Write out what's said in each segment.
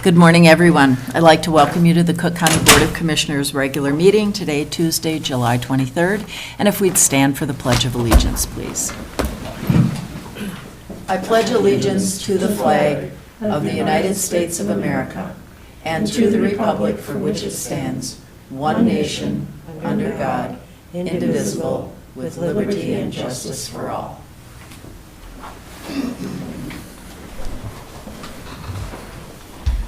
Good morning, everyone. I'd like to welcome you to the Cook County Board of Commissioners regular meeting today, Tuesday, July 23rd. And if we'd stand for the Pledge of Allegiance, please. I pledge allegiance to the flag of the United States of America and to the republic for which it stands, one nation, under God, indivisible, with liberty and justice for all.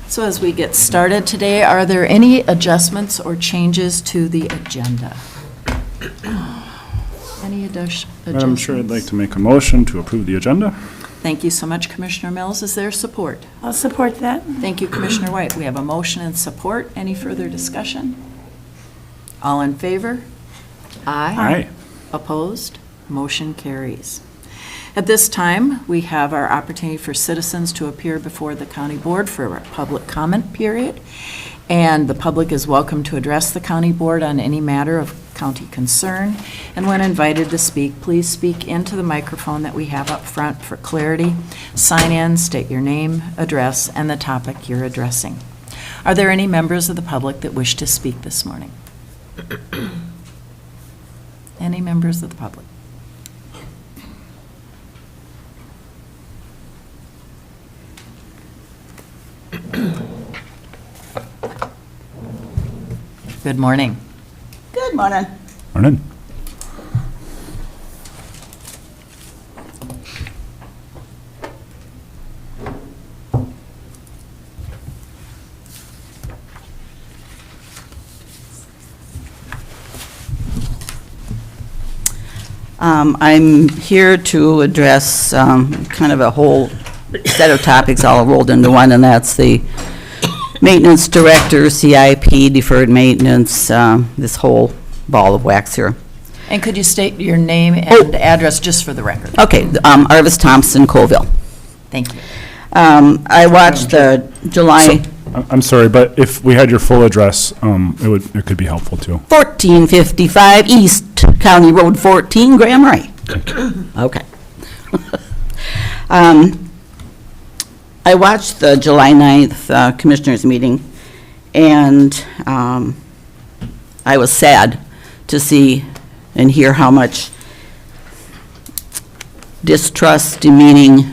So as we get started today, are there any adjustments or changes to the agenda? Any adjustments? Madam Chair, I'd like to make a motion to approve the agenda. Thank you so much, Commissioner Mills. Is there support? I'll support that. Thank you, Commissioner White. We have a motion and support. Any further discussion? All in favor? Aye. Aye. Opposed? Motion carries. At this time, we have our opportunity for citizens to appear before the county board for a public comment period. And the public is welcome to address the county board on any matter of county concern. And when invited to speak, please speak into the microphone that we have up front for clarity. Sign in, state your name, address, and the topic you're addressing. Are there any members of the public that wish to speak this morning? Any members of the public? Good morning. Good morning. Morning. I'm here to address kind of a whole set of topics all rolled into one, and that's the maintenance director, CIP, deferred maintenance, this whole ball of wax here. And could you state your name and address just for the record? Okay, Arvis Thompson, Colville. Thank you. I watched the July I'm sorry, but if we had your full address, it could be helpful too. 1455 East County Road 14, Graham Ray. Okay. I watched the July 9th Commissioners meeting, and I was sad to see and hear how much distrust, demeaning,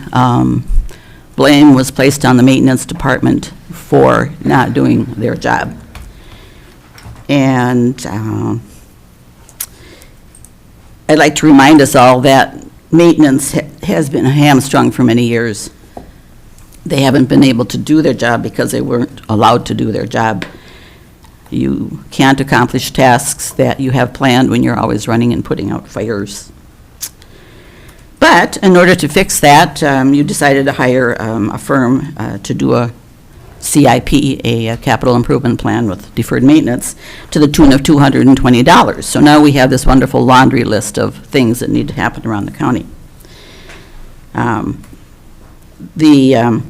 blame was placed on the maintenance department for not doing their job. And I'd like to remind us all that maintenance has been hamstrung for many years. They haven't been able to do their job because they weren't allowed to do their job. You can't accomplish tasks that you have planned when you're always running and putting out fires. But in order to fix that, you decided to hire a firm to do a CIP, a capital improvement plan with deferred maintenance, to the tune of $220. So now we have this wonderful laundry list of things that need to happen around the county. The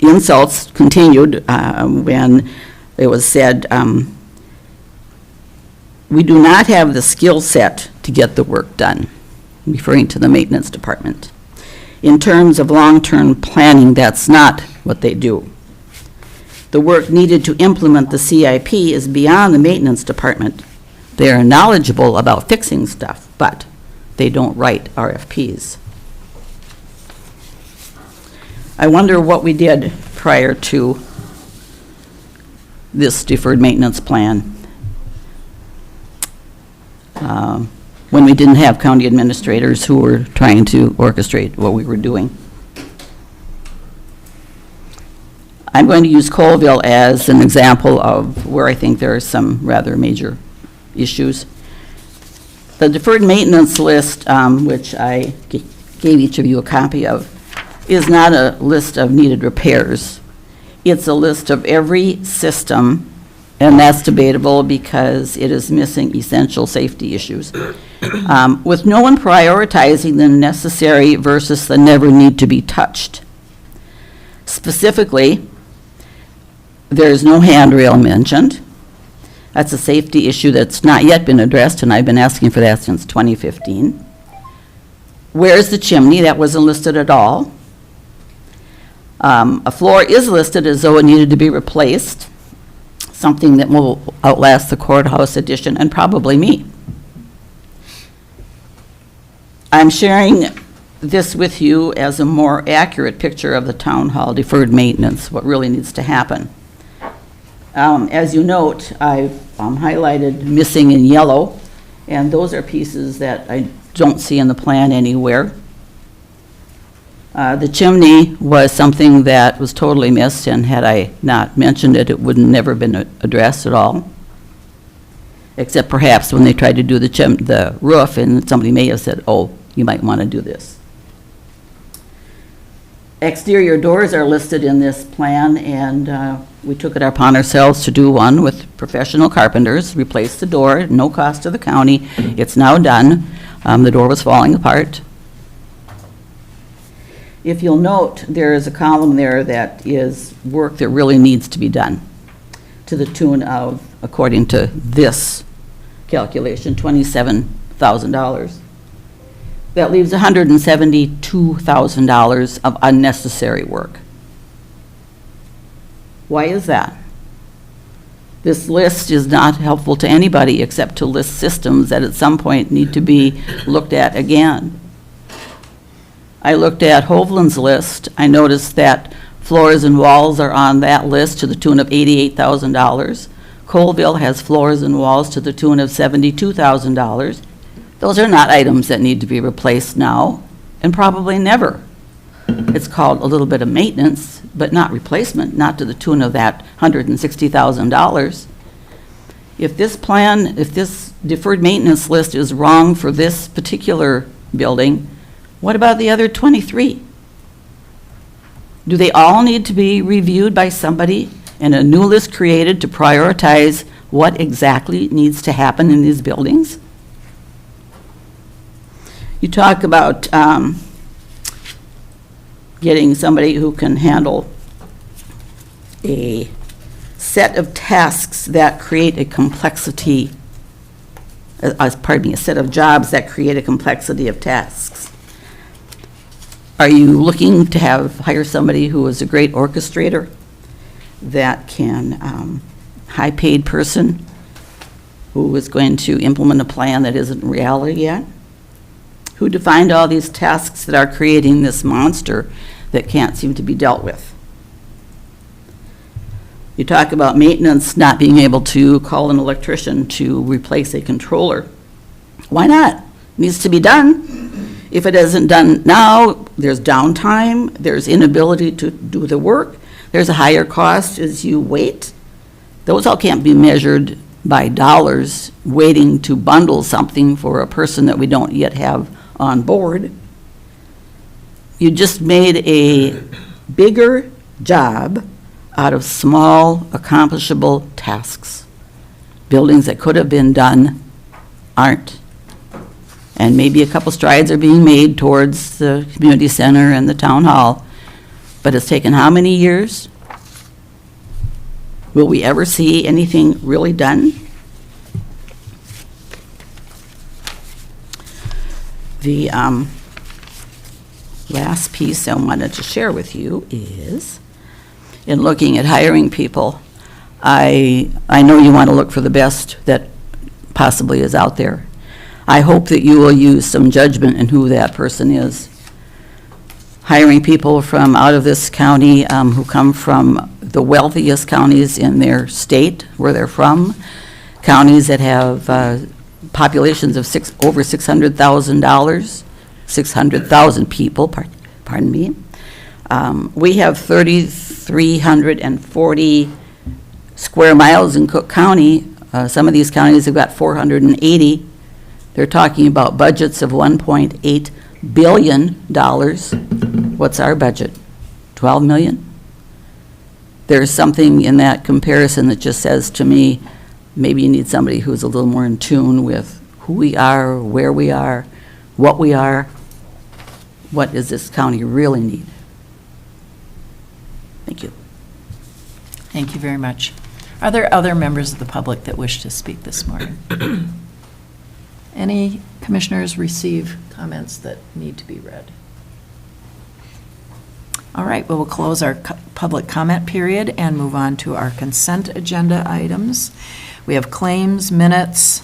insults continued when it was said, we do not have the skill set to get the work done, referring to the maintenance department. In terms of long-term planning, that's not what they do. The work needed to implement the CIP is beyond the maintenance department. They are knowledgeable about fixing stuff, but they don't write RFPs. I wonder what we did prior to this deferred maintenance plan when we didn't have county administrators who were trying to orchestrate what we were doing. I'm going to use Colville as an example of where I think there are some rather major issues. The deferred maintenance list, which I gave each of you a copy of, is not a list of needed repairs. It's a list of every system, and that's debatable because it is missing essential safety issues, with no one prioritizing the necessary versus the never need to be touched. Specifically, there's no handrail mentioned. That's a safety issue that's not yet been addressed, and I've been asking for that since 2015. Where's the chimney? That wasn't listed at all. A floor is listed as though it needed to be replaced, something that will outlast the courthouse addition and probably me. I'm sharing this with you as a more accurate picture of the town hall deferred maintenance, what really needs to happen. As you note, I've highlighted missing in yellow, and those are pieces that I don't see in the plan anywhere. The chimney was something that was totally missed, and had I not mentioned it, it would never been addressed at all. Except perhaps when they tried to do the roof, and somebody may have said, oh, you might want to do this. Exterior doors are listed in this plan, and we took it upon ourselves to do one with professional carpenters, replace the door, no cost to the county. It's now done. The door was falling apart. If you'll note, there is a column there that is work that really needs to be done to the tune of, according to this calculation, $27,000. That leaves $172,000 of unnecessary work. Why is that? This list is not helpful to anybody except to list systems that at some point need to be looked at again. I looked at Hovland's list. I noticed that floors and walls are on that list to the tune of $88,000. Colville has floors and walls to the tune of $72,000. Those are not items that need to be replaced now, and probably never. It's called a little bit of maintenance, but not replacement, not to the tune of that $160,000. If this plan, if this deferred maintenance list is wrong for this particular building, what about the other 23? Do they all need to be reviewed by somebody and a new list created to prioritize what exactly needs to happen in these buildings? You talk about getting somebody who can handle a set of tasks that create a complexity, a set of jobs that create a complexity of tasks. Are you looking to hire somebody who is a great orchestrator, that can, high-paid person who is going to implement a plan that isn't reality yet? Who defined all these tasks that are creating this monster that can't seem to be dealt with? You talk about maintenance not being able to call an electrician to replace a controller. Why not? It needs to be done. If it isn't done now, there's downtime, there's inability to do the work, there's a higher cost as you wait. Those all can't be measured by dollars waiting to bundle something for a person that we don't yet have on board. You just made a bigger job out of small, accomplishable tasks. Buildings that could have been done aren't. And maybe a couple strides are being made towards the community center and the town hall, but it's taken how many years? Will we ever see anything really done? The last piece I wanted to share with you is, in looking at hiring people, I know you want to look for the best that possibly is out there. I hope that you will use some judgment in who that person is. Hiring people from out of this county who come from the wealthiest counties in their state, where they're from, counties that have populations of over $600,000 people, pardon me. We have 3,340 square miles in Cook County. Some of these counties have got 480. They're talking about budgets of $1.8 billion. What's our budget? 12 million? There's something in that comparison that just says to me, maybe you need somebody who's a little more in tune with who we are, where we are, what does this county really need? Thank you. Thank you very much. Are there other members of the public that wish to speak this morning? Any commissioners receive comments that need to be read? All right, we will close our public comment period and move on to our consent agenda items. We have claims, minutes,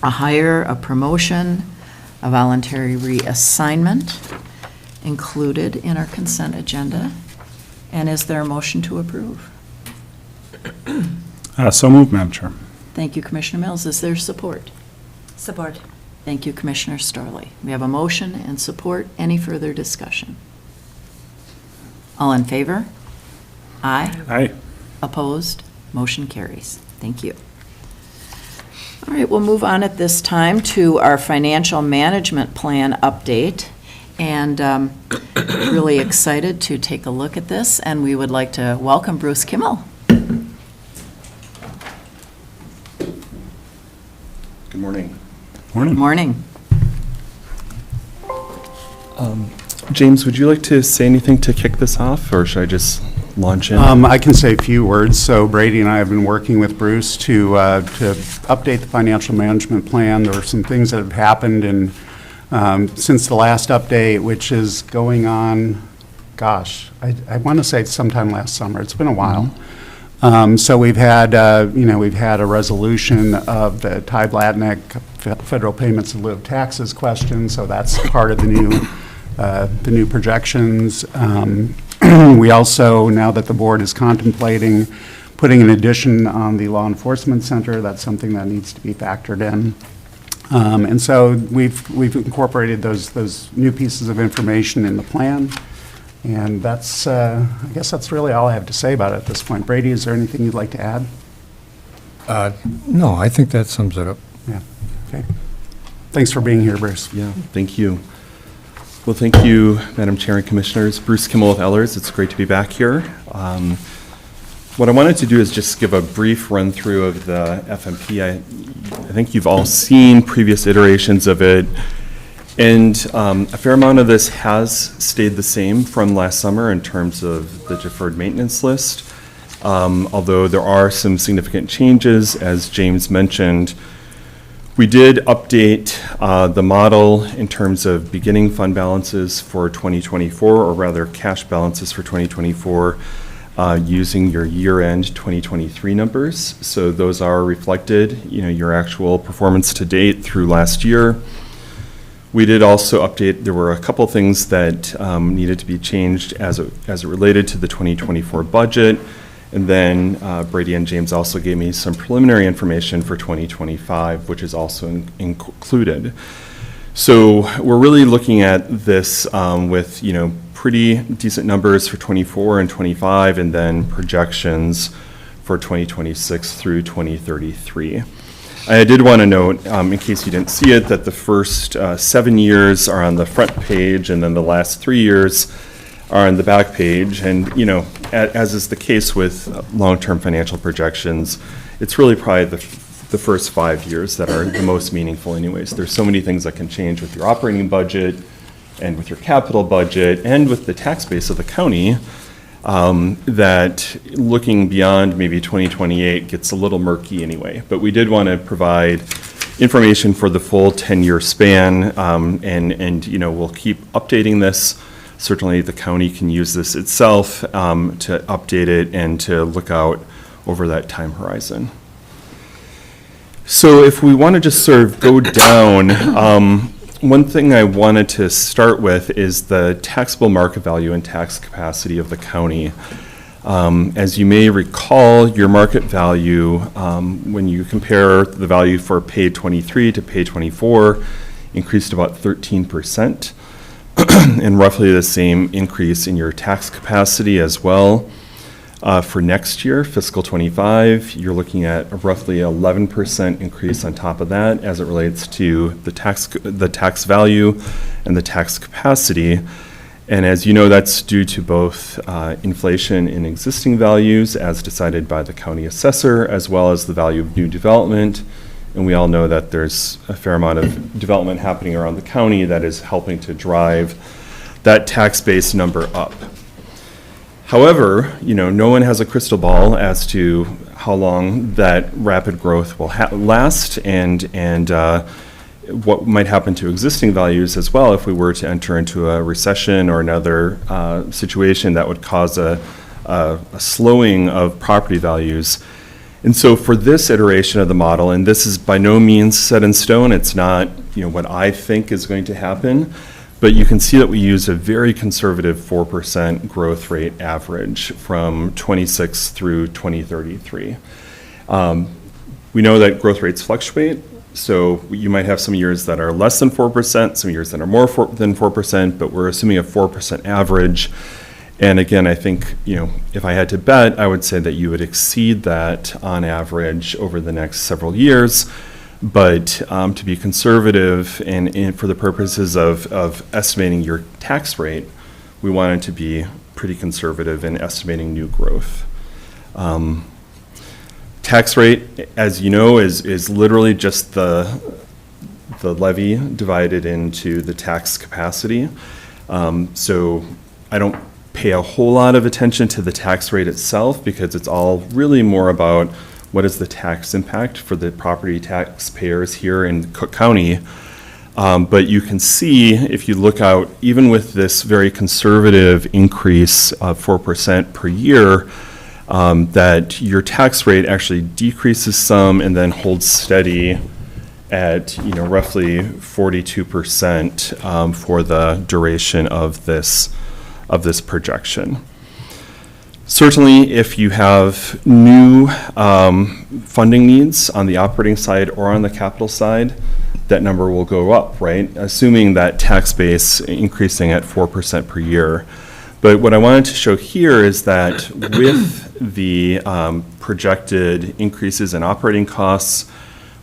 a hire, a promotion, a voluntary reassignment included in our consent agenda. And is there a motion to approve? So moved, Madam Chair. Thank you, Commissioner Mills. Is there support? Support. Thank you, Commissioner Storley. We have a motion and support. Any further discussion? All in favor? Aye. Aye. Opposed? Motion carries. Thank you. All right, we'll move on at this time to our financial management plan update. And really excited to take a look at this, and we would like to welcome Bruce Kimmel. Good morning. Morning. Morning. James, would you like to say anything to kick this off, or should I just launch in? I can say a few words. So Brady and I have been working with Bruce to update the financial management plan. There were some things that have happened since the last update, which is going on, gosh, I want to say sometime last summer. It's been a while. So we've had a resolution of the Ty Blatnick federal payments in lieu of taxes question. So that's part of the new projections. We also, now that the board is contemplating putting an addition on the law enforcement center, that's something that needs to be factored in. And so we've incorporated those new pieces of information in the plan. And that's, I guess that's really all I have to say about it at this point. Brady, is there anything you'd like to add? No, I think that sums it up. Yeah, okay. Thanks for being here, Bruce. Yeah, thank you. Well, thank you, Madam Chair and Commissioners. Bruce Kimmel with Ellers. It's great to be back here. What I wanted to do is just give a brief run-through of the FMP. I think you've all seen previous iterations of it, and a fair amount of this has stayed the same from last summer in terms of the deferred maintenance list, although there are some significant changes, as James mentioned. We did update the model in terms of beginning fund balances for 2024, or rather cash balances for 2024, using your year-end 2023 numbers. So those are reflected, your actual performance to date through last year. We did also update, there were a couple things that needed to be changed as it related to the 2024 budget. And then Brady and James also gave me some preliminary information for 2025, which is also included. So we're really looking at this with, pretty decent numbers for 24 and 25, and then projections for 2026 through 2033. I did want to note, in case you didn't see it, that the first 7 years are on the front page, and then the last 3 years are on the back page. And, as is the case with long-term financial projections, it's really probably the first 5 years that are the most meaningful anyways. There's so many things that can change with your operating budget and with your capital budget and with the tax base of the county, that looking beyond maybe 2028 gets a little murky anyway. But we did want to provide information for the full 10-year span, and we'll keep updating this. Certainly the county can use this itself to update it and to look out over that time horizon. So if we want to just sort of go down, one thing I wanted to start with is the taxable market value and tax capacity of the county. As you may recall, your market value, when you compare the value for paid 23 to paid 24, increased about 13%, and roughly the same increase in your tax capacity as well. For next year, fiscal 25, you're looking at a roughly 11% increase on top of that as it relates to the tax value and the tax capacity. And as you know, that's due to both inflation in existing values as decided by the county assessor, as well as the value of new development. And we all know that there's a fair amount of development happening around the county that is helping to drive that tax base number up. However, no one has a crystal ball as to how long that rapid growth will last, and what might happen to existing values as well if we were to enter into a recession or another situation that would cause a slowing of property values. And so for this iteration of the model, and this is by no means set in stone, it's not, what I think is going to happen, but you can see that we use a very conservative 4% growth rate average from 26 through 2033. We know that growth rates fluctuate, so you might have some years that are less than 4%, some years that are more than 4%, but we're assuming a 4% average. And again, I think, if I had to bet, I would say that you would exceed that on average over the next several years. But to be conservative and for the purposes of estimating your tax rate, we wanted to be pretty conservative in estimating new growth. Tax rate, as you know, is literally just the levy divided into the tax capacity. So I don't pay a whole lot of attention to the tax rate itself because it's all really more about what is the tax impact for the property taxpayers here in Cook County. But you can see, if you look out, even with this very conservative increase of 4% per year, that your tax rate actually decreases some and then holds steady at roughly 42% for the duration of this projection. Certainly, if you have new funding needs on the operating side or on the capital side, that number will go up, right? Assuming that tax base increasing at 4% per year. But what I wanted to show here is that with the projected increases in operating costs,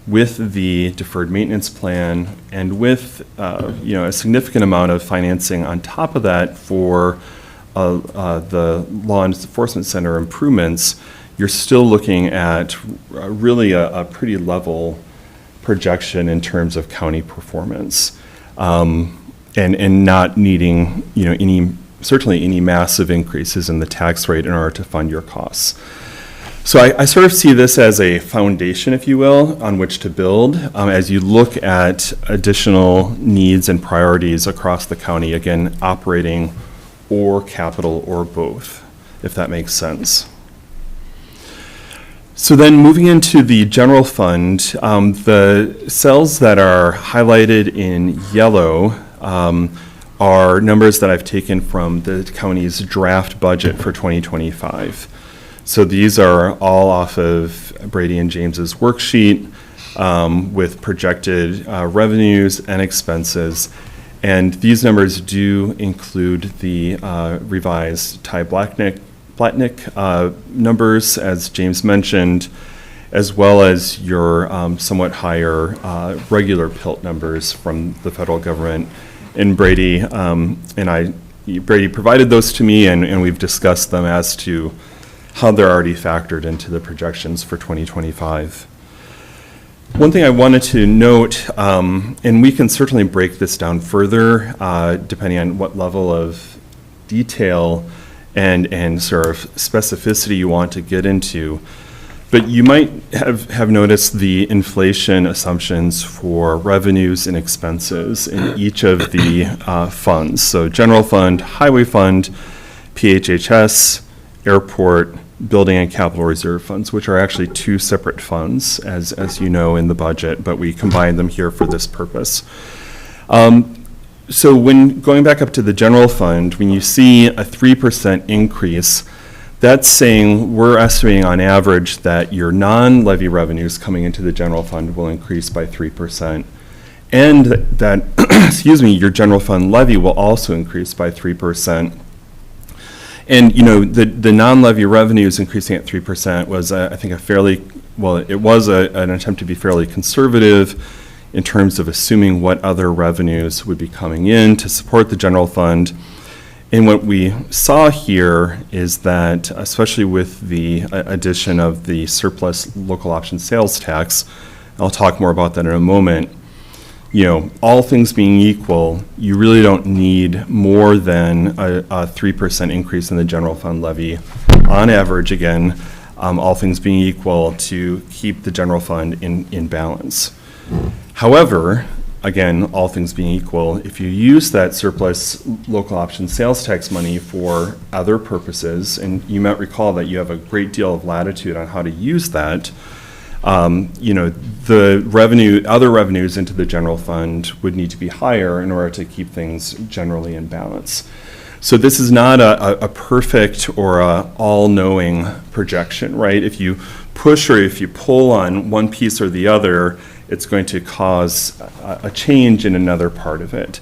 with the deferred maintenance plan, and with a significant amount of financing on top of that for the law enforcement center improvements, you're still looking at really a pretty level projection in terms of county performance, and not needing certainly any massive increases in the tax rate in order to fund your costs. So I sort of see this as a foundation, if you will, on which to build as you look at additional needs and priorities across the county, again, operating or capital or both, if that makes sense. So then moving into the general fund, the cells that are highlighted in yellow are numbers that I've taken from the county's draft budget for 2025. So these are all off of Brady and James's worksheet with projected revenues and expenses. And these numbers do include the revised Ty-Blatnick numbers, as James mentioned, as well as your somewhat higher regular PILT numbers from the federal government. And Brady Brady provided those to me, and we've discussed them as to how they're already factored into the projections for 2025. One thing I wanted to note, and we can certainly break this down further depending on what level of detail and sort of specificity you want to get into, but you might have noticed the inflation assumptions for revenues and expenses in each of the funds. So general fund, highway fund, PHHS, airport, building and capital reserve funds, which are actually two separate funds, as you know, in the budget, but we combine them here for this purpose. So when going back up to the general fund, when you see a 3% increase, that's saying we're estimating on average that your non-levy revenues coming into the general fund will increase by 3%, and that, excuse me, your general fund levy will also increase by 3%. And, the non-levy revenues increasing at 3% was, I think, it was an attempt to be fairly conservative in terms of assuming what other revenues would be coming in to support the general fund. And what we saw here is that, especially with the addition of the surplus local option sales tax, I'll talk more about that in a moment, all things being equal, you really don't need more than a 3% increase in the general fund levy on average, again, all things being equal, to keep the general fund in balance. However, again, all things being equal, if you use that surplus local option sales tax money for other purposes, and you might recall that you have a great deal of latitude on how to use that, the revenue, other revenues into the general fund would need to be higher in order to keep things generally in balance. So this is not a perfect or a all-knowing projection, right? If you push or if you pull on one piece or the other, it's going to cause a change in another part of it.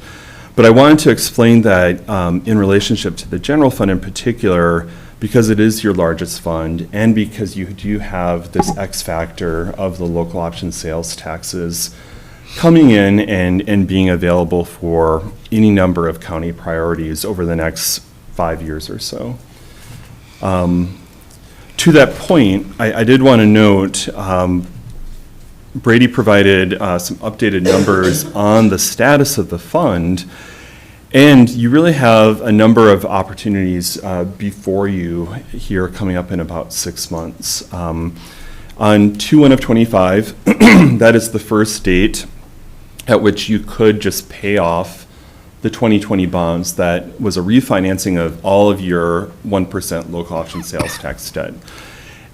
But I wanted to explain that in relationship to the general fund in particular, because it is your largest fund and because you do have this X factor of the local option sales taxes coming in and being available for any number of county priorities over the next 5 years or so. To that point, I did want to note, Brady provided some updated numbers on the status of the fund, and you really have a number of opportunities before you here coming up in about 6 months. On 2/1 of 25, that is the first date at which you could just pay off the 2020 bonds that was a refinancing of all of your 1% local option sales tax debt.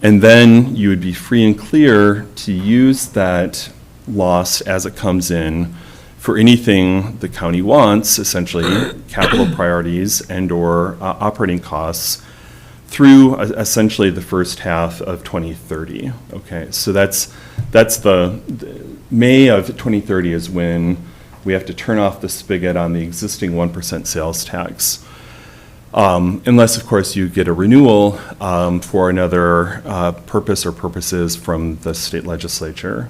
And then you would be free and clear to use that loss as it comes in for anything the county wants, essentially capital priorities and or operating costs through essentially the first half of 2030. Okay, so that's the May of 2030 is when we have to turn off the spigot on the existing 1% sales tax. Unless, of course, you get a renewal for another purpose or purposes from the state legislature.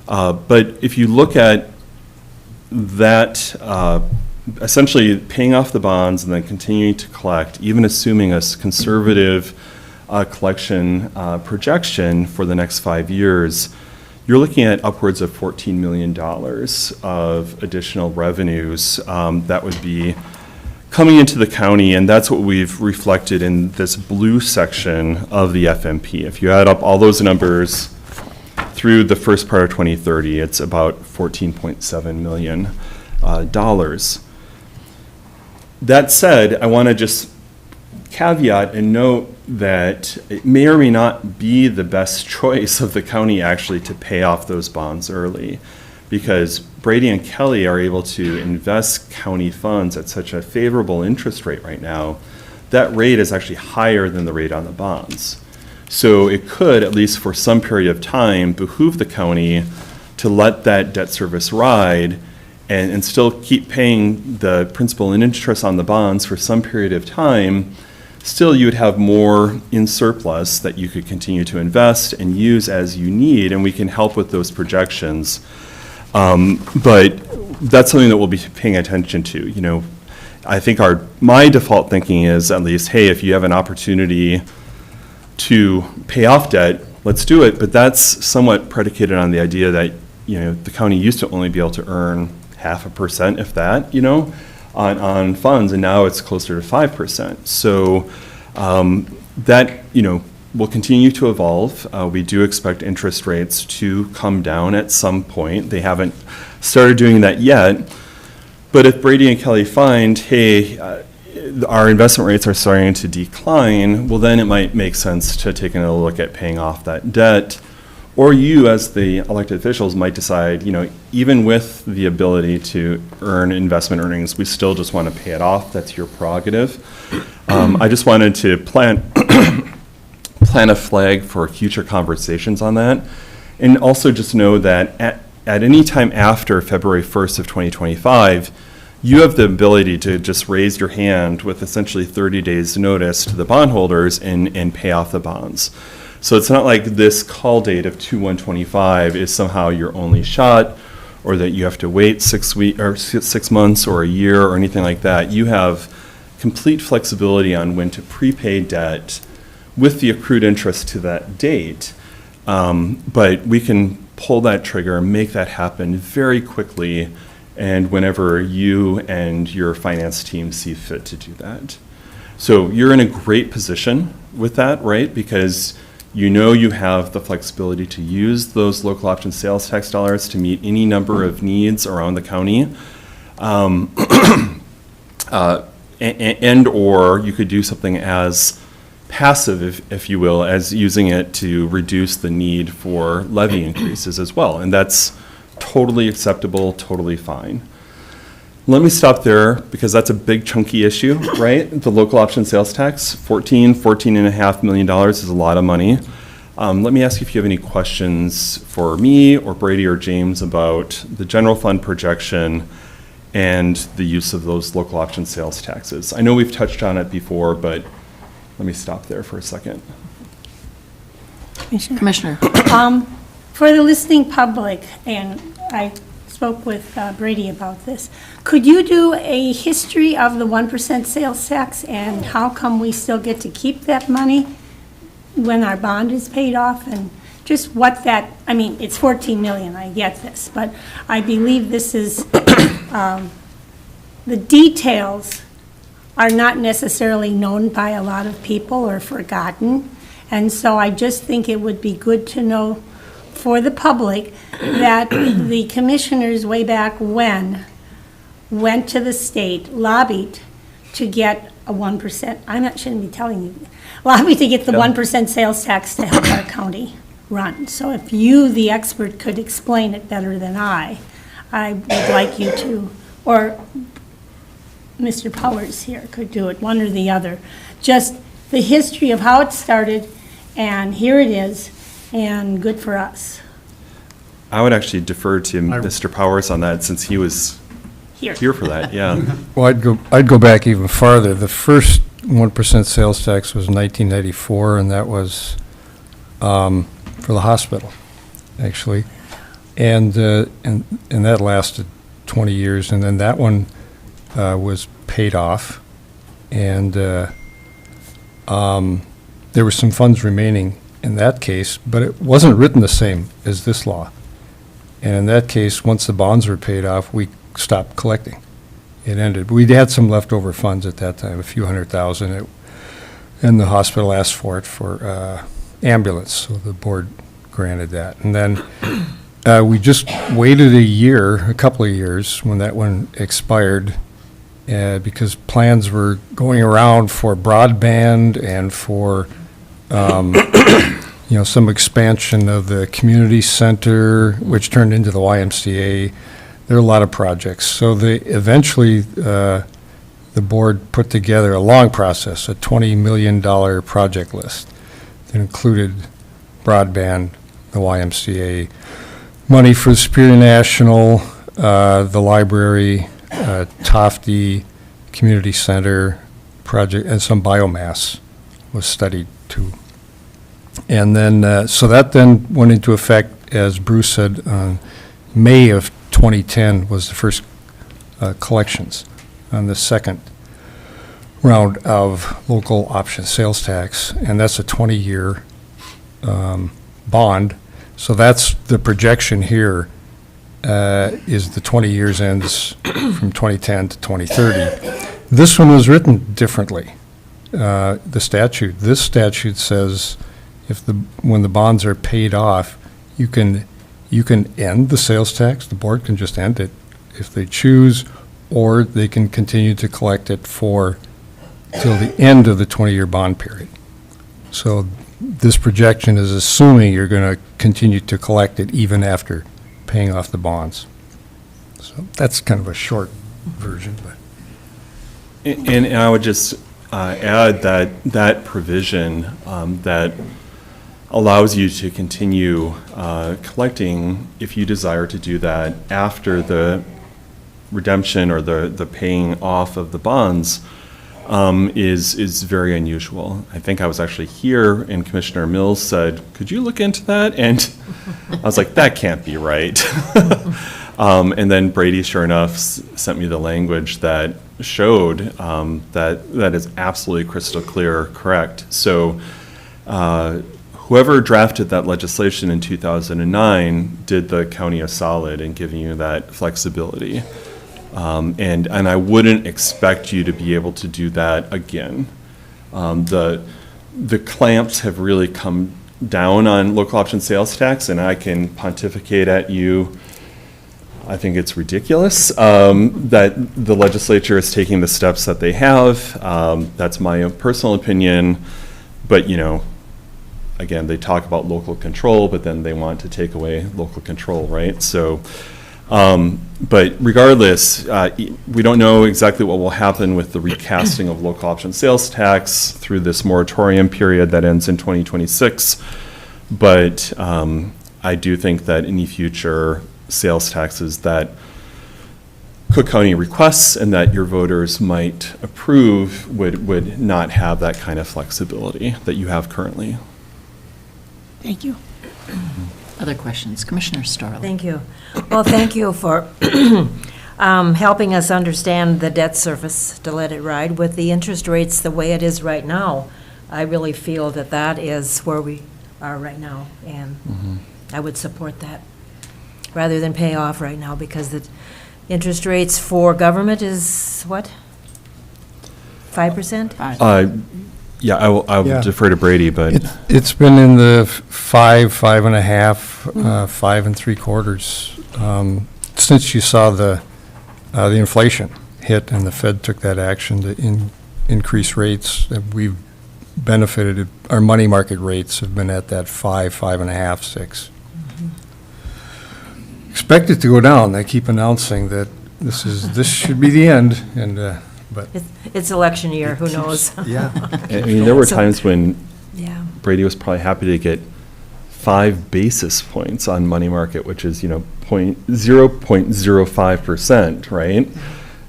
But if you look at that, essentially paying off the bonds and then continuing to collect, even assuming a conservative collection projection for the next 5 years, you're looking at upwards of $14 million of additional revenues that would be coming into the county, and that's what we've reflected in this blue section of the FMP. If you add up all those numbers through the first part of 2030, it's about $14.7 million. That said, I want to just caveat and note that it may or may not be the best choice of the county actually to pay off those bonds early, because Brady and Kelly are able to invest county funds at such a favorable interest rate right now. That rate is actually higher than the rate on the bonds. So it could, at least for some period of time, behoove the county to let that debt service ride and still keep paying the principal and interest on the bonds for some period of time. Still, you would have more in surplus that you could continue to invest and use as you need, and we can help with those projections. But that's something that we'll be paying attention to. You know, I think my default thinking is at least, hey, if you have an opportunity to pay off debt, let's do it. But that's somewhat predicated on the idea that, you know, the county used to only be able to earn 0.5%, if that, you know, on funds, and now it's closer to 5%. So that, you know, will continue to evolve. We do expect interest rates to come down at some point. They haven't started doing that yet. But if Brady and Kelly find, hey, our investment rates are starting to decline, well, then it might make sense to take another look at paying off that debt. Or you, as the elected officials, might decide, you know, even with the ability to earn investment earnings, we still just want to pay it off. That's your prerogative. I just wanted to plant a flag for future conversations on that. And also just know that at any time after February 1st of 2025, you have the ability to just raise your hand with essentially 30 days notice to the bondholders and pay off the bonds. So it's not like this call date of 2/1/25 is somehow your only shot, or that you have to wait 6 months or a year or anything like that. You have complete flexibility on when to prepay debt with the accrued interest to that date. But we can pull that trigger, make that happen very quickly, and whenever you and your finance team see fit to do that. So you're in a great position with that, right? Because You know you have the flexibility to use those local option sales tax dollars to meet any number of needs around the county. And/or you could do something as passive, if you will, as using it to reduce the need for levy increases as well. And that's totally acceptable, totally fine. Let me stop there because that's a big chunky issue, right? The local option sales tax, $14.5 million is a lot of money. Let me ask you if you have any questions for me or Brady or James about the general fund projection and the use of those local option sales taxes. I know we've touched on it before, but let me stop there for a second. Commissioner. For the listening public, and I spoke with Brady about this, could you do a history of the 1% sales tax and how come we still get to keep that money when our bond is paid off? And just what that, I mean, it's 14 million, I get this, but I believe this is, the details are not necessarily known by a lot of people or forgotten. And so I just think it would be good to know for the public that the commissioners way back when went to the state, lobbied to get a 1%, shouldn't be telling you, lobbied to get the 1% sales tax to help our county run. So if you, the expert, could explain it better than I would like you to, or Mr. Powers here could do it, one or the other. Just the history of how it started, and here it is, and good for us. I would actually defer to Mr. Powers on that since he was here for that, yeah. Well, I'd go back even farther. The first 1% sales tax was 1994, and that was for the hospital, actually. And that lasted 20 years, and then that one was paid off, and there were some funds remaining in that case, but it wasn't written the same as this law. And in that case, once the bonds were paid off, we stopped collecting. It ended. We had some leftover funds at that time, a few $100,000, and the hospital asked for it for ambulance, so the board granted that. And then we just waited a couple of years when that one expired, because plans were going around for broadband and for some expansion of the community center, which turned into the YMCA. There are a lot of projects. So eventually the board put together a long process, a $20 million project list that included broadband, the YMCA, money for Superior National, the library, Tofty Community Center project, and some biomass was studied too. And then, so that then went into effect, as Bruce said, May of 2010 was the first collections on the second round of local option sales tax, and that's a 20-year bond. So that's the projection here, is the 20 years ends from 2010 to 2030. This one was written differently. This statute says when the bonds are paid off, you can end the sales tax. The board can just end it if they choose, or they can continue to collect it till the end of the 20-year bond period. So this projection is assuming you're going to continue to collect it even after paying off the bonds. So that's kind of a short version, but. And I would just add that provision that allows you to continue collecting if you desire to do that after the redemption or the paying off of the bonds is very unusual. I think I was actually here and Commissioner Mills said, could you look into that? And I was like, that can't be right. And then Brady, sure enough, sent me the language that showed that is absolutely crystal clear correct. So whoever drafted that legislation in 2009 did the county a solid in giving you that flexibility. And I wouldn't expect you to be able to do that again. The clamps have really come down on local option sales tax, and I can pontificate at you. I think it's ridiculous that the legislature is taking the steps that they have. That's my own personal opinion. But, you know, again, they talk about local control, but then they want to take away local control, right? So, but regardless, we don't know exactly what will happen with the recasting of local option sales tax through this moratorium period that ends in 2026. But I do think that any future sales taxes that Cook County requests and that your voters might approve would not have that kind of flexibility that you have currently. Thank you. Other questions? Commissioner Starling. Thank you. Well, thank you for helping us understand the debt service to let it ride. With the interest rates the way it is right now, I really feel that that is where we are right now, and I would support that rather than pay off right now, because the interest rates for government is what? 5%? Yeah, I will Yeah. defer to Brady, but It's been in the 5.5, 5.75, since you saw the inflation hit and the Fed took that action to increase rates. We've benefited, our money market rates have been at that 5.5, 6. Expect it to go down. They keep announcing that this should be the end, and, but. It's election year, who knows? Yeah. I mean, there were So- times when Yeah. Brady was probably happy to get 5 basis points on money market, which is, 0.05%, right?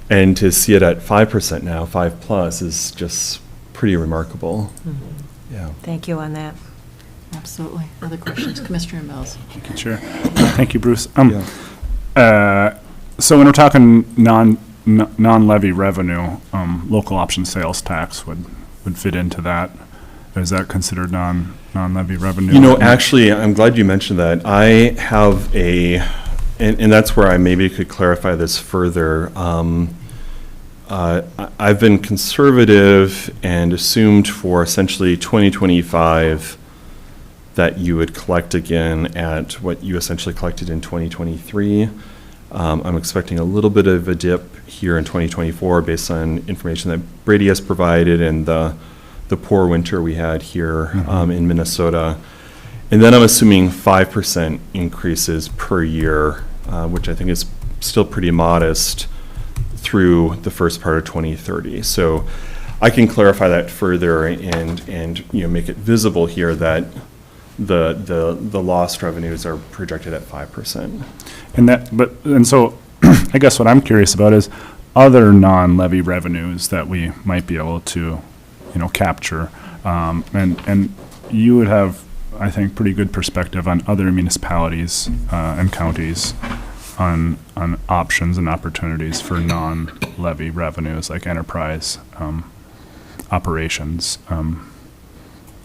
And to see it at 5% now, 5 plus, is just pretty remarkable. Yeah. Thank you on that. Absolutely. Other questions? Commissioner Mills. Thank you, Chair. Thank you, Bruce. Yeah. So when we're talking non-levy revenue, local option sales tax would fit into that. Is that considered non-levy revenue? Actually, I'm glad you mentioned that. I have and that's where I maybe could clarify this further. I've been conservative and assumed for essentially 2025 that you would collect again at what you essentially collected in 2023. I'm expecting a little bit of a dip here in 2024 based on information that Brady has provided and the poor winter we had here in Minnesota. And then I'm assuming 5% increases per year, which I think is still pretty modest through the first part of 2030. So I can clarify that further and make it visible here that the lost revenues are projected at 5%. And so I guess what I'm curious about is other non-levy revenues that we might be able to, capture. And you would have, I think, pretty good perspective on other municipalities and counties on options and opportunities for non-levy revenues like enterprise operations.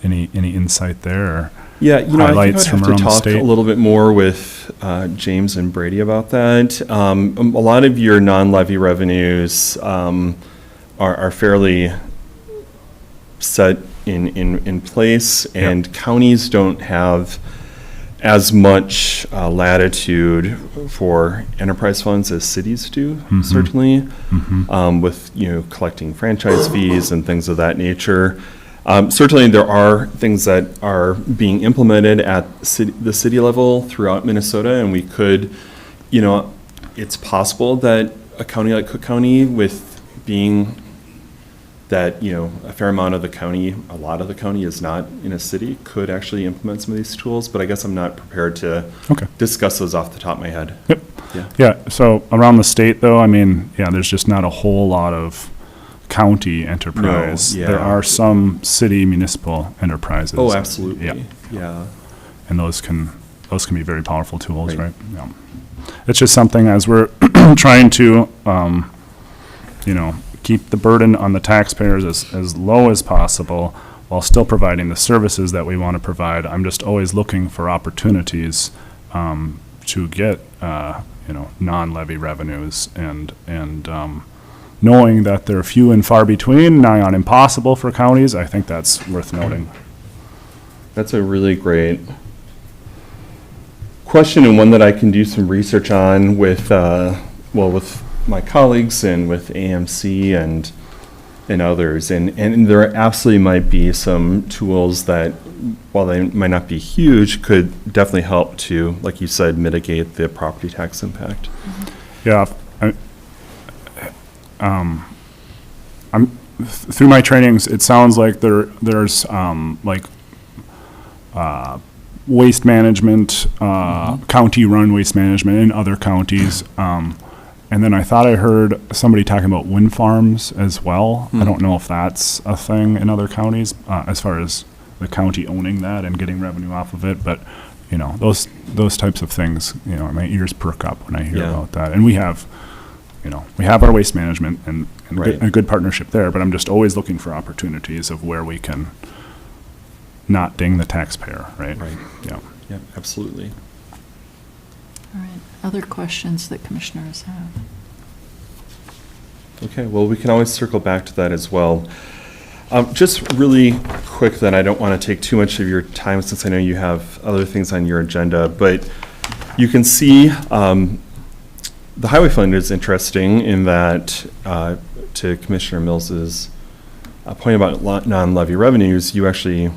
Any insight there? Yeah, I think I would highlights have from to around the talk state? a little bit more with James and Brady about that. A lot of your non-levy revenues are fairly set in place, and counties don't have as much latitude for enterprise funds as cities do, certainly, with collecting franchise fees and things of that nature. Certainly, there are things that are being implemented at the city level throughout Minnesota, and we could, it's possible that a county like Cook County, with being that, a fair amount of the county, a lot of the county is not in a city, could actually implement some of these tools, but I guess I'm not prepared to discuss those off the top of my head. Yep. Yeah. Yeah, so around the state, though, there's just not a whole lot of county enterprise. No, yeah. There are some city municipal enterprises. Oh, absolutely. Yeah. Yeah. And those can be very powerful tools, Right. right? Yeah. It's just something as we're trying to, keep the burden on the taxpayers as low as possible while still providing the services that we want to provide. I'm just always looking for opportunities to get, non-levy revenues and knowing that they're few and far between, nigh on impossible for counties. I think that's worth noting. That's a really great question, and one that I can do some research on with, with my colleagues and with AMC and others. And there absolutely might be some tools that, while they might not be huge, could definitely help to, like you said, mitigate the property tax impact. Yeah, through my trainings, it sounds like there's waste management, county-run waste management in other counties. And then I thought I heard somebody talking about wind farms as well. I don't know if that's a thing in other counties, as far as the county owning that and getting revenue off of it. But, those types of things, my ears perk up when I hear about that. And we have our waste management and Right. a good partnership there, but I'm just always looking for opportunities of where we can not ding the taxpayer, right? Right. Yeah. Yeah, absolutely. All right. Other questions that commissioners have? Okay, well, we can always circle back to that as well. Just really quick then, I don't want to take too much of your time since I know you have other things on your agenda, but you can see the highway fund is interesting in that, to Commissioner Mills's point about non-levy revenues, you actually,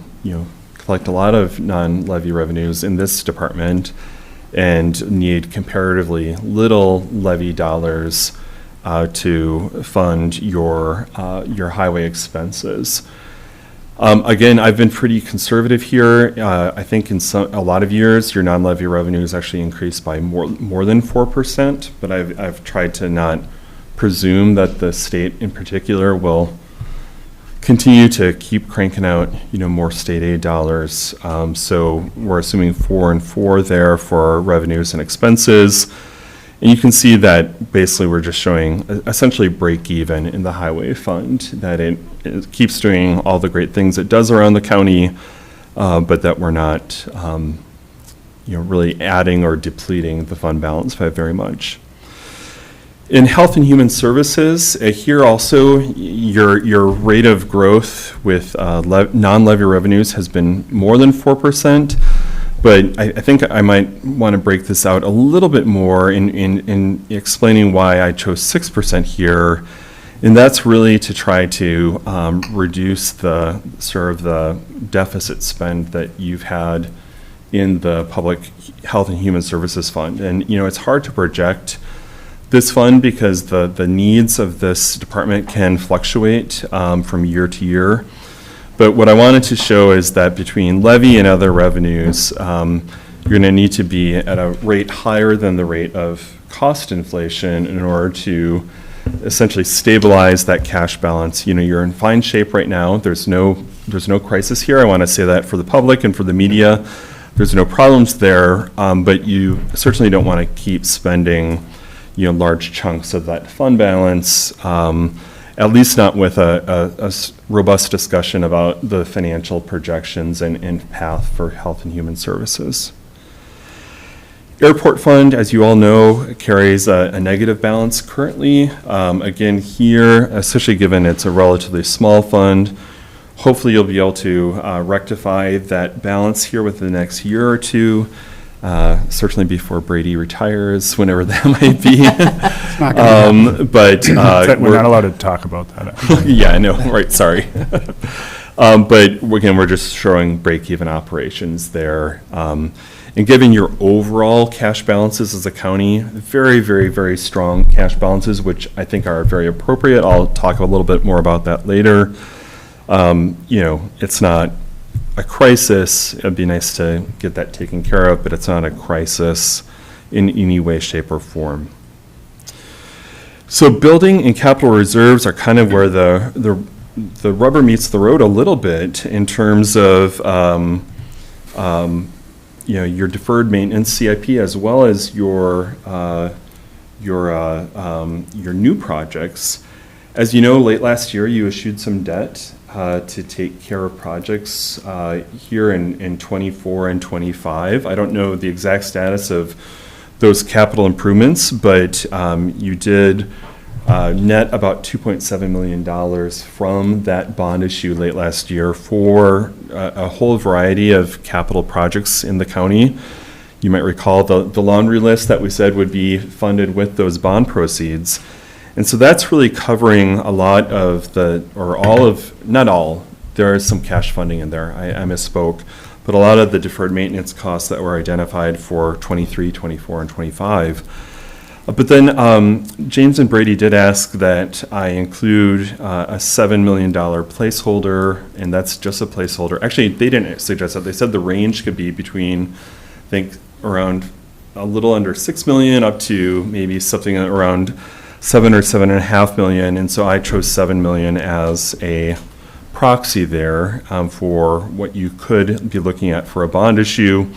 collect a lot of non-levy revenues in this department and need comparatively little levy dollars to fund your highway expenses. Again, I've been pretty conservative here. I think in a lot of years, your non-levy revenues actually increased by more than 4%, but I've tried to not presume that the state in particular will continue to keep cranking out, more state aid dollars. So we're assuming 4 and 4 there for revenues and expenses. And you can see that basically we're just showing essentially break even in the highway fund, that it keeps doing all the great things it does around the county, but that we're not, really adding or depleting the fund balance by very much. In Health and Human Services, here also, your rate of growth with non-levy revenues has been more than 4%, but I think I might want to break this out a little bit more in explaining why I chose 6% here, and that's really to try to reduce the sort of the deficit spend that you've had in the Public Health and Human Services Fund. And, it's hard to project this fund because the needs of this department can fluctuate from year to year. But what I wanted to show is that between levy and other revenues, you're going to need to be at a rate higher than the rate of cost inflation in order to essentially stabilize that cash balance. You're in fine shape right now. There's no crisis here. I want to say that for the public and for the media. There's no problems there, but you certainly don't want to keep spending large chunks of that fund balance, at least not with a robust discussion about the financial projections and path for Health and Human Services. Airport Fund, as you all know, carries a negative balance currently. Again, here, especially given it's a relatively small fund, hopefully you'll be able to rectify that balance here within the next year or two. Certainly before Brady retires, whenever that might be. But We're not allowed to talk about that. yeah, I know, right, sorry. But again, we're just showing break-even operations there. And given your overall cash balances as a county, very, very, very strong cash balances, which I think are very appropriate. I'll talk a little bit more about that later. It's not a crisis. It'd be nice to get that taken care of, but it's not a crisis in any way, shape, or form. So building and capital reserves are kind of where the rubber meets the road a little bit in terms of your deferred maintenance CIP as well as your new projects. As you know, late last year you issued some debt to take care of projects here in 24 and 25. I don't know the exact status of those capital improvements, but you did net about $2.7 million from that bond issue late last year for a whole variety of capital projects in the county. You might recall the laundry list that we said would be funded with those bond proceeds. And so that's really covering a lot of not all, there is some cash funding in there, I misspoke, but a lot of the deferred maintenance costs that were identified for 23, 24, and 25. But then James and Brady did ask that I include a $7 million placeholder, and that's just a placeholder. Actually, they didn't suggest that. They said the range could be between, I think, around a little under 6 million up to maybe something around 7 or 7.5 million. And so I chose 7 million as a proxy there for what you could be looking at for a bond issue.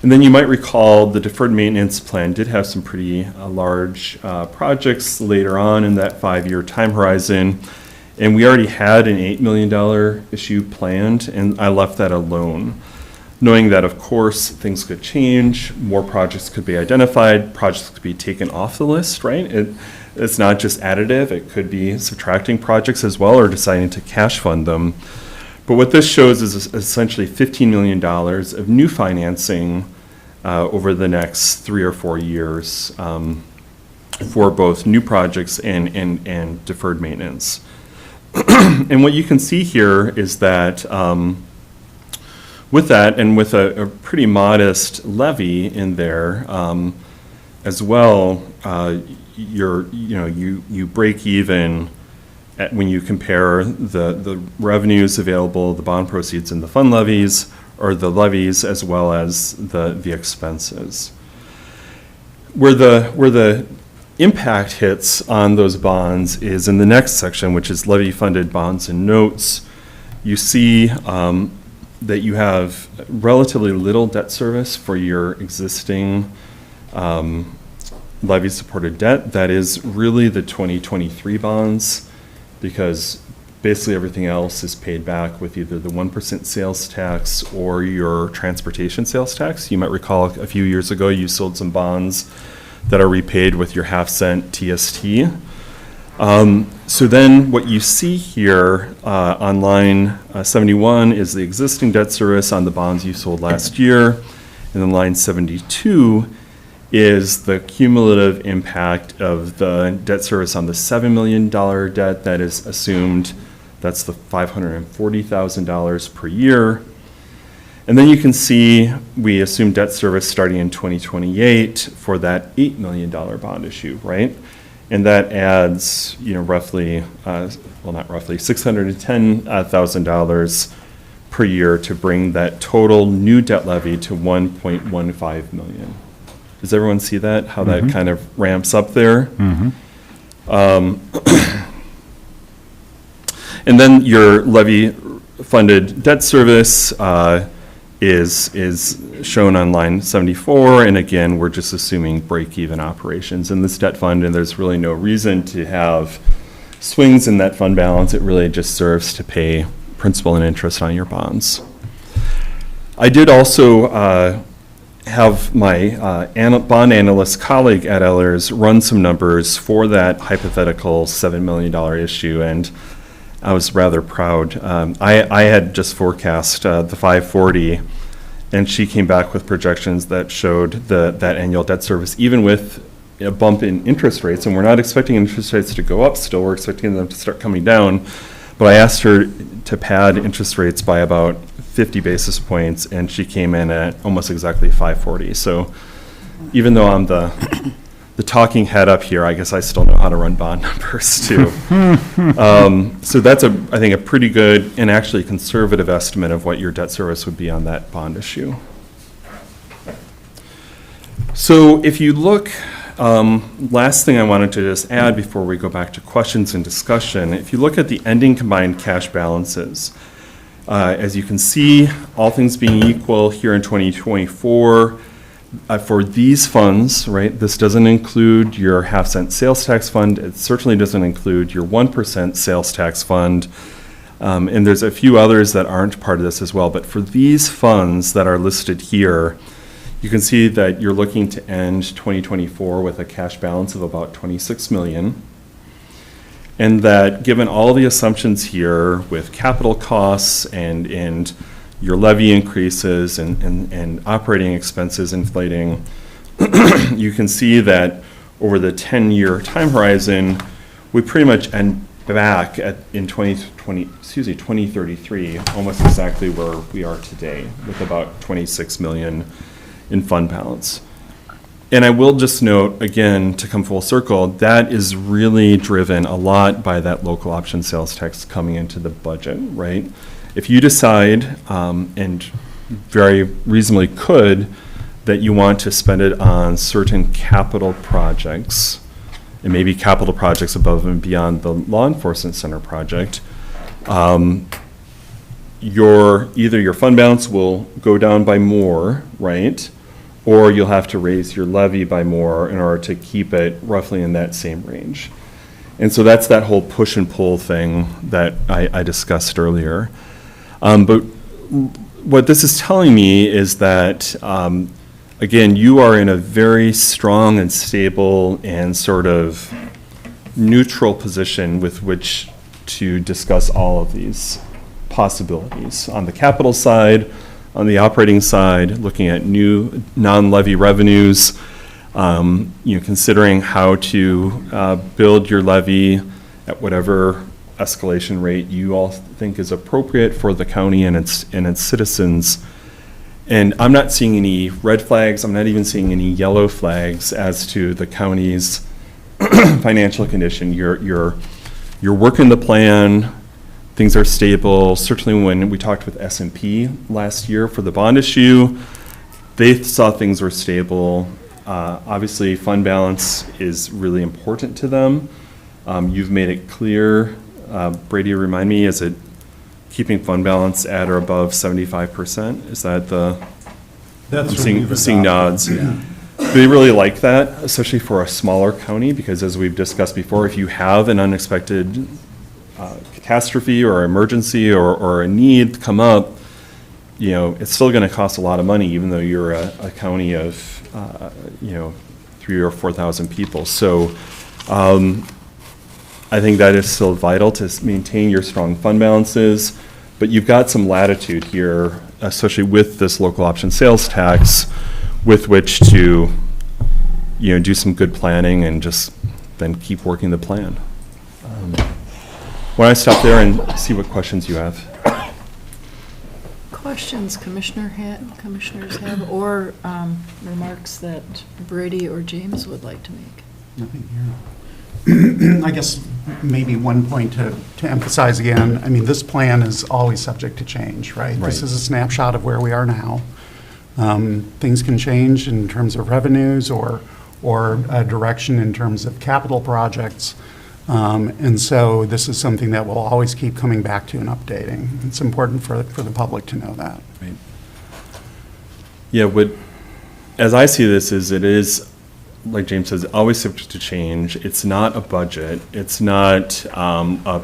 And then you might recall the deferred maintenance plan did have some pretty large projects later on in that 5-year time horizon. And we already had an $8 million issue planned, and I left that alone, knowing that, of course, things could change, more projects could be identified, projects could be taken off the list, right? It's not just additive, it could be subtracting projects as well or deciding to cash fund them. But what this shows is essentially $15 million of new financing over the next 3 or 4 years for both new projects and deferred maintenance. And what you can see here is that with that and with a pretty modest levy in there as well, you break even when you compare the revenues available, the bond proceeds and the fund levies, or the levies as well as the expenses. Where the impact hits on those bonds is in the next section, which is levy-funded bonds and notes. You see that you have relatively little debt service for your existing levy-supported debt. That is really the 2023 bonds, because basically everything else is paid back with either the 1% sales tax or your transportation sales tax. You might recall a few years ago you sold some bonds that are repaid with your half-cent TST. So then what you see here on line 71 is the existing debt service on the bonds you sold last year, and then line 72 is the cumulative impact of the debt service on the $7 million debt that is assumed. That's the $540,000 per year. And then you can see we assume debt service starting in 2028 for that $8 million bond issue, right? And that adds, roughly, not roughly, $610,000 per year to bring that total new debt levy to $1.15 million. Does everyone see that, how that kind of ramps up there? And then your levy-funded debt service is shown on line 74, and again, we're just assuming break-even operations in this debt fund, and there's really no reason to have swings in that fund balance. It really just serves to pay principal and interest on your bonds. I did also have my bond analyst colleague at Ellers run some numbers for that hypothetical $7 million issue, and I was rather proud. I had just forecast the 540, and she came back with projections that showed that annual debt service, even with a bump in interest rates, and we're not expecting interest rates to go up still, we're expecting them to start coming down, but I asked her to pad interest rates by about 50 basis points, and she came in at almost exactly 540. So even though I'm the talking head up here, I guess I still know how to run bond numbers too. So that's, I think, a pretty good and actually conservative estimate of what your debt service would be on that bond issue. So if you look, last thing I wanted to just add before we go back to questions and discussion, if you look at the ending combined cash balances, as you can see, all things being equal here in 2024, for these funds, right, this doesn't include your half-cent sales tax fund. It certainly doesn't include your 1% sales tax fund. And there's a few others that aren't part of this as well. But for these funds that are listed here, you can see that you're looking to end 2024 with a cash balance of about $26 million. And that given all the assumptions here with capital costs and your levy increases and operating expenses inflating, you can see that over the 10-year time horizon, we pretty much end back in 2033, almost exactly where we are today, with about 26 million in fund balance. And I will just note, again, to come full circle, that is really driven a lot by that local option sales tax coming into the budget, right? If you decide, and very reasonably could, that you want to spend it on certain capital projects, and maybe capital projects above and beyond the law enforcement center project, either your fund balance will go down by more, right? Or you'll have to raise your levy by more in order to keep it roughly in that same range. And so that's that whole push and pull thing that I discussed earlier. But what this is telling me is that, again, you are in a very strong and stable and sort of neutral position with which to discuss all of these possibilities. On the capital side, on the operating side, looking at new non-levy revenues, considering how to build your levy at whatever escalation rate you all think is appropriate for the county and its citizens. And I'm not seeing any red flags. I'm not even seeing any yellow flags as to the county's financial condition. You're working the plan. Things are stable. Certainly when we talked with S&P last year for the bond issue, they saw things were stable. Obviously, fund balance is really important to them. You've made it clear. Brady, remind me, is it keeping fund balance at or above 75%? Is that the? That's I'm seeing nods. Yeah. They really like that, especially for a smaller county, because as we've discussed before, if you have an unexpected catastrophe or emergency or a need come up, it's still going to cost a lot of money, even though you're a county of 3,000 or 4,000 people. So I think that is still vital to maintain your strong fund balances, but you've got some latitude here, especially with this local option sales tax, with which to do some good planning and just then keep working the plan. Why don't I stop there and see what questions you have? Questions commissioners have, or remarks that Brady or James would like to make? Nothing here. I guess maybe one point to emphasize again, I mean, this plan is always subject to change, right? This is a snapshot of where we are now. Things can change in terms of revenues or direction in terms of capital projects. And so this is something that we'll always keep coming back to and updating. It's important for the public to know that. Right. Yeah, as I see this, it is, like James says, always subject to change. It's not a budget. It's not a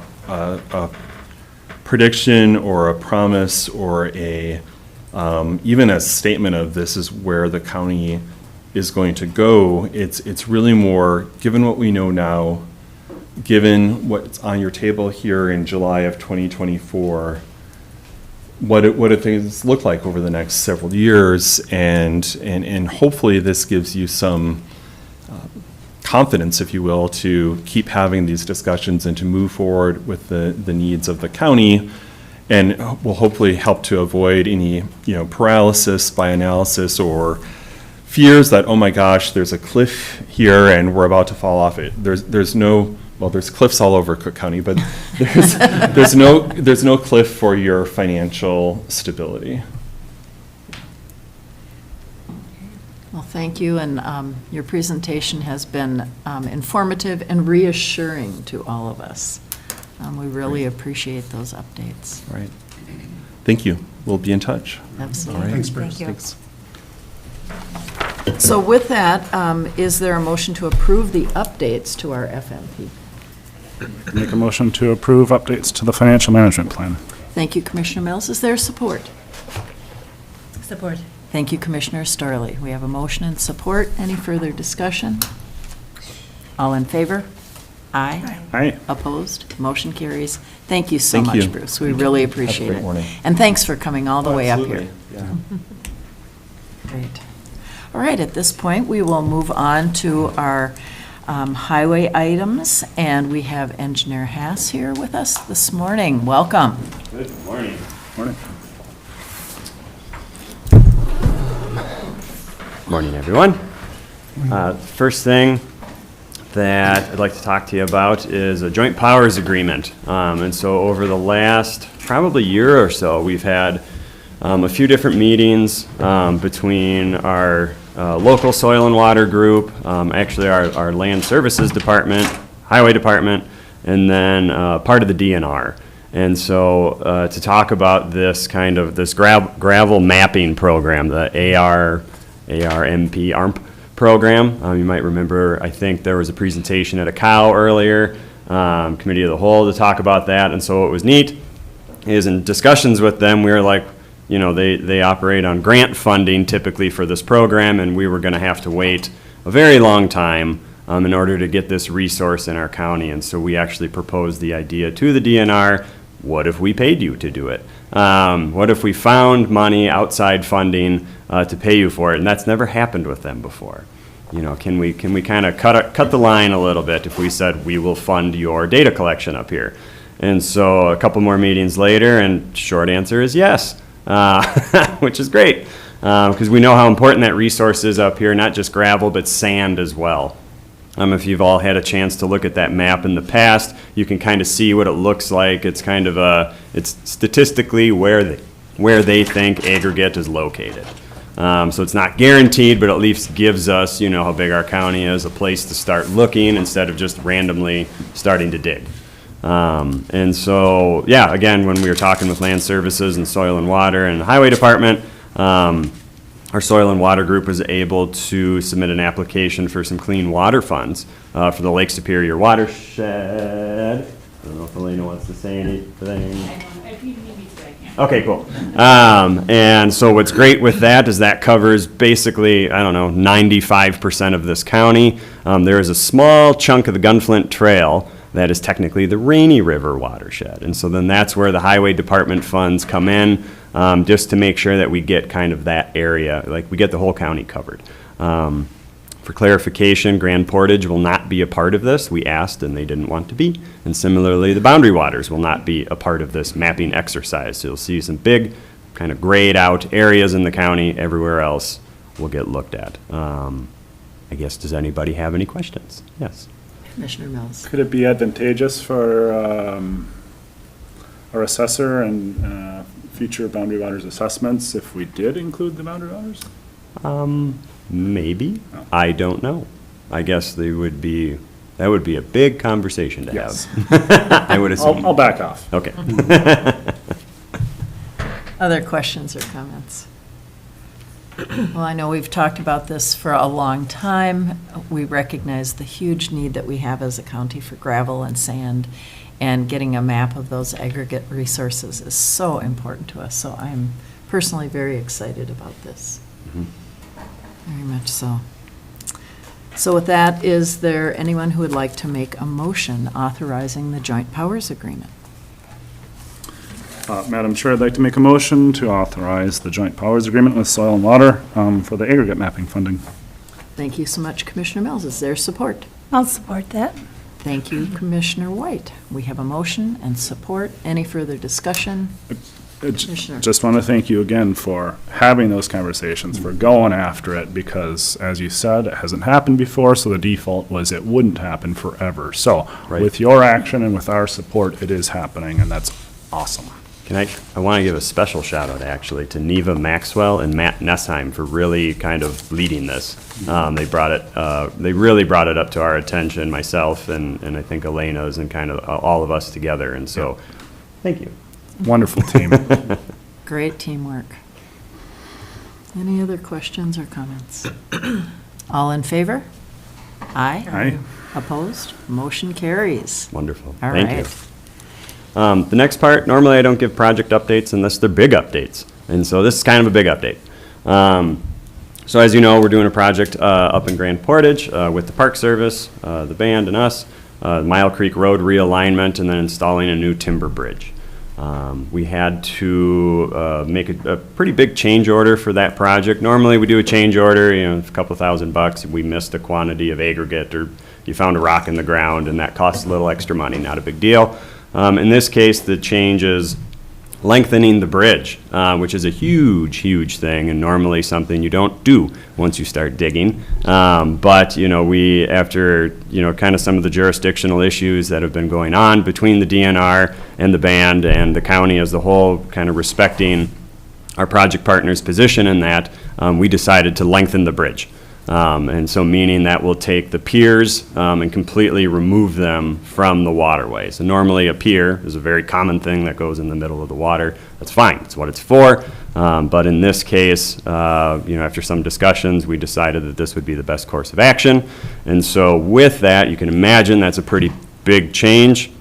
prediction or a promise or even a statement of this is where the county is going to go. It's really more, given what we know now, given what's on your table here in July of 2024, what do things look like over the next several years, and hopefully this gives you some confidence, if you will, to keep having these discussions and to move forward with the needs of the county, and will hopefully help to avoid any paralysis by analysis or fears that, oh my gosh, there's a cliff here and we're about to fall off it. There's cliffs all over Cook County, but there's no cliff for your financial stability. Well, thank you, and your presentation has been informative and reassuring to all of us. We really appreciate those updates. Right. Thank you. We'll be in touch. Absolutely. All right. Thanks, Bruce. Thanks. So with that, is there a motion to approve the updates to our FMP? Make a motion to approve updates to the financial management plan. Thank you, Commissioner Mills. Is there support? Support. Thank you, Commissioner Starley. We have a motion and support. Any further discussion? All in favor? Aye. Aye. Opposed? Motion carries. Thank you so Thank much, you. Bruce. We really appreciate it. great morning. And thanks for coming all the way up here. Yeah. Great. All right, at this point, we will move on to our highway items, and we have Engineer Haas here with us this morning. Welcome. Good morning. Morning. Morning, everyone. First thing that I'd like to talk to you about is a joint powers agreement. And so over the last probably year or so, we've had a few different meetings between our local soil and water group, actually our land services department, highway department, and then part of the DNR. And so to talk about this kind of this gravel mapping program, the ARMP program. You might remember, I think there was a presentation at a COW earlier, Committee of the Whole, to talk about that. And so what was neat is in discussions with them, we were like, you know, they operate on grant funding typically for this program, and we were going to have to wait a very long time in order to get this resource in our county. And so we actually proposed the idea to the DNR, what if we paid you to do it? What if we found money, outside funding, to pay you for it? And that's never happened with them before. You know, can we kind of cut the line a little bit if we said we will fund your data collection up here? And so a couple more meetings later, and short answer is yes, which is great, because we know how important that resource is up here, not just gravel, but sand as well. If you've all had a chance to look at that map in the past, you can kind of see what it looks like. It's kind of it's statistically where they think Aggregate is located. So it's not guaranteed, but at least gives us, you know, how big our county is, a place to start looking instead of just randomly starting to dig. And so, yeah, again, when we were talking with Land Services and Soil and Water and the Highway Department, our Soil and Water group was able to submit an application for some clean water funds for the Lake Superior watershed. I don't know if Elena wants to say anything. Okay, cool. And so what's great with that is that covers basically, 95% of this county. There is a small chunk of the Gunflint Trail that is technically the Rainy River watershed. And so then that's where the Highway Department funds come in, just to make sure that we get kind of that area, like we get the whole county covered. For clarification, Grand Portage will not be a part of this. We asked and they didn't want to be. And similarly, the boundary waters will not be a part of this mapping exercise. So you'll see some big kind of grayed out areas in the county. Everywhere else will get looked at. I guess, does anybody have any questions? Yes. Commissioner Mills. Could it be advantageous for our assessor and future boundary waters assessments if we did include the boundary waters? Maybe. No. I don't know. I guess that would be a big conversation to Yes. have. I would assume. I'll back off. Okay. Other questions or comments? Well, I know we've talked about this for a long time. We recognize the huge need that we have as a county for gravel and sand, and getting a map of those aggregate resources is so important to us. So I'm personally very excited about this. Mhm. Very much so. So with that, is there anyone who would like to make a motion authorizing the joint powers agreement? Madam Chair, I'd like to make a motion to authorize the joint powers agreement with Soil and Water for the aggregate mapping funding. Thank you so much, Commissioner Mills. Is there support? I'll support that. Thank you, Commissioner White. We have a motion and support. Any further discussion? Commissioner. Just want to thank you again for having those conversations, for going after it, because as you said, it hasn't happened before, so the default was it wouldn't happen forever. So Right. with your action and with our support, it is happening, and that's awesome. I want to give a special shout out actually to Neva Maxwell and Matt Nessheim for really kind of leading this. They really brought it up to our attention, myself and I think Elena's and kind of all of us together. And so, thank you. Wonderful team. Great teamwork. Any other questions or comments? All in favor? Aye. Aye. Opposed? Motion carries. Wonderful. All Thank right. you. The next part, normally I don't give project updates unless they're big updates. And so this is kind of a big update. So as you know, we're doing a project up in Grand Portage with the Park Service, the band and us. Mile Creek Road realignment, and then installing a new timber bridge. We had to make a pretty big change order for that project. Normally, we do a change order, a couple $1,000. We missed a quantity of aggregate, or you found a rock in the ground, and that costs a little extra money, not a big deal. In this case, the change is lengthening the bridge, which is a huge, huge thing, and normally something you don't do once you start digging. But, we, after, kind of some of the jurisdictional issues that have been going on between the DNR and the band and the county as a whole, kind of respecting our project partner's position in that, we decided to lengthen the bridge. And so meaning that we'll take the piers and completely remove them from the waterways. And normally a pier is a very common thing that goes in the middle of the water. That's fine, it's what it's for. But in this case, after some discussions, we decided that this would be the best course of action. And so with that, you can imagine that's a pretty big change.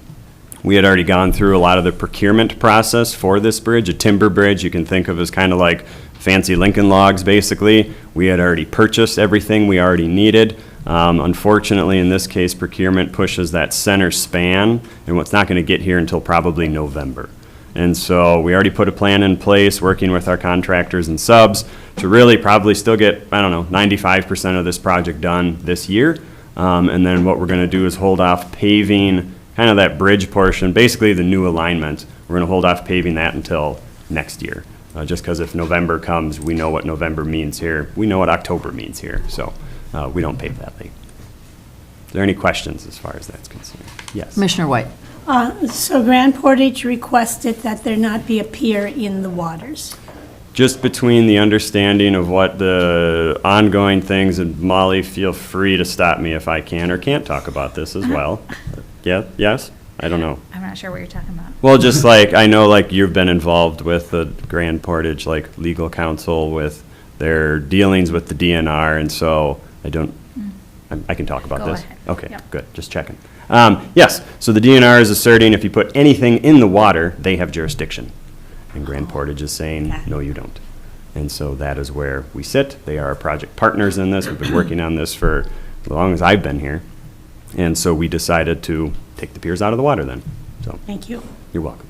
We had already gone through a lot of the procurement process for this bridge. A timber bridge you can think of as kind of like fancy Lincoln logs, basically. We had already purchased everything we already needed. Unfortunately, in this case, procurement pushes that center span, and what's not going to get here until probably November. And so we already put a plan in place, working with our contractors and subs, to really probably still get, 95% of this project done this year. And then what we're going to do is hold off paving kind of that bridge portion, basically the new alignment. We're going to hold off paving that until next year. Just because if November comes, we know what November means here. We know what October means here, so we don't pave that late. Are there any questions as far as that's concerned? Yes. Commissioner White. So Grand Portage requested that there not be a pier in the waters. Just between the understanding of what the ongoing things, and Molly, feel free to stop me if I can or can't talk about this as well. Yeah, yes? I don't know. I'm not sure what you're talking about. Well, just like, I know like you've been involved with the Grand Portage, like legal counsel with their dealings with the DNR, and so I don't, I can talk about Go this. ahead. Okay, Yep. good, just checking. Yes, so the DNR is asserting if you put anything in the water, they have jurisdiction. And Grand Portage is saying, Okay. no, you don't. And so that is where we sit. They are our project partners in this. We've been working on this for as long as I've been here. And so we decided to take the piers out of the water then. So Thank you. you're welcome.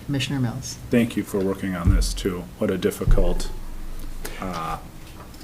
Commissioner Mills. Thank you for working on this too. What a difficult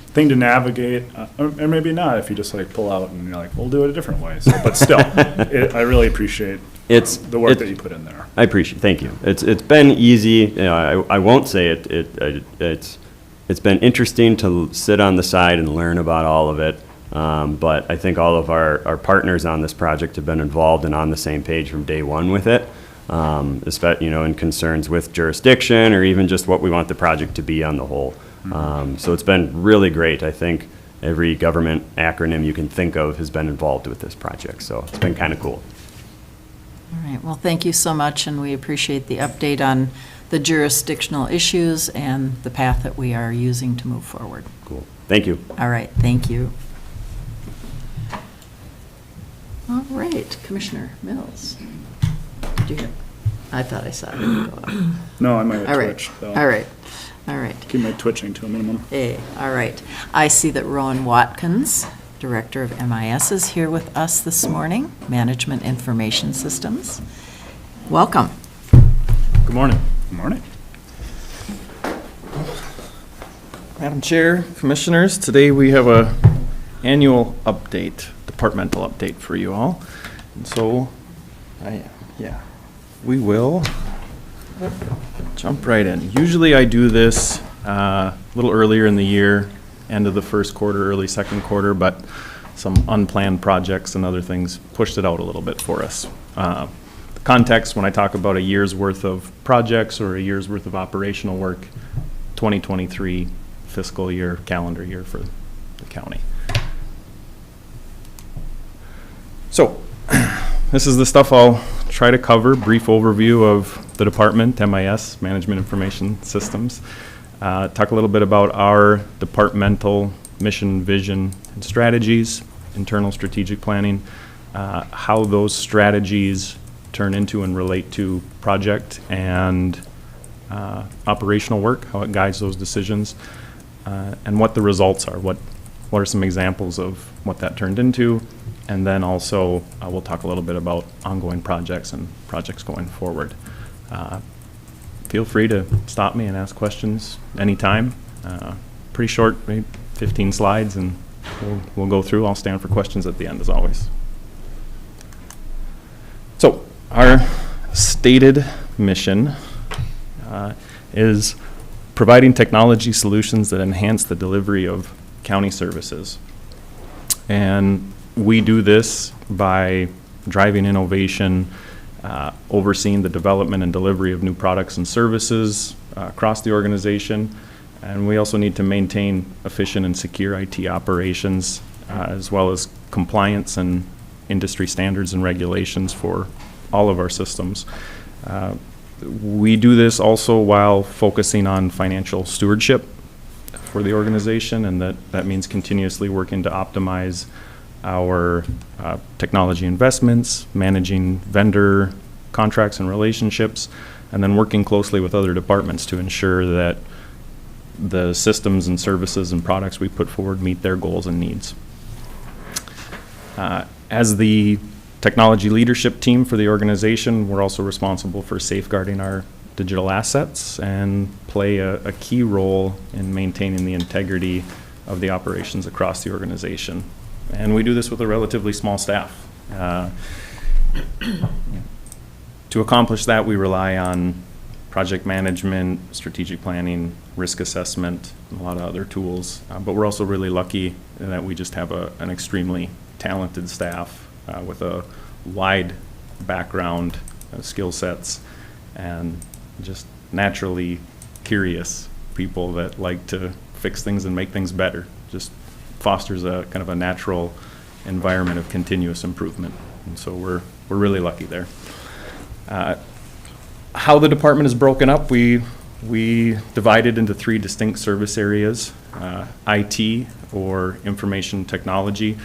thing to navigate, or maybe not if you just like pull out and you're like, we'll do it a different way. So, but still, I really appreciate the work that you put in there. I appreciate. Thank you. It's been easy. I won't say it's been interesting to sit on the side and learn about all of it. But I think all of our partners on this project have been involved and on the same page from day one with it, especially, in concerns with jurisdiction or even just what we want the project to be on the whole. So it's been really great. I think every government acronym you can think of has been involved with this project, so it's been kind of cool. All right, well, thank you so much, and we appreciate the update on the jurisdictional issues and the path that we are using to move forward. Cool. Thank you. All right, thank you. All right, Commissioner Mills. Do you, I thought I saw it go up. No, I might All right, twitch though. all right, all right. Keep my twitching to a minimum. Hey, all right. I see that Rowan Watkins, Director of MIS, is here with us this morning, Management Information Systems. Welcome. Good morning. Good morning. Madam Chair, Commissioners, today we have a annual update, departmental update for you all. And so, we will jump right in. Usually I do this a little earlier in the year, end of the first quarter, early second quarter, but some unplanned projects and other things pushed it out a little bit for us. The context, when I talk about a year's worth of projects or a year's worth of operational work, 2023 fiscal year, calendar year for the county. So, this is the stuff I'll try to cover, brief overview of the department, MIS, Management Information Systems. Talk a little bit about our departmental mission, vision, and strategies, internal strategic planning, how those strategies turn into and relate to project and operational work, how it guides those decisions, and what the results are. What are some examples of what that turned into, And then also, we'll talk a little bit about ongoing projects and projects going forward. Feel free to stop me and ask questions anytime. Pretty short, maybe 15 slides, and we'll go through. I'll stand for questions at the end, as always. So, our stated mission is providing technology solutions that enhance the delivery of county services. And we do this by driving innovation, overseeing the development and delivery of new products and services across the organization. And we also need to maintain efficient and secure IT operations, as well as compliance and industry standards and regulations for all of our systems. We do this also while focusing on financial stewardship for the organization, and that means continuously working to optimize our technology investments, managing vendor contracts and relationships, and then working closely with other departments to ensure that the systems and services and products we put forward meet their goals and needs. As the technology leadership team for the organization, we're also responsible for safeguarding our digital assets and play a key role in maintaining the integrity of the operations across the organization. And we do this with a relatively small staff. To accomplish that, we rely on project management, strategic planning, risk assessment, and a lot of other tools. But we're also really lucky in that we just have an extremely talented staff with a wide background, skill sets, and just naturally curious people that like to fix things and make things better. Just fosters a kind of a natural environment of continuous improvement. And so we're really lucky there. How the department is broken up, we divided into 3 distinct service areas. IT, or information technology.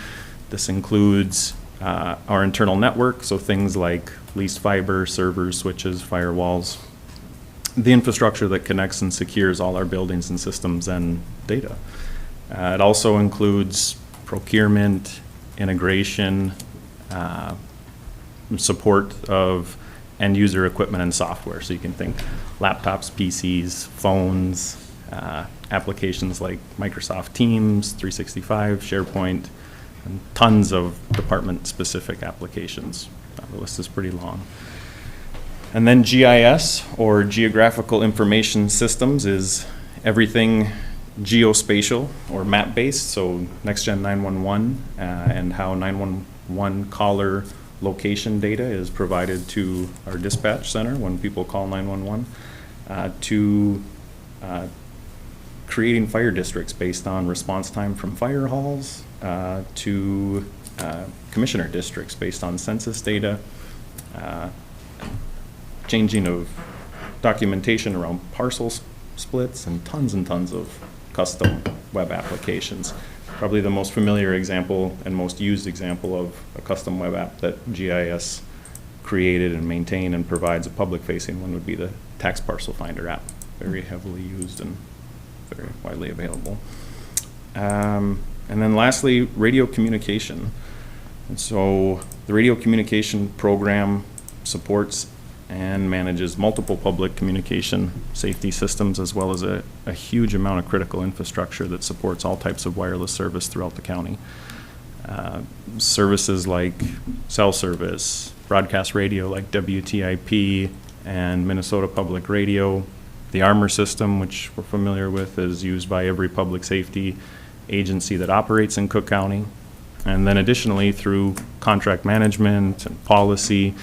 This includes our internal network, so things like leased fiber, servers, switches, firewalls. The infrastructure that connects and secures all our buildings and systems and data. It also includes procurement, integration, support of end user equipment and software. So you can think laptops, PCs, phones, applications like Microsoft Teams, 365, SharePoint, and tons of department-specific applications. The list is pretty long. And then GIS, or Geographical Information Systems, is everything geospatial or map-based, so NextGen 911 and how 911 caller location data is provided to our dispatch center when people call 911, to creating fire districts based on response time from fire halls, to commissioner districts based on census data, changing of documentation around parcel splits, and tons of custom web applications. Probably the most familiar example and most used example of a custom web app that GIS created and maintained and provides a public-facing one would be the tax parcel finder app. Very heavily used and very widely available. And then lastly, radio communication. And so the radio communication program supports and manages multiple public communication safety systems, as well as a huge amount of critical infrastructure that supports all types of wireless service throughout the county. Services like cell service, broadcast radio like WTIP and Minnesota Public Radio. The Armor system, which we're familiar with, is used by every public safety agency that operates in Cook County. And then additionally, through contract management and policy,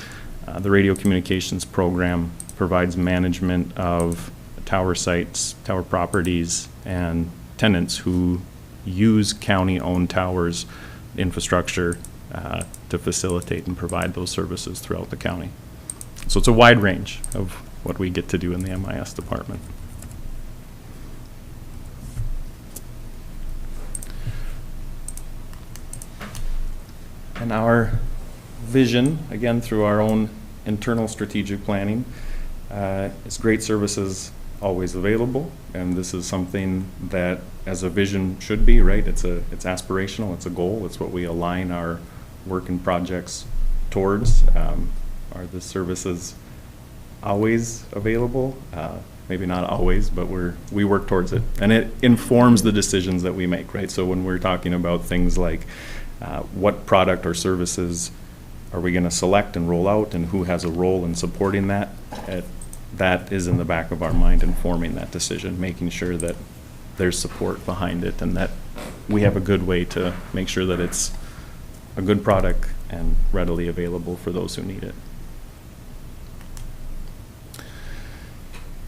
the radio communications program provides management of tower sites, tower properties, and tenants who use county-owned towers infrastructure to facilitate and provide those services throughout the county. So it's a wide range of what we get to do in the MIS department. And our vision, again, through our own internal strategic planning, is great services always available, and this is something that, as a vision should be, right? It's aspirational, it's a goal, it's what we align our working projects towards. Are the services always available? Maybe not always, but we work towards it. And it informs the decisions that we make, right? So when we're talking about things like what product or services are we going to select and roll out, and who has a role in supporting that, that is in the back of our mind, informing that decision, making sure that there's support behind it, and that we have a good way to make sure that it's a good product and readily available for those who need it.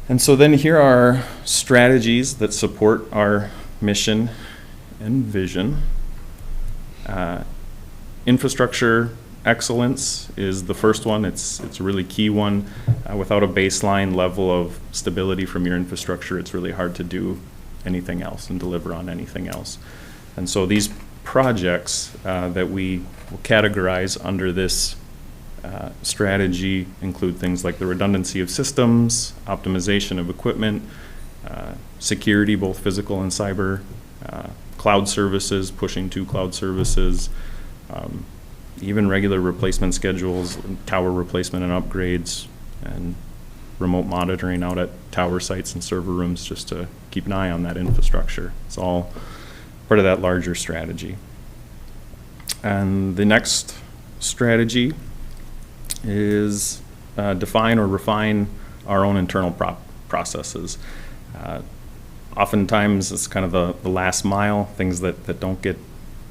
And so then here are strategies that support our mission and vision. Infrastructure excellence is the first one. It's a really key one. Without a baseline level of stability from your infrastructure, it's really hard to do anything else and deliver on anything else. And so these projects that we will categorize under this strategy include things like the redundancy of systems, optimization of equipment, security, both physical and cyber, cloud services, pushing to cloud services, even regular replacement schedules, tower replacement and upgrades, and remote monitoring out at tower sites and server rooms just to keep an eye on that infrastructure. It's all part of that larger strategy. And the next strategy is define or refine our own internal processes. Oftentimes it's kind of the last mile, things that don't get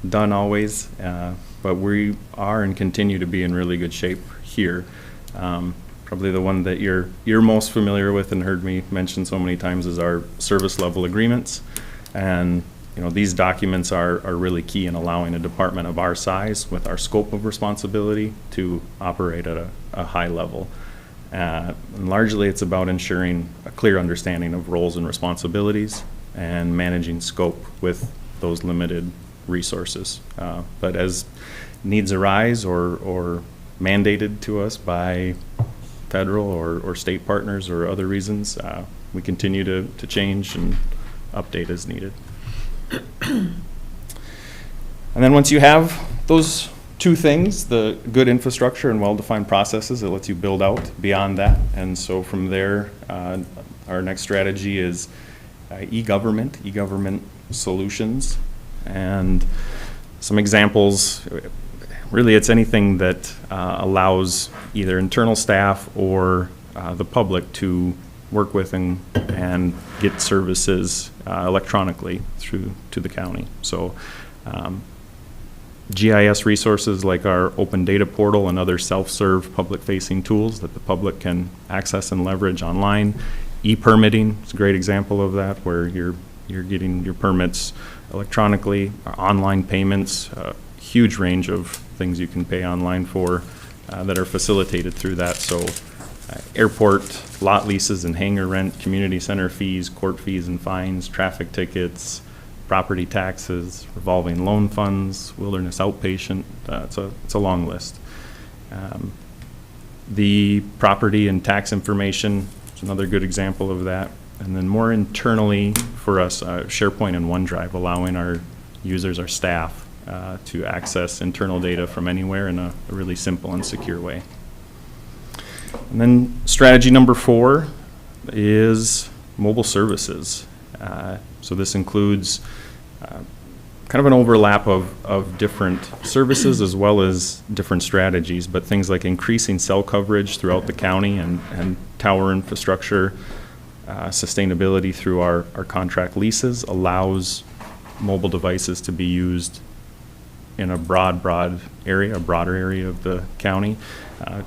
done always, but we are and continue to be in really good shape here. Probably the one that you're most familiar with and heard me mention so many times is our service level agreements. And these documents are really key in allowing a department of our size with our scope of responsibility to operate at a high level. And largely it's about ensuring a clear understanding of roles and responsibilities and managing scope with those limited resources. But as needs arise or mandated to us by federal or state partners or other reasons, we continue to change and update as needed. And then once you have those two things, the good infrastructure and well-defined processes, it lets you build out beyond that. And so from there, our next strategy is e-government solutions. And some examples, really it's anything that allows either internal staff or the public to work with and get services electronically through to the county. So GIS resources like our open data portal and other self-serve public-facing tools that the public can access and leverage online. E-permitting is a great example of that, where you're getting your permits electronically, online payments, a huge range of things you can pay online for that are facilitated through that. So airport lot leases and hangar rent, community center fees, court fees and fines, traffic tickets, property taxes, revolving loan funds, wilderness outpatient. It's a long list. The property and tax information is another good example of that. And then more internally for us, SharePoint and OneDrive, allowing our users, our staff, to access internal data from anywhere in a really simple and secure way. And then strategy number 4 is mobile services. So this includes kind of an overlap of different services as well as different strategies, but things like increasing cell coverage throughout the county and tower infrastructure, sustainability through our contract leases allows mobile devices to be used in a broader area of the county.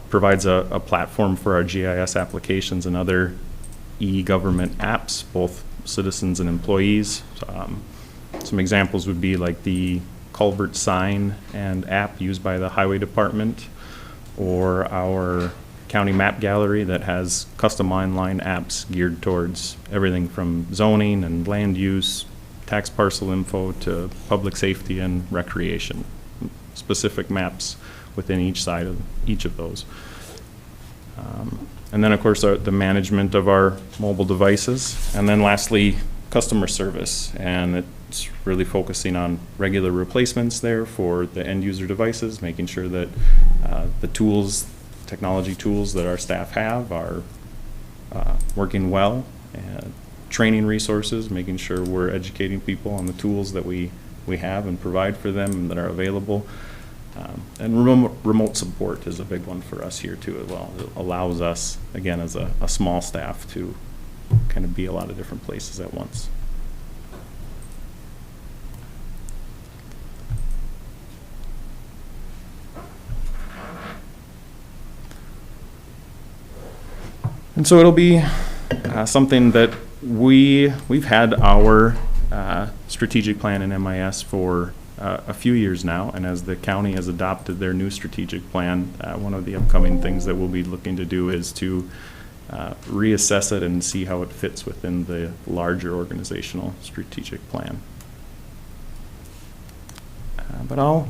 Provides a platform for our GIS applications and other e-government apps, both citizens and employees. Some examples would be like the culvert sign and app used by the highway department, or our county map gallery that has custom online apps geared towards everything from zoning and land use, tax parcel info, to public safety and recreation. Specific maps within each of those. And then of course the management of our mobile devices. And then lastly, customer service. And it's really focusing on regular replacements there for the end user devices, making sure that the tools, technology tools that our staff have are working well, and training resources, making sure we're educating people on the tools that we have and provide for them and that are available. And remote support is a big one for us here too as well. It allows us, again, as a small staff to kind of be a lot of different places at once. And so it'll be something that we've had our strategic plan in MIS for a few years now, and as the county has adopted their new strategic plan, one of the upcoming things that we'll be looking to do is to reassess it and see how it fits within the larger organizational strategic plan. But I'll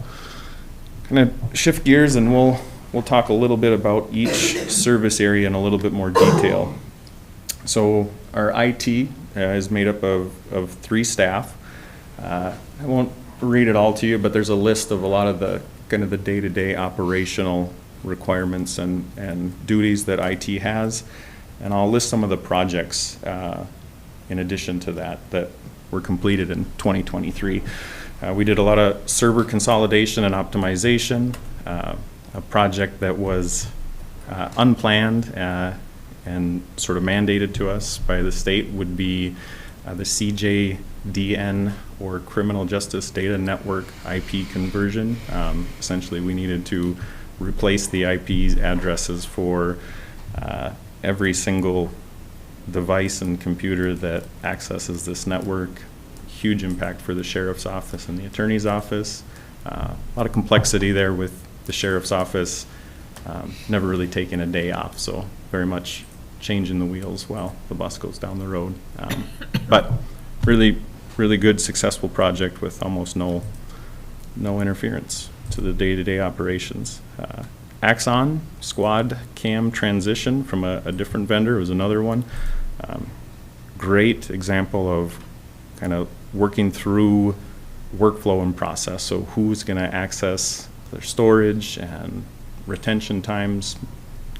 kind of shift gears and we'll talk a little bit about each service area in a little bit more detail. So our IT is made up of 3 staff. I won't read it all to you, but there's a list of a lot of the kind of the day-to-day operational requirements and duties that IT has. And I'll list some of the projects in addition to that were completed in 2023. We did a lot of server consolidation and optimization. A project that was unplanned and sort of mandated to us by the state would be the CJDN, or Criminal Justice Data Network, IP conversion. Essentially, we needed to replace the IP addresses for every single device and computer that accesses this network. Huge impact for the sheriff's office and the attorney's office. A lot of complexity there with the sheriff's office never really taking a day off, so very much changing the wheels while the bus goes down the road. But really good, successful project with almost no interference to the day-to-day operations. Axon Squad Cam transition from a different vendor was another one. Great example of kind of working through workflow and process. So who's going to access their storage and retention times?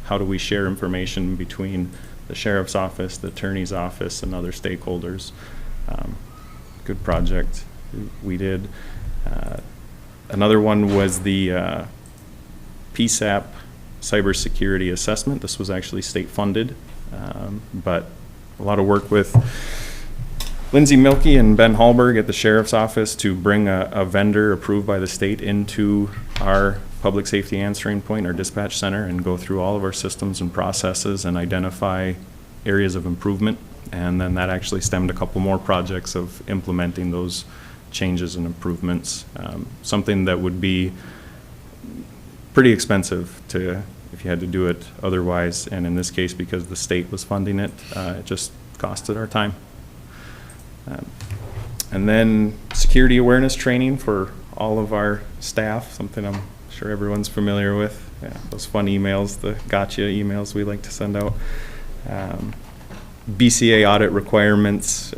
How do we share information between the sheriff's office, the attorney's office, and other stakeholders? Good project we did. Another one was the PSAP cybersecurity assessment. This was actually state funded, but a lot of work with Lindsay Milkey and Ben Hallberg at the sheriff's office to bring a vendor approved by the state into our public safety answering point, our dispatch center, and go through all of our systems and processes and identify areas of improvement. And then that actually stemmed a couple more projects of implementing those changes and improvements. Something that would be pretty expensive if you had to do it otherwise. And in this case, because the state was funding it, it just costed our time. And then security awareness training for all of our staff, something I'm sure everyone's familiar with. Yeah, those fun emails, the gotcha emails we like to send out. BCA audit requirements,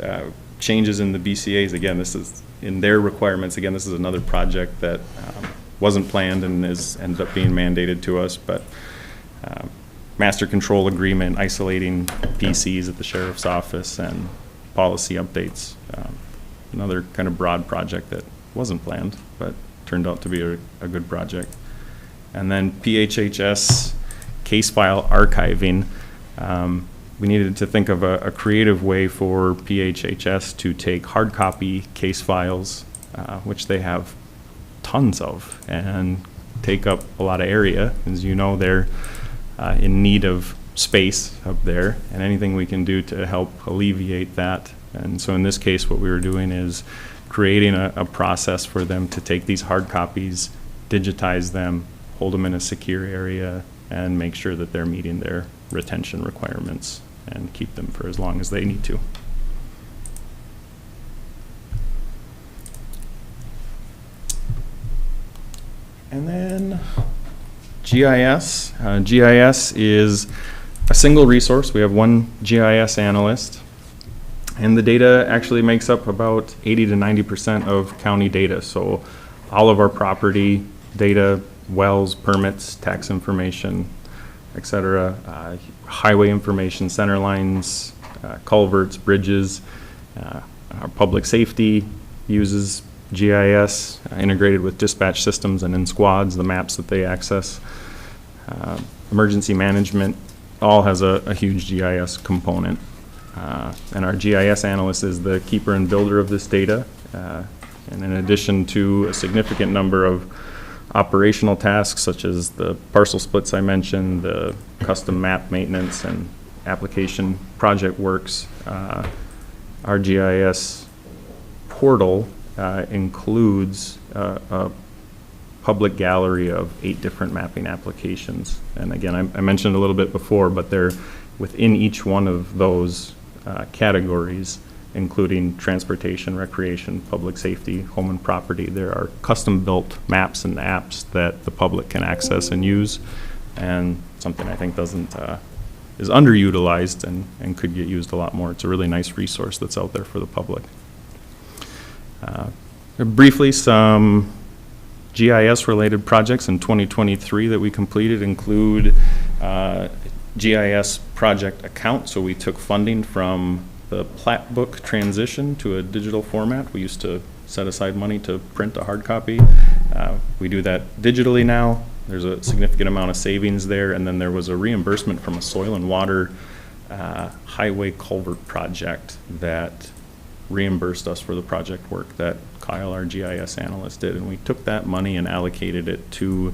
changes in the BCAs. Again, this is in their requirements. Again, this is another project that wasn't planned and ended up being mandated to us, but master control agreement, isolating PCs at the sheriff's office, and policy updates. Another kind of broad project that wasn't planned, but turned out to be a good project. And then PHHS case file archiving. We needed to think of a creative way for PHHS to take hard copy case files, which they have tons of, and take up a lot of area. As you know, they're in need of space up there, and anything we can do to help alleviate that. And so in this case, what we were doing is creating a process for them to take these hard copies, digitize them, hold them in a secure area, and make sure that they're meeting their retention requirements and keep them for as long as they need to. And then GIS. GIS is a single resource. We have one GIS analyst, And the data actually makes up about 80 to 90% of county data. So all of our property data, wells, permits, tax information, et cetera, highway information, center lines, culverts, bridges. Our public safety uses GIS integrated with dispatch systems and in squads, the maps that they access. Emergency management all has a huge GIS component. And our GIS analyst is the keeper and builder of this data. And in addition to a significant number of operational tasks such as the parcel splits I mentioned, the custom map maintenance and application project works, our GIS portal includes a public gallery of 8 different mapping applications. And again, I mentioned a little bit before, but they're within each one of those categories, including transportation, recreation, public safety, home and property. There are custom-built maps and apps that the public can access and use, and something I think is underutilized and could get used a lot more. It's a really nice resource that's out there for the public. Briefly, some GIS-related projects in 2023 that we completed include GIS project account. So we took funding from the Plat book transition to a digital format. We used to set aside money to print a hard copy. We do that digitally now. There's a significant amount of savings there. And then there was a reimbursement from a soil and water highway culvert project that reimbursed us for the project work that Kyle, our GIS analyst, did. And we took that money and allocated it to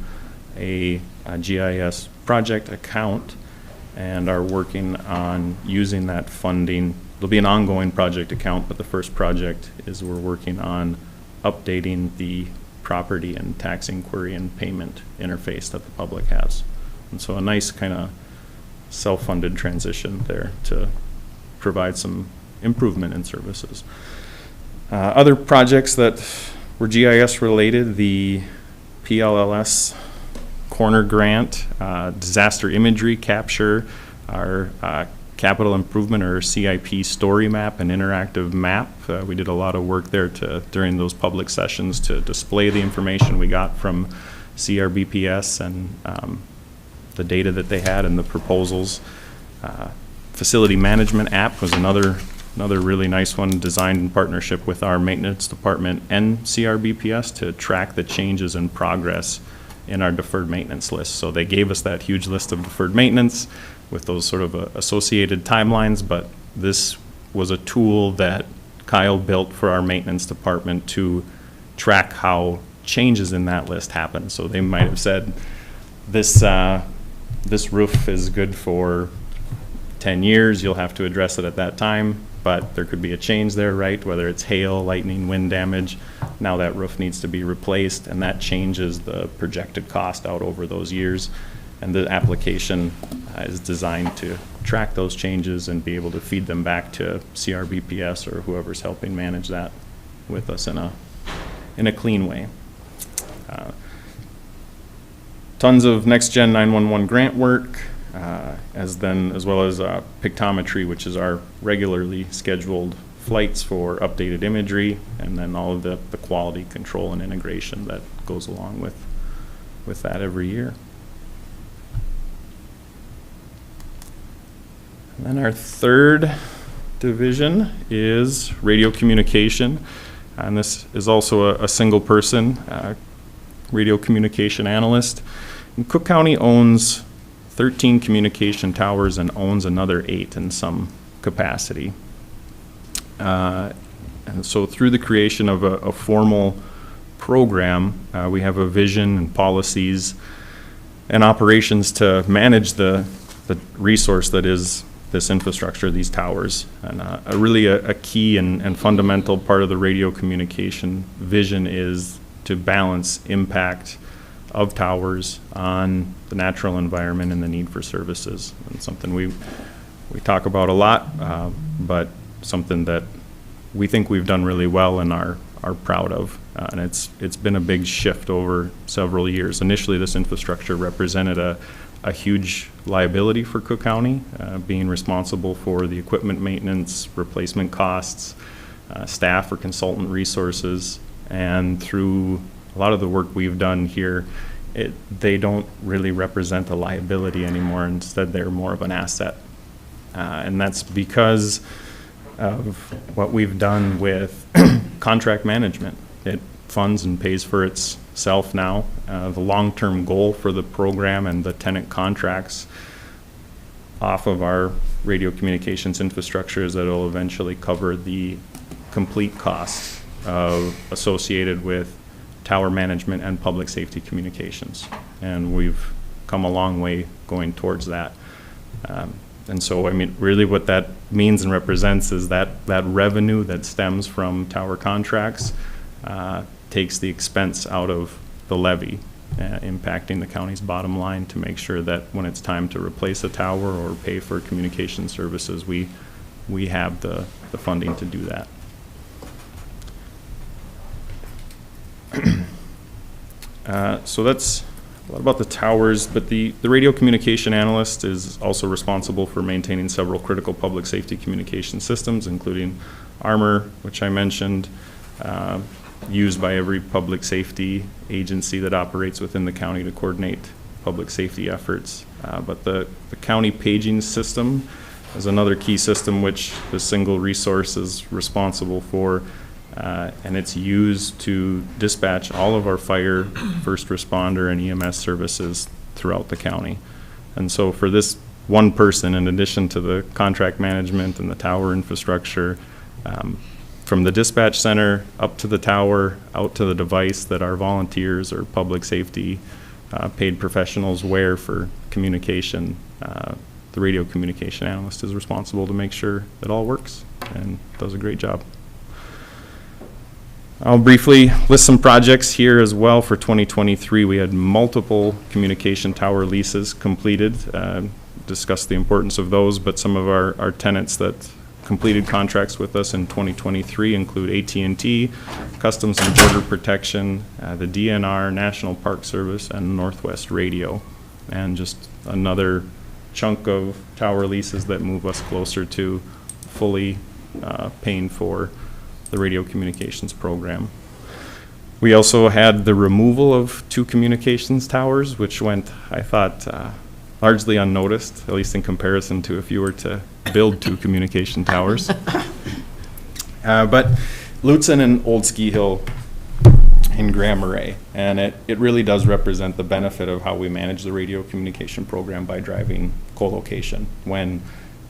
a GIS project account and are working on using that funding. It'll be an ongoing project account, but the first project is we're working on updating the property and tax inquiry and payment interface that the public has. And so a nice kind of self-funded transition there to provide some improvement in services. Other projects that were GIS related, the PLLS corner grant, disaster imagery capture, our capital improvement or CIP story map and interactive map. We did a lot of work there during those public sessions to display the information we got from CRBPS and the data that they had and the proposals. Facility management app was another really nice one, designed in partnership with our maintenance department and CRBPS to track the changes in progress in our deferred maintenance list. So they gave us that huge list of deferred maintenance with those sort of associated timelines, but this was a tool that Kyle built for our maintenance department to track how changes in that list happen. So they might have said, this roof is good for 10 years, you'll have to address it at that time, but there could be a change there, right? Whether it's hail, lightning, wind damage, now that roof needs to be replaced, and that changes the projected cost out over those years. And the application is designed to track those changes and be able to feed them back to CRBPS or whoever's helping manage that with us in a clean way. Tons of Next Gen 911 grant work, as well as pictometry, which is our regularly scheduled flights for updated imagery, and then all of the quality control and integration that goes along with that every year. And then our third division is radio communication, and this is also a single person radio communication analyst. And Cook County owns 13 communication towers and owns another 8 in some capacity. And so through the creation of a formal program, we have a vision and policies and operations to manage the resource that is this infrastructure, these towers. And really a key and fundamental part of the radio communication vision is to balance impact of towers on the natural environment and the need for services. And something we talk about a lot, but something that we think we've done really well and are proud of. And it's been a big shift over several years. Initially, this infrastructure represented a a huge liability for Cook County, being responsible for the equipment maintenance, replacement costs, staff or consultant resources, and through a lot of the work we've done here, they don't really represent a liability anymore. Instead, they're more of an asset. And that's because of what we've done with contract management. It funds and pays for itself now. The long-term goal for the program and the tenant contracts off of our radio communications infrastructure is that it'll eventually cover the complete costs associated with tower management and public safety communications. And we've come a long way going towards that. And so, I mean, really what that means and represents is that revenue that stems from tower contracts takes the expense out of the levy, impacting the county's bottom line to make sure that when it's time to replace a tower or pay for communication services, we have the funding to do that. So that's a lot about the towers, but the radio communication analyst is also responsible for maintaining several critical public safety communication systems, including Armor, which I mentioned, used by every public safety agency that operates within the county to coordinate public safety efforts. But the county paging system is another key system which the single resource is responsible for. And it's used to dispatch all of our fire, first responder, and EMS services throughout the county. And so for this one person, in addition to the contract management and the tower infrastructure, from the dispatch center up to the tower, out to the device that our volunteers or public safety paid professionals wear for communication, the radio communication analyst is responsible to make sure that all works and does a great job. I'll briefly list some projects here as well for 2023. We had multiple communication tower leases completed, discussed the importance of those, but some of our tenants that completed contracts with us in 2023 include AT&T, Customs and Border Protection, the DNR, National Park Service, and Northwest Radio. And just another chunk of tower leases that move us closer to fully paying for the radio communications program. We also had the removal of 2 communications towers, which went, I thought, largely unnoticed, at least in comparison to if you were to build 2 communication towers. But Lutzen and Old Ski Hill in Grand Marais, and it really does represent the benefit of how we manage the radio communication program by driving co-location, when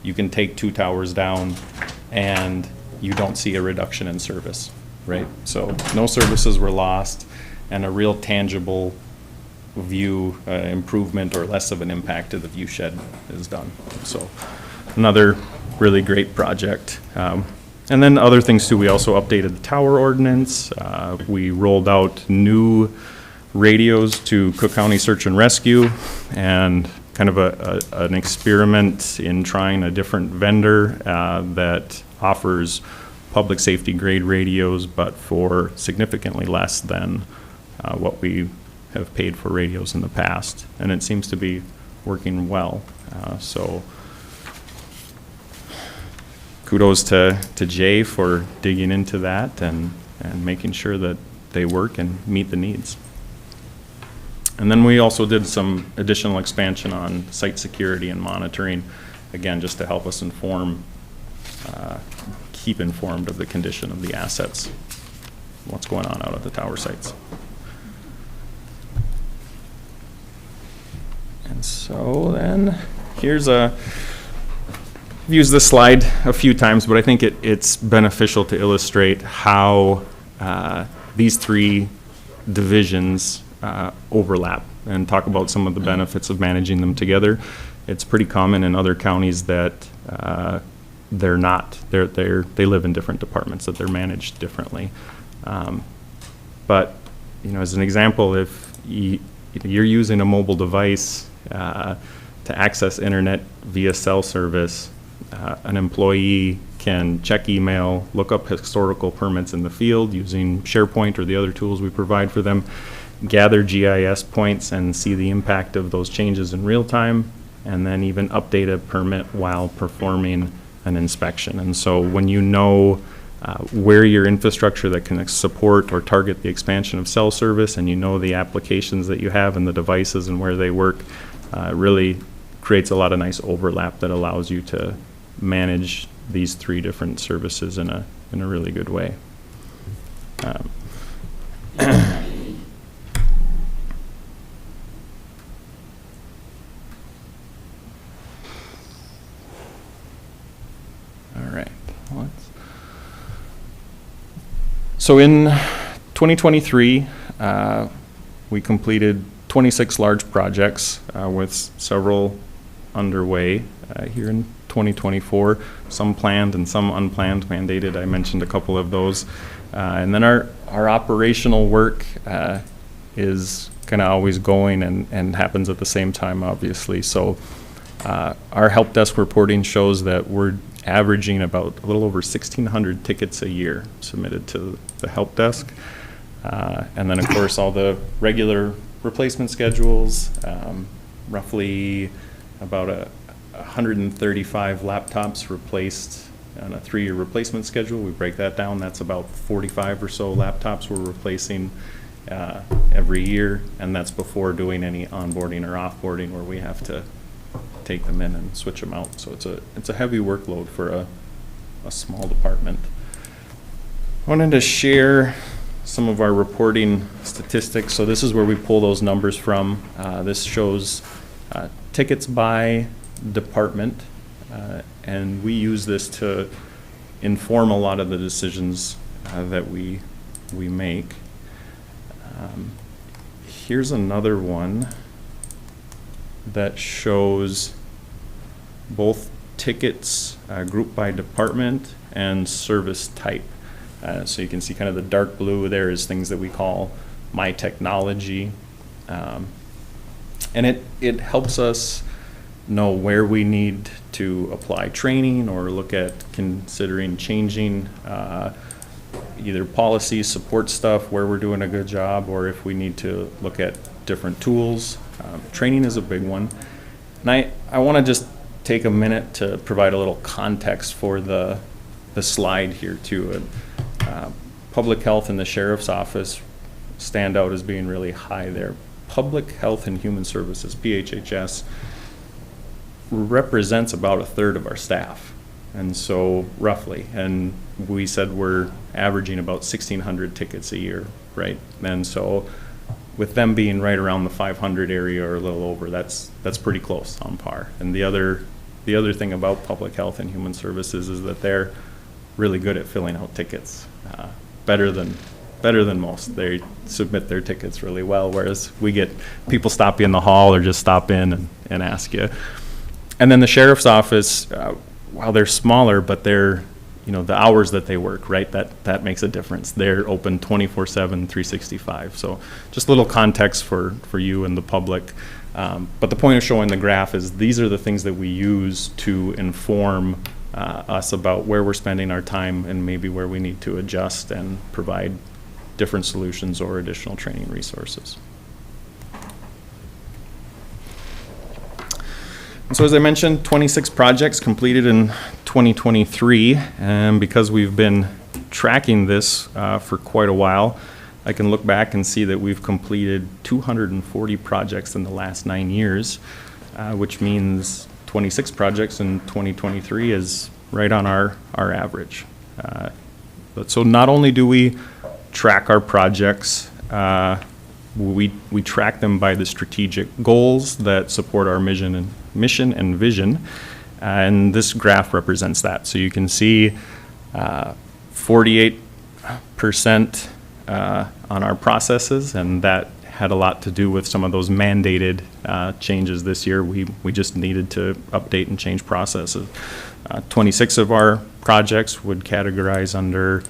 you can take 2 towers down and you don't see a reduction in service, right? So no services were lost, and a real tangible view improvement or less of an impact to the view shed is done. So another really great project. And then other things too, we also updated the tower ordinance. We rolled out new radios to Cook County Search and Rescue, and kind of an experiment in trying a different vendor that offers public safety grade radios, but for significantly less than what we have paid for radios in the past. And it seems to be working well. So kudos to Jay for digging into that and making sure that they work and meet the needs. And then we also did some additional expansion on site security and monitoring, again, just to help us keep informed of the condition of the assets, what's going on out at the tower sites. And so then I've used this slide a few times, but I think it's beneficial to illustrate how these 3 divisions overlap and talk about some of the benefits of managing them together. It's pretty common in other counties that they live in different departments, that they're managed differently. But, as an example, if you're using a mobile device to access internet via cell service, an employee can check email, look up historical permits in the field using SharePoint or the other tools we provide for them, gather GIS points and see the impact of those changes in real time, and then even update a permit while performing an inspection. And so when you know where your infrastructure that can support or target the expansion of cell service, and you know the applications that you have and the devices and where they work, it really creates a lot of nice overlap that allows you to manage these 3 different services in a really good way. All right. So in 2023, we completed 26 large projects with several underway here in 2024, some planned and some unplanned, mandated. I mentioned a couple of those. And then our operational work is kind of always going and happens at the same time, obviously. So our help desk reporting shows that we're averaging about a little over 1,600 tickets a year submitted to the help desk. And then, of course, all the regular replacement schedules, roughly about 135 laptops replaced on a 3-year replacement schedule. We break that down. That's about 45 or so laptops we're replacing every year, and that's before doing any onboarding or offboarding where we have to take them in and switch them out. So it's a heavy workload for a small department. I wanted to share some of our reporting statistics. So this is where we pull those numbers from. This shows tickets by department, and we use this to inform a lot of the decisions that we make. Here's another one that shows both tickets grouped by department and service type. So you can see kind of the dark blue there is things that we call My Technology. And it helps us know where we need to apply training or look at considering changing either policy, support stuff, where we're doing a good job, or if we need to look at different tools. Training is a big one. And I want to just take a minute to provide a little context for the slide here too. Public health and the sheriff's office stand out as being really high there. Public health and human services, PHHS, represents about 1/3 of our staff. And so roughly, and we said we're averaging about 1,600 tickets a year, right? And so with them being right around the 500 area or a little over, that's pretty close on par. And the other thing about public health and human services is that they're really good at filling out tickets, better than most. They submit their tickets really well, whereas we get people stop you in the hall or just stop in and ask you. And then the sheriff's office, while they're smaller, but they're, the hours that they work, right? That makes a difference. They're open 24/7, 365. So just a little context for you and the public. But the point of showing the graph is these are the things that we use to inform us about where we're spending our time and maybe where we need to adjust and provide different solutions or additional training resources. And so as I mentioned, 26 projects completed in 2023, and because we've been tracking this for quite a while, I can look back and see that we've completed 240 projects in the last 9 years, which means 26 projects in 2023 is right on our average. But so not only do we track our projects, we track them by the strategic goals that support our mission and vision, and this graph represents that. So you can see 48% on our processes, and that had a lot to do with some of those mandated changes this year. We just needed to update and change processes. 26 of our projects would categorize under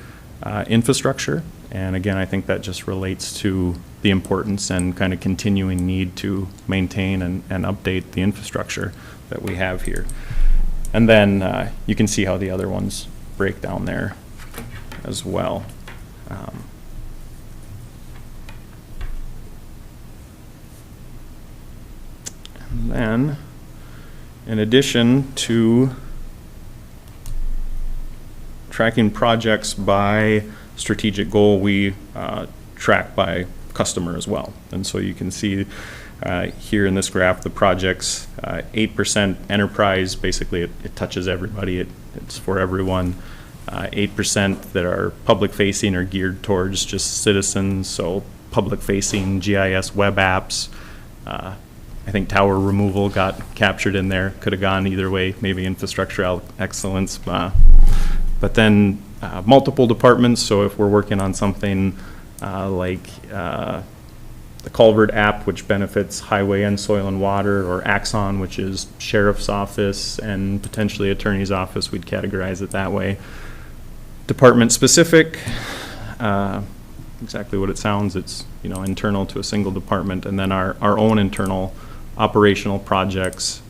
infrastructure, and again, I think that just relates to the importance and kind of continuing need to maintain and update the infrastructure that we have here. And then you can see how the other ones break down there as well. And then, in addition to tracking projects by strategic goal, we track by customer as well. And so you can see here in this graph, the projects, 8% enterprise, basically it touches everybody, it's for everyone. 8% that are public facing or geared towards just citizens, so public facing GIS web apps. I think tower removal got captured in there, could have gone either way, maybe infrastructure excellence. But then multiple departments, so if we're working on something like the Culvert app, which benefits highway and soil and water, or Axon, which is sheriff's office and potentially attorney's office, we'd categorize it that way. Department specific, exactly what it sounds, it's internal to a single department, and then our own internal operational projects,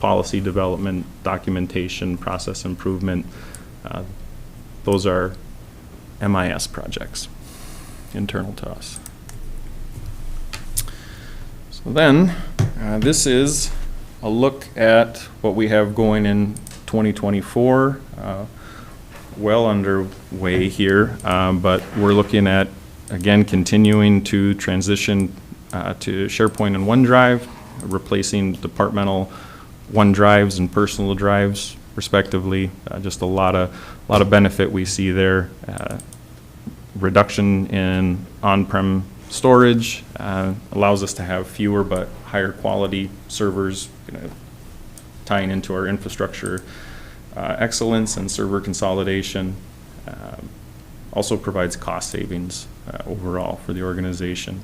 policy development, documentation, process improvement, those are MIS projects, internal to us. So then, this is a look at what we have going in 2024. Well underway here, but we're looking at, again, continuing to transition to SharePoint and OneDrive, replacing departmental OneDrives and personal drives, respectively. Just a lot of benefit we see there. Reduction in on-prem storage allows us to have fewer but higher quality servers, tying into our infrastructure excellence and server consolidation. Also provides cost savings overall for the organization.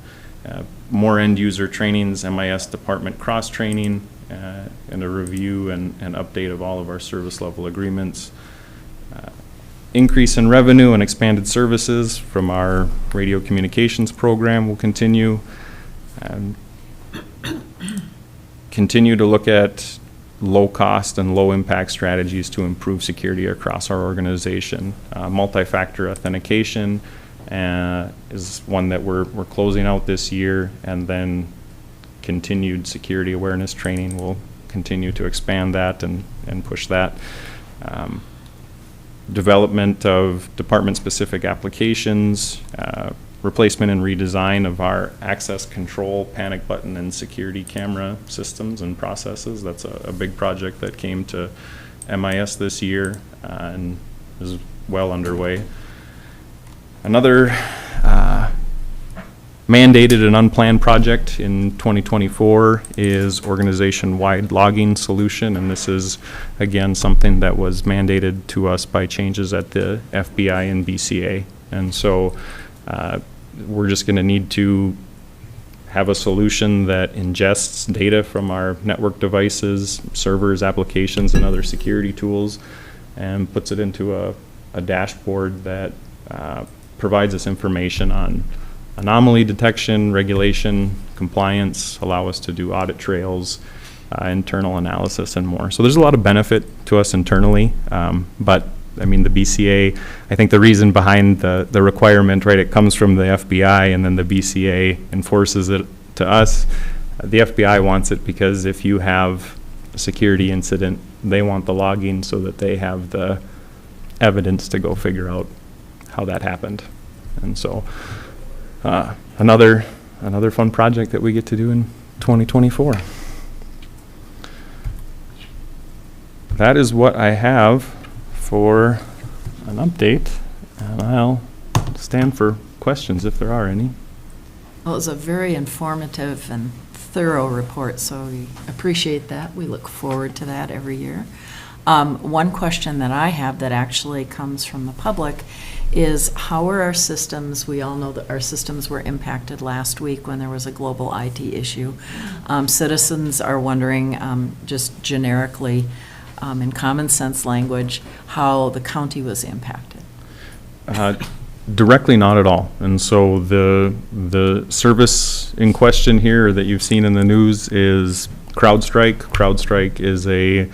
More end user trainings, MIS department cross training, and a review and update of all of our service level agreements. Increase in revenue and expanded services from our radio communications program will continue. Continue to look at low cost and low impact strategies to improve security across our organization. Multi-factor authentication is one that we're closing out this year, and then continued security awareness training will continue to expand that and push that. Development of department-specific applications, replacement and redesign of our access control, panic button, and security camera systems and processes. That's a big project that came to MIS this year and is well underway. Another mandated and unplanned project in 2024 is organization-wide logging solution, and this is, again, something that was mandated to us by changes at the FBI and BCA. And so we're just going to need to have a solution that ingests data from our network devices, servers, applications, and other security tools, and puts it into a dashboard that provides us information on anomaly detection, regulation, compliance, allow us to do audit trails, internal analysis, and more. So there's a lot of benefit to us internally, but I mean, the BCA, I think the reason behind the requirement, right, it comes from the FBI, and then the BCA enforces it to us. The FBI wants it because if you have a security incident, they want the logging so that they have the evidence to go figure out how that happened. And so another fun project that we get to do in 2024. That is what I have for an update, and I'll stand for questions if there are any. Well, it was a very informative and thorough report, so we appreciate that. We look forward to that every year. One question that I have that actually comes from the public is, how are our systems? We all know that our systems were impacted last week when there was a global IT issue. Citizens are wondering, just generically, in common sense language, how the county was impacted. Directly, not at all. And so the service in question here that you've seen in the news is CrowdStrike. CrowdStrike is a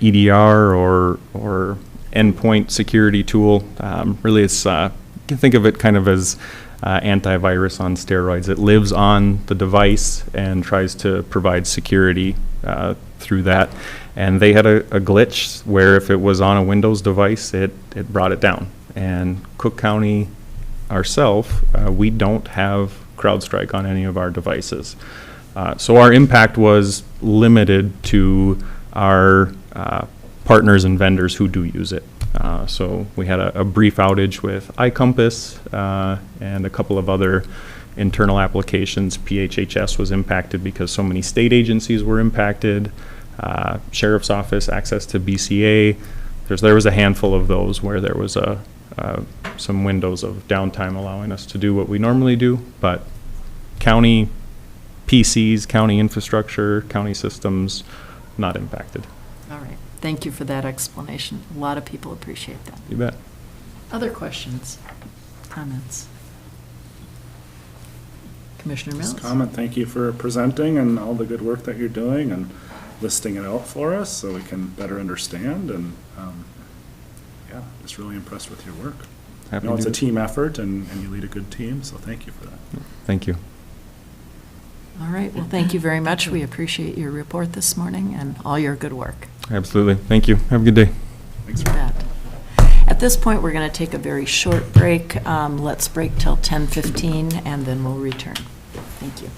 EDR or endpoint security tool. Really, it's you can think of it kind of as antivirus on steroids. It lives on the device and tries to provide security through that. And they had a glitch where if it was on a Windows device, it brought it down. And Cook County ourselves, we don't have CrowdStrike on any of our devices. So our impact was limited to our partners and vendors who do use it. So we had a brief outage with iCompass and a couple of other internal applications. PHHS was impacted because so many state agencies were impacted. Sheriff's Office, access to BCA. There was a handful of those where there was some windows of downtime allowing us to do what we normally do, but county PCs, county infrastructure, county systems, not impacted. All right. Thank you for that explanation. A lot of people appreciate that. You bet. Other questions, comments? Commissioner Mills? Just comment, thank you for presenting and all the good work that you're doing and listing it out for us so we can better understand, and yeah, just really impressed with your work. I Happy know it's to a do it. team effort and you lead a good team, so thank you for that. Thank you. All right. Well, thank you very much. We appreciate your report this morning and all your good work. Absolutely. Thank you. Have a good day. Thanks You for bet. At this point, we're going to take a very short break. Let's break till 10:15, and then we'll return. Thank you.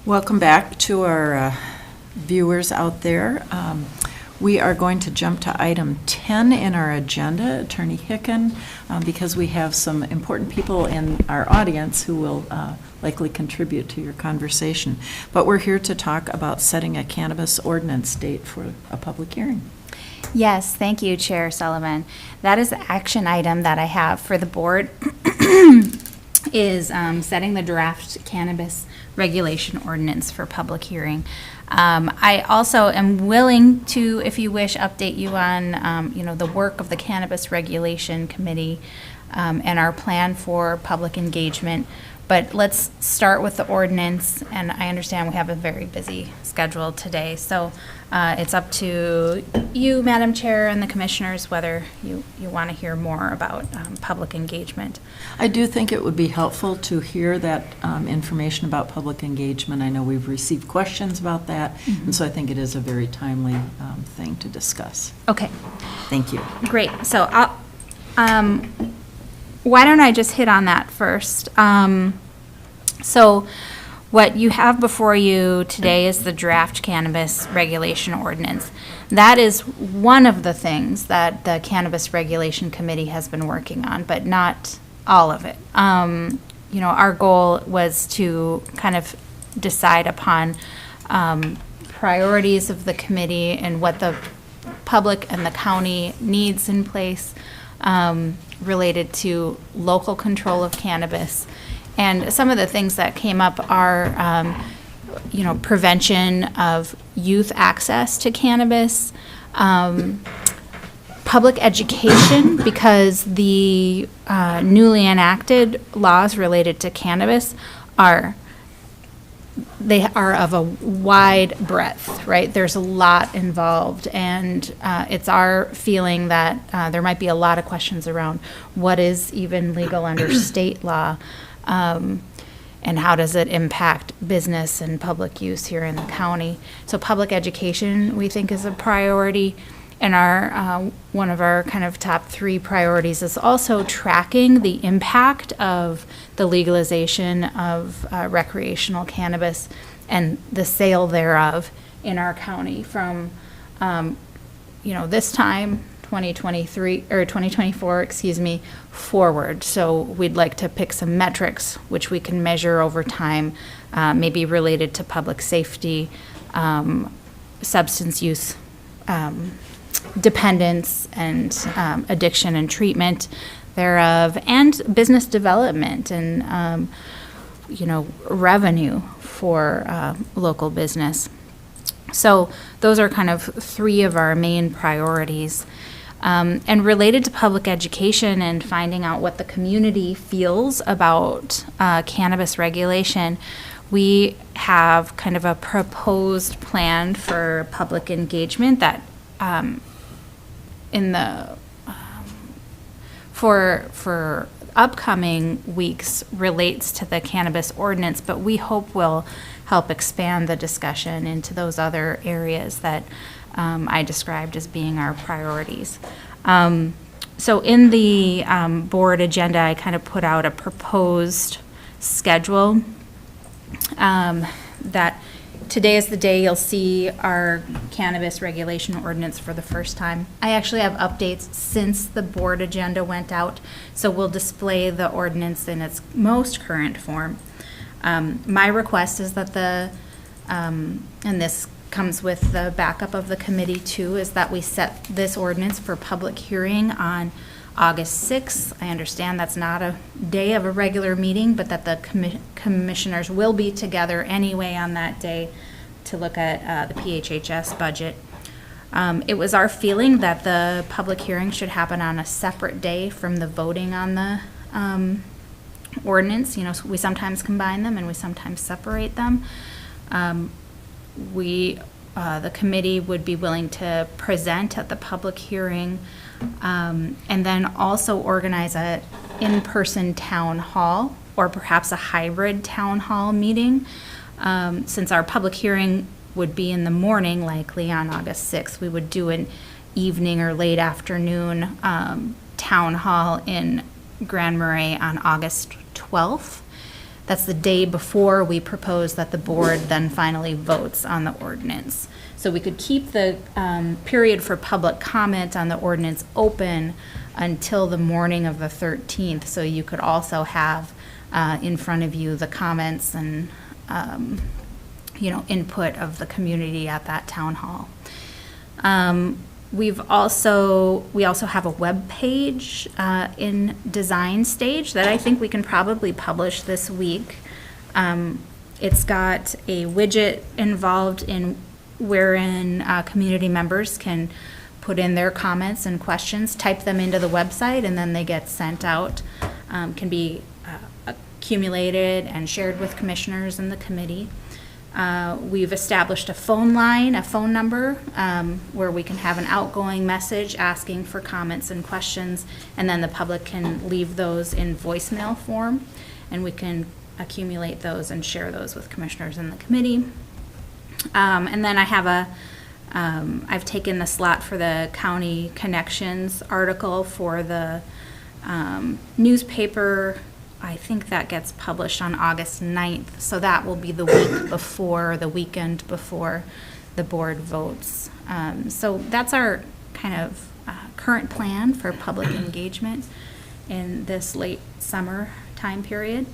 Welcome back to our viewers out there. We are going to jump to item 10 in our agenda, Attorney Hicken, because we have some important people in our audience who will likely contribute to your conversation. But we're here to talk about setting a cannabis ordinance date for a public hearing. Yes, thank you, Chair Sullivan. That is the action item that I have for the board, is setting the draft cannabis regulation ordinance for public hearing. I also am willing to, if you wish, update you on, the work of the Cannabis Regulation Committee and our plan for public engagement. But let's start with the ordinance, and I understand we have a very busy schedule today, so it's up to you, Madam Chair, and the commissioners whether you want to hear more about public engagement. I do think it would be helpful to hear that information about public engagement. I know we've received questions about that, and so I think it is a very timely thing to discuss. Okay. Thank you. Great. So why don't I just hit on that first? So what you have before you today is the draft cannabis regulation ordinance. That is one of the things that the Cannabis Regulation Committee has been working on, but not all of it. Our goal was to kind of decide upon priorities of the committee and what the public and the county needs in place related to local control of cannabis. And some of the things that came up are, prevention of youth access to cannabis, public education, because the newly enacted laws related to cannabis are of a wide breadth, right? There's a lot involved, and it's our feeling that there might be a lot of questions around what is even legal under state law, and how does it impact business and public use here in the county. So public education, we think, is a priority. And our one of our kind of top 3 priorities is also tracking the impact of the legalization of recreational cannabis and the sale thereof in our county from, this time, 2023 or 2024, forward. So we'd like to pick some metrics which we can measure over time, maybe related to public safety, substance use, dependence, and addiction and treatment thereof, and business development and revenue for local business. So those are kind of 3 of our main priorities. And related to public education and finding out what the community feels about cannabis regulation, we have kind of a proposed plan for public engagement that in the for upcoming weeks relates to the cannabis ordinance, but we hope will help expand the discussion into those other areas that I described as being our priorities. So in the board agenda, I kind of put out a proposed schedule that today is the day you'll see our cannabis regulation ordinance for the first time. I actually have updates since the board agenda went out, so we'll display the ordinance in its most current form. My request is that and this comes with the backup of the committee too, is that we set this ordinance for public hearing on August 6th. I understand that's not a day of a regular meeting, but that the commissioners will be together anyway on that day to look at the PHHS budget. It was our feeling that the public hearing should happen on a separate day from the voting on the ordinance. We sometimes combine them and we sometimes separate them. The committee would be willing to present at the public hearing and then also organize a in-person town hall or perhaps a hybrid town hall meeting. Since our public hearing would be in the morning, likely on August 6th, we would do an evening or late afternoon town hall in Grand Marais on August 12th. That's the day before we propose that the board then finally votes on the ordinance. So we could keep the period for public comment on the ordinance open until the morning of the 13th. So you could also have in front of you the comments and, input of the community at that town hall. We also have a web page in design stage that I think we can probably publish this week. It's got a widget involved in wherein community members can put in their comments and questions, type them into the website, and then they get sent out, can be accumulated and shared with commissioners and the committee. We've established a phone line, a phone number, where we can have an outgoing message asking for comments and questions, and then the public can leave those in voicemail form, and we can accumulate those and share those with commissioners and the committee. And then I have I've taken the slot for the County Connections article for the newspaper. I think that gets published on August 9th, so that will be the week before, the weekend before the board votes. So that's our kind of current plan for public engagement in this late summer time period.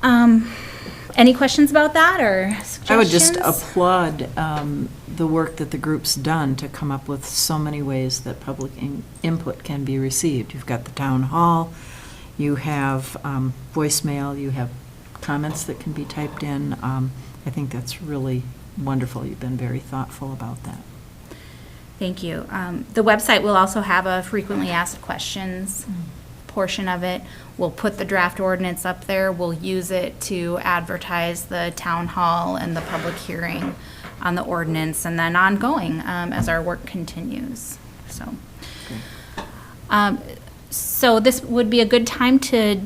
Any questions about that or suggestions? I would just applaud the work that the group's done to come up with so many ways that public input can be received. You've got the town hall, you have voicemail, you have comments that can be typed in. I think that's really wonderful. You've been very thoughtful about that. Thank you. The website will also have a frequently asked questions portion of it. We'll put the draft ordinance up there. We'll use it to advertise the town hall and the public hearing on the ordinance, and then ongoing as our work continues. So this would be a good time to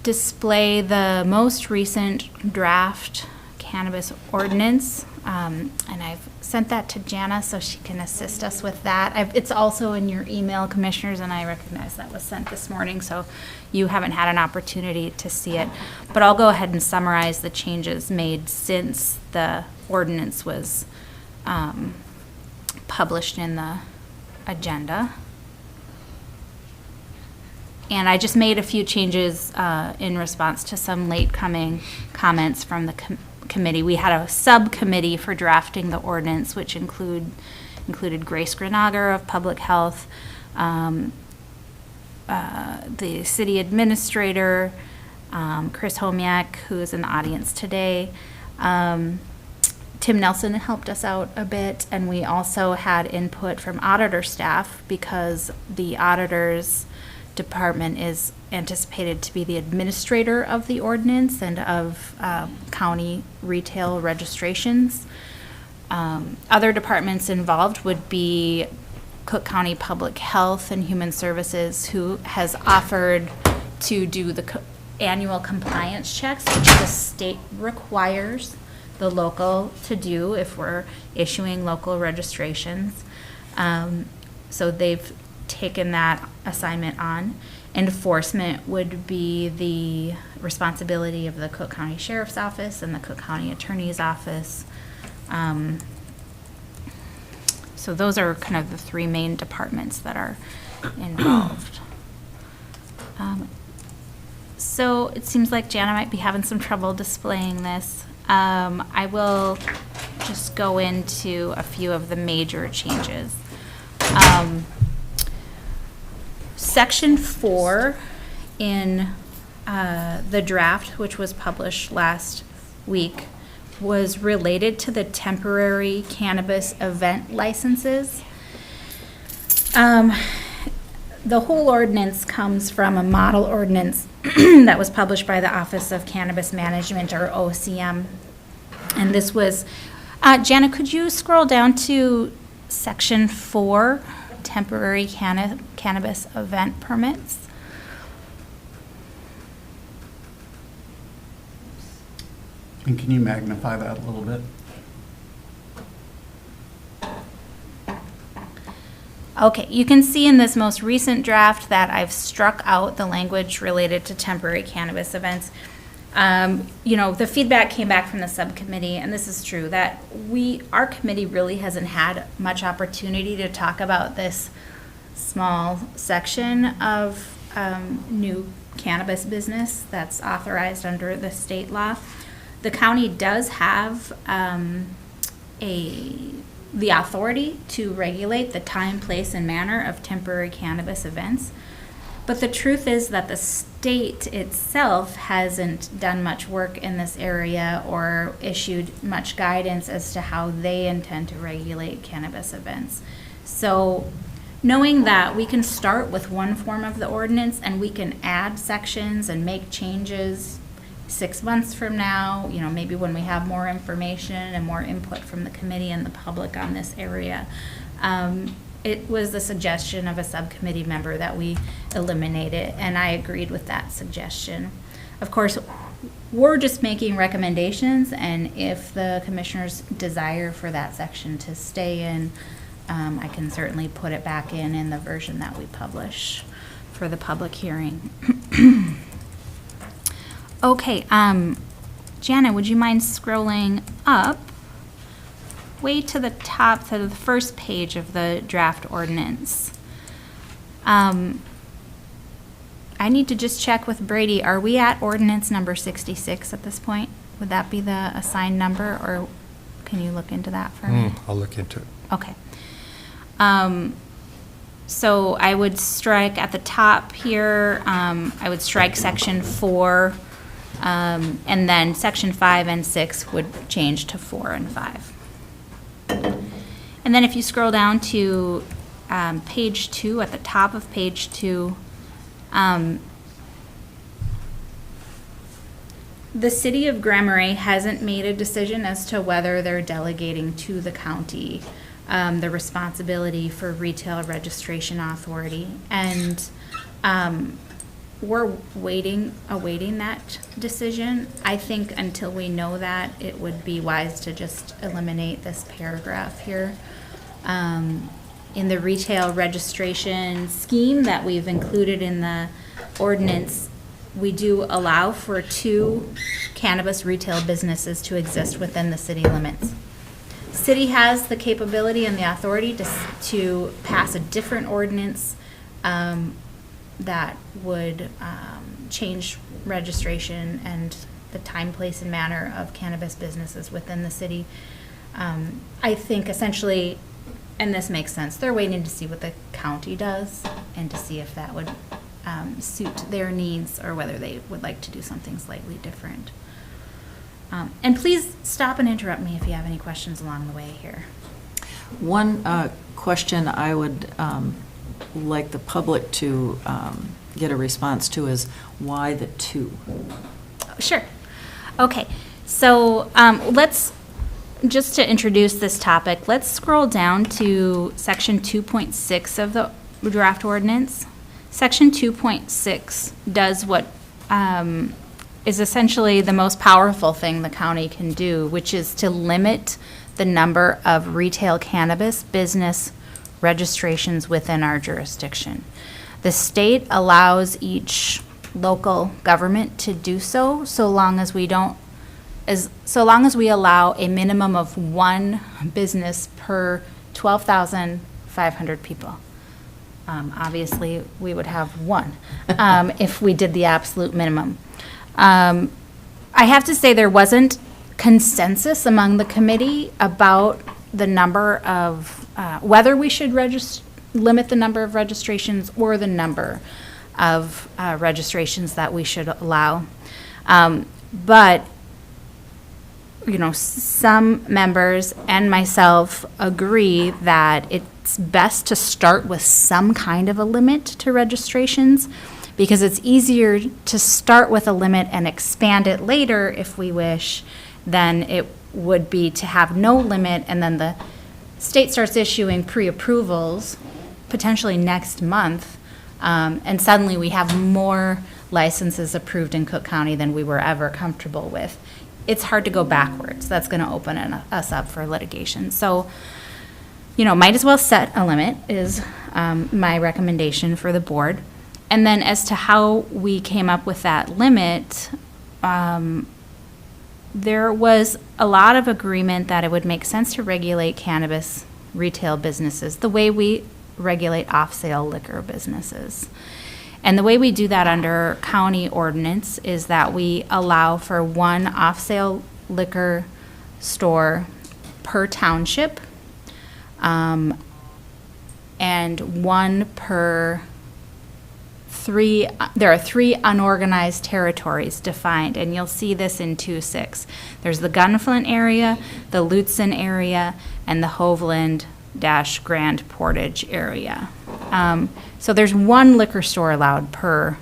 display the most recent draft cannabis ordinance. And I've sent that to Jana so she can assist us with that. It's also in your email, commissioners, and I recognize that was sent this morning, so you haven't had an opportunity to see it. But I'll go ahead and summarize the changes made since the ordinance was published in the agenda. And I just made a few changes in response to some late coming comments from the committee. We had a subcommittee for drafting the ordinance, which included Grace Grenager of Public Health, the city administrator, Chris Homiak, who is in the audience today. Tim Nelson helped us out a bit, and we also had input from auditor staff because the auditor's department is anticipated to be the administrator of the ordinance and of county retail registrations. Other departments involved would be Cook County Public Health and Human Services, who has offered to do the annual compliance checks, which the state requires the local to do if we're issuing local registrations. So they've taken that assignment on. Enforcement would be the responsibility of the Cook County Sheriff's Office and the Cook County Attorney's Office. So those are kind of the three main departments that are involved. So it seems like Jana might be having some trouble displaying this. I will just go into a few of the major changes. Section 4 in the draft, which was published last week, was related to the temporary cannabis event licenses. The whole ordinance comes from a model ordinance that was published by the Office of Cannabis Management, or OCM. And this was, Jana, could you scroll down to Section 4, temporary cannabis event permits? And can you magnify that a little bit? Okay, you can see in this most recent draft that I've struck out the language related to temporary cannabis events. The feedback came back from the subcommittee, and this is true, that our committee really hasn't had much opportunity to talk about this small section of new cannabis business that's authorized under the state law. The county does have the authority to regulate the time, place, and manner of temporary cannabis events. But the truth is that the state itself hasn't done much work in this area or issued much guidance as to how they intend to regulate cannabis events. So knowing that we can start with one form of the ordinance and we can add sections and make changes 6 months from now, maybe when we have more information and more input from the committee and the public on this area. It was the suggestion of a subcommittee member that we eliminate it, and I agreed with that suggestion. Of course, we're just making recommendations, and if the commissioners desire for that section to stay in, I can certainly put it back in the version that we publish for the public hearing. Okay, Jana, would you mind scrolling up way to the top to the first page of the draft ordinance? I need to just check with Brady. Are we at ordinance number 66 at this point? Would that be the assigned number, or can you look into that for me? I'll look into it. Okay. So I would strike at the top here, I would strike section 4, and then section 5 and 6 would change to 4 and 5. And then if you scroll down to page 2, at the top of page 2, the city of Grand Marais hasn't made a decision as to whether they're delegating to the county the responsibility for retail registration authority. And we're awaiting that decision. I think until we know that, it would be wise to just eliminate this paragraph here. In the retail registration scheme that we've included in the ordinance, we do allow for 2 cannabis retail businesses to exist within the city limits. City has the capability and the authority to pass a different ordinance that would change registration and the time, place, and manner of cannabis businesses within the city. I think essentially, and this makes sense, they're waiting to see what the county does and to see if that would suit their needs or whether they would like to do something slightly different. And please stop and interrupt me if you have any questions along the way here. One question I would like the public to get a response to is why the 2? Sure. Okay. So let's, just to introduce this topic, let's scroll down to section 2.6 of the draft ordinance. Section 2.6 does what is essentially the most powerful thing the county can do, which is to limit the number of retail cannabis business registrations within our jurisdiction. The state allows each local government to do so, so long as we allow a minimum of 1 business per 12,500 people. Obviously, we would have 1 if we did the absolute minimum. I have to say there wasn't consensus among the committee about the number of, whether we should limit the number of registrations or the number of registrations that we should allow. But, some members and myself agree that it's best to start with some kind of a limit to registrations, because it's easier to start with a limit and expand it later if we wish than it would be to have no limit and then the state starts issuing pre-approvals potentially next month, and suddenly we have more licenses approved in Cook County than we were ever comfortable with. It's hard to go backwards. That's going to open us up for litigation. So, might as well set a limit is my recommendation for the board. And then as to how we came up with that limit, there was a lot of agreement that it would make sense to regulate cannabis retail businesses the way we regulate off-sale liquor businesses. And the way we do that under county ordinance is that we allow for one off-sale liquor store per township, and one per there are 3 unorganized territories defined, and you'll see this in 2.6. There's the Gunflint area, the Lutzen area, and the Hoveland-Grand Portage area. So there's one liquor store allowed per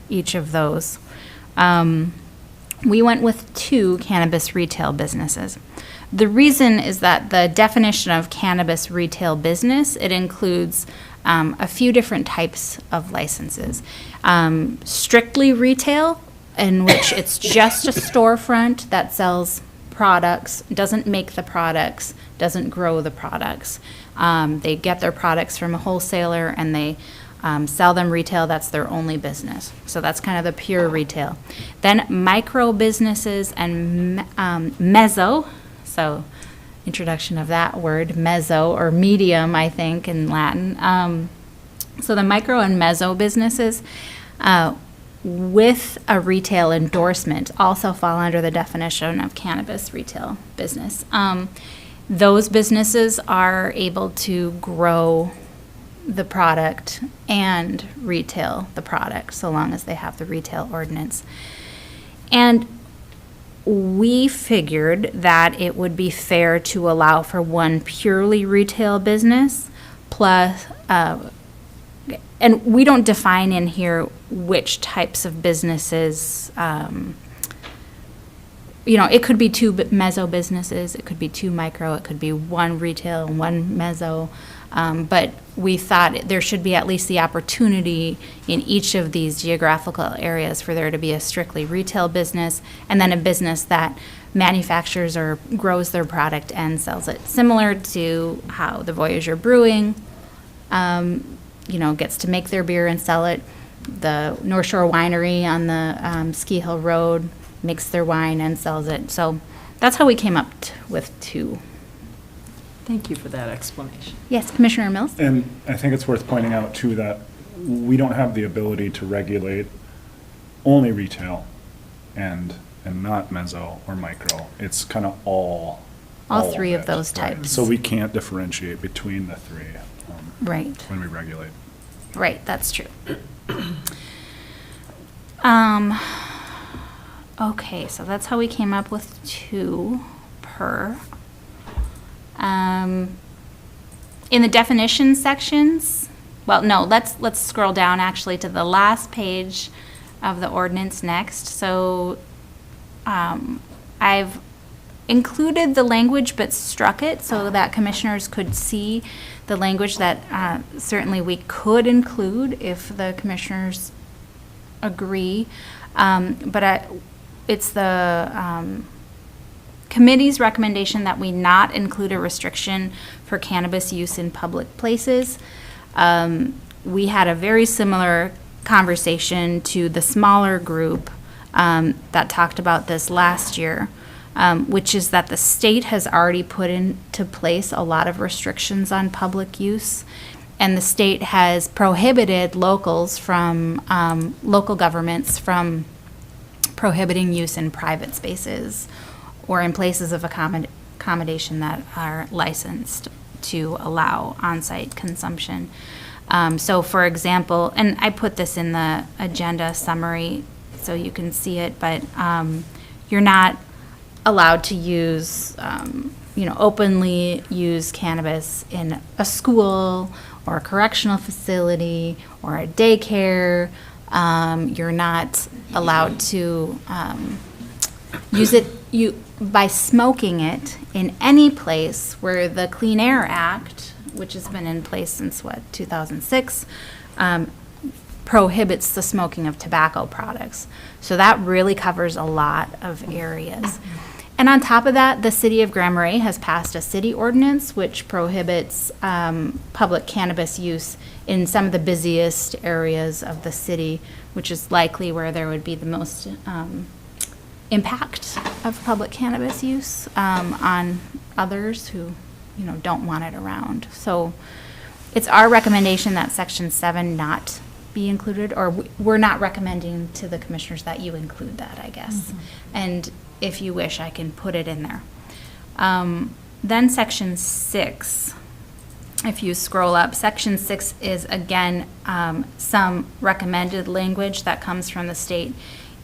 each of those. We went with 2 cannabis retail businesses. The reason is that the definition of cannabis retail business, it includes a few different types of licenses. Strictly retail, in which it's just a storefront that sells products, doesn't make the products, doesn't grow the products. They get their products from a wholesaler and they sell them retail. That's their only business. So that's kind of the pure retail. Then micro businesses and mezzo, so introduction of that word, mezzo, or medium, I think, in Latin. So the micro and mezzo businesses with a retail endorsement also fall under the definition of cannabis retail business. Those businesses are able to grow the product and retail the product so long as they have the retail ordinance. And we figured that it would be fair to allow for one purely retail business plus, and we don't define in here which types of businesses, it could be 2 mezzo businesses, it could be 2 micro, it could be 1 retail and 1 mezzo. But we thought there should be at least the opportunity in each of these geographical areas for there to be a strictly retail business and then a business that manufactures or grows their product and sells it. Similar to how the Voyager Brewing, gets to make their beer and sell it. The North Shore Winery on the Ski Hill Road makes their wine and sells it. So that's how we came up with 2. Thank you for that explanation. Yes, Commissioner Mills? And I think it's worth pointing out, too, that we don't have the ability to regulate only retail and not mezzo or micro. It's kind of all 3 of it, those right? types. So we can't differentiate between the 3 Right. when we regulate. Right, that's true. Okay, so that's how we came up with 2 per. In the definition sections, well, no, let's scroll down actually to the last page of the ordinance next. So I've included the language but struck it so that commissioners could see the language that certainly we could include if the commissioners agree. It's the committee's recommendation that we not include a restriction for cannabis use in public places. We had a very similar conversation to the smaller group that talked about this last year, which is that the state has already put into place a lot of restrictions on public use, and the state has prohibited local governments from prohibiting use in private spaces or in places of accommodation that are licensed to allow on-site consumption. So for example, and I put this in the agenda summary so you can see it, but you're not allowed to use, openly use cannabis in a school or a correctional facility or a daycare. You're not allowed to use it by smoking it in any place where the Clean Air Act, which has been in place since 2006, prohibits the smoking of tobacco products. So that really covers a lot of areas. And on top of that, the city of Grand Marais has passed a city ordinance which prohibits public cannabis use in some of the busiest areas of the city, which is likely where there would be the most impact of public cannabis use on others who, don't want it around. So it's our recommendation that Section 7 not be included, or we're not recommending to the commissioners that you include that, I guess. And if you wish, I can put it in there. Then Section 6, if you scroll up, Section 6 is, again, some recommended language that comes from the state.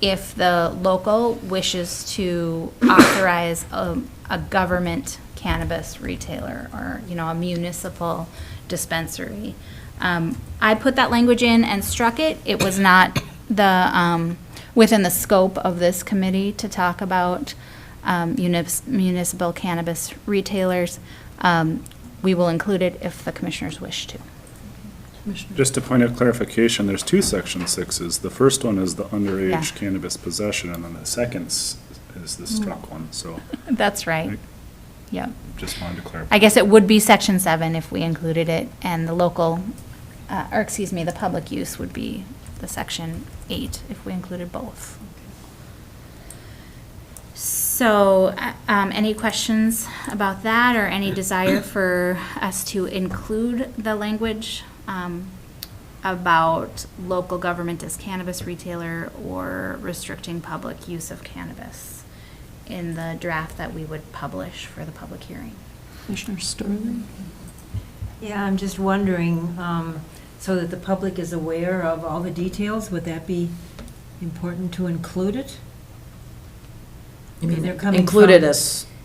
If the local wishes to authorize a government cannabis retailer or, a municipal dispensary. I put that language in and struck it. It was not within the scope of this committee to talk about municipal cannabis retailers. We will include it if the commissioners wish to. Just a point of clarification, there's two Section 6s. The first one is the underage Yeah. cannabis possession, and then the second is the struck one, so That's right. Yep. just wanted to clarify. I guess it would be Section 7 if we included it, and the local, the public use would be the Section 8 if we included both. So, any questions about that, or any desire for us to include the language about local government as cannabis retailer or restricting public use of cannabis in the draft that we would publish for the public hearing? Commissioner Sterling? Yeah, I'm just wondering, so that the public is aware of all the details, would that be important to include it? You Where mean they're coming included from. as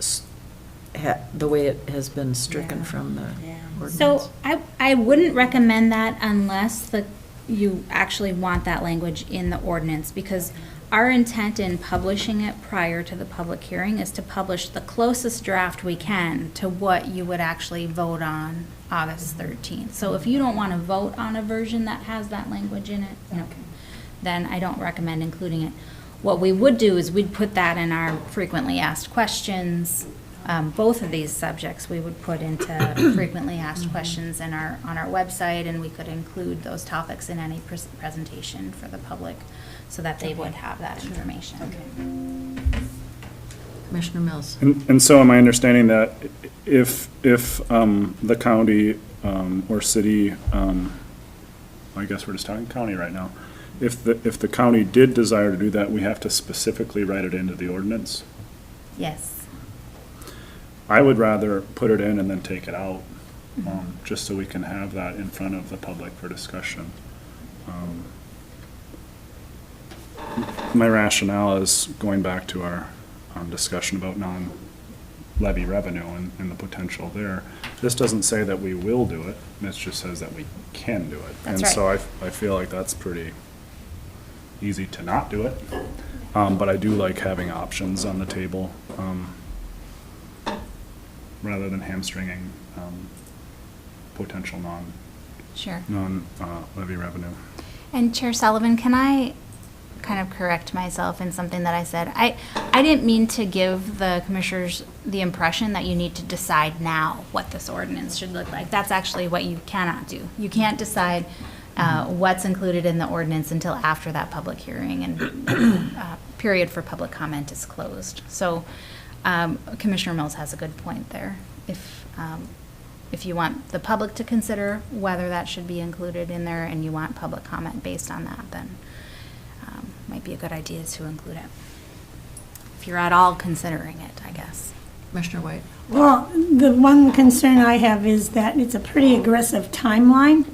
the way it has been stricken Yeah. from the Yeah. ordinance? So I wouldn't recommend that unless you actually want that language in the ordinance, because our intent in publishing it prior to the public hearing is to publish the closest draft we can to what you would actually vote on August 13th. So if you don't want to vote on a version that has that language in it, then I don't recommend including it. What we would do is we'd put that in our frequently asked questions. Both of these subjects we would put into frequently asked questions on our website, and we could include those topics in any presentation for the public so that they would have that information. Commissioner Mills? And so am I understanding that if the county or city, I guess we're just talking county right now, if the county did desire to do that, we have to specifically write it into the ordinance? Yes. I would rather put it in and then take it out, just so we can have that in front of the public for discussion. My rationale is going back to our discussion about non-levy revenue and the potential there. This doesn't say that we will do it, this just says that we can do it. That's And so right. I feel like that's pretty easy to not do it, but I do like having options on the table, rather than hamstringing potential Sure. non-levy revenue. And Chair Sullivan, can I kind of correct myself in something that I said? I didn't mean to give the commissioners the impression that you need to decide now what this ordinance should look like. That's actually what you cannot do. You can't decide what's included in the ordinance until after that public hearing and period for public comment is closed. So Commissioner Mills has a good point there. If you want the public to consider whether that should be included in there and you want public comment based on that, then might be a good idea to include it. If you're at all considering it, I guess. Commissioner White? Well, the one concern I have is that it's a pretty aggressive timeline.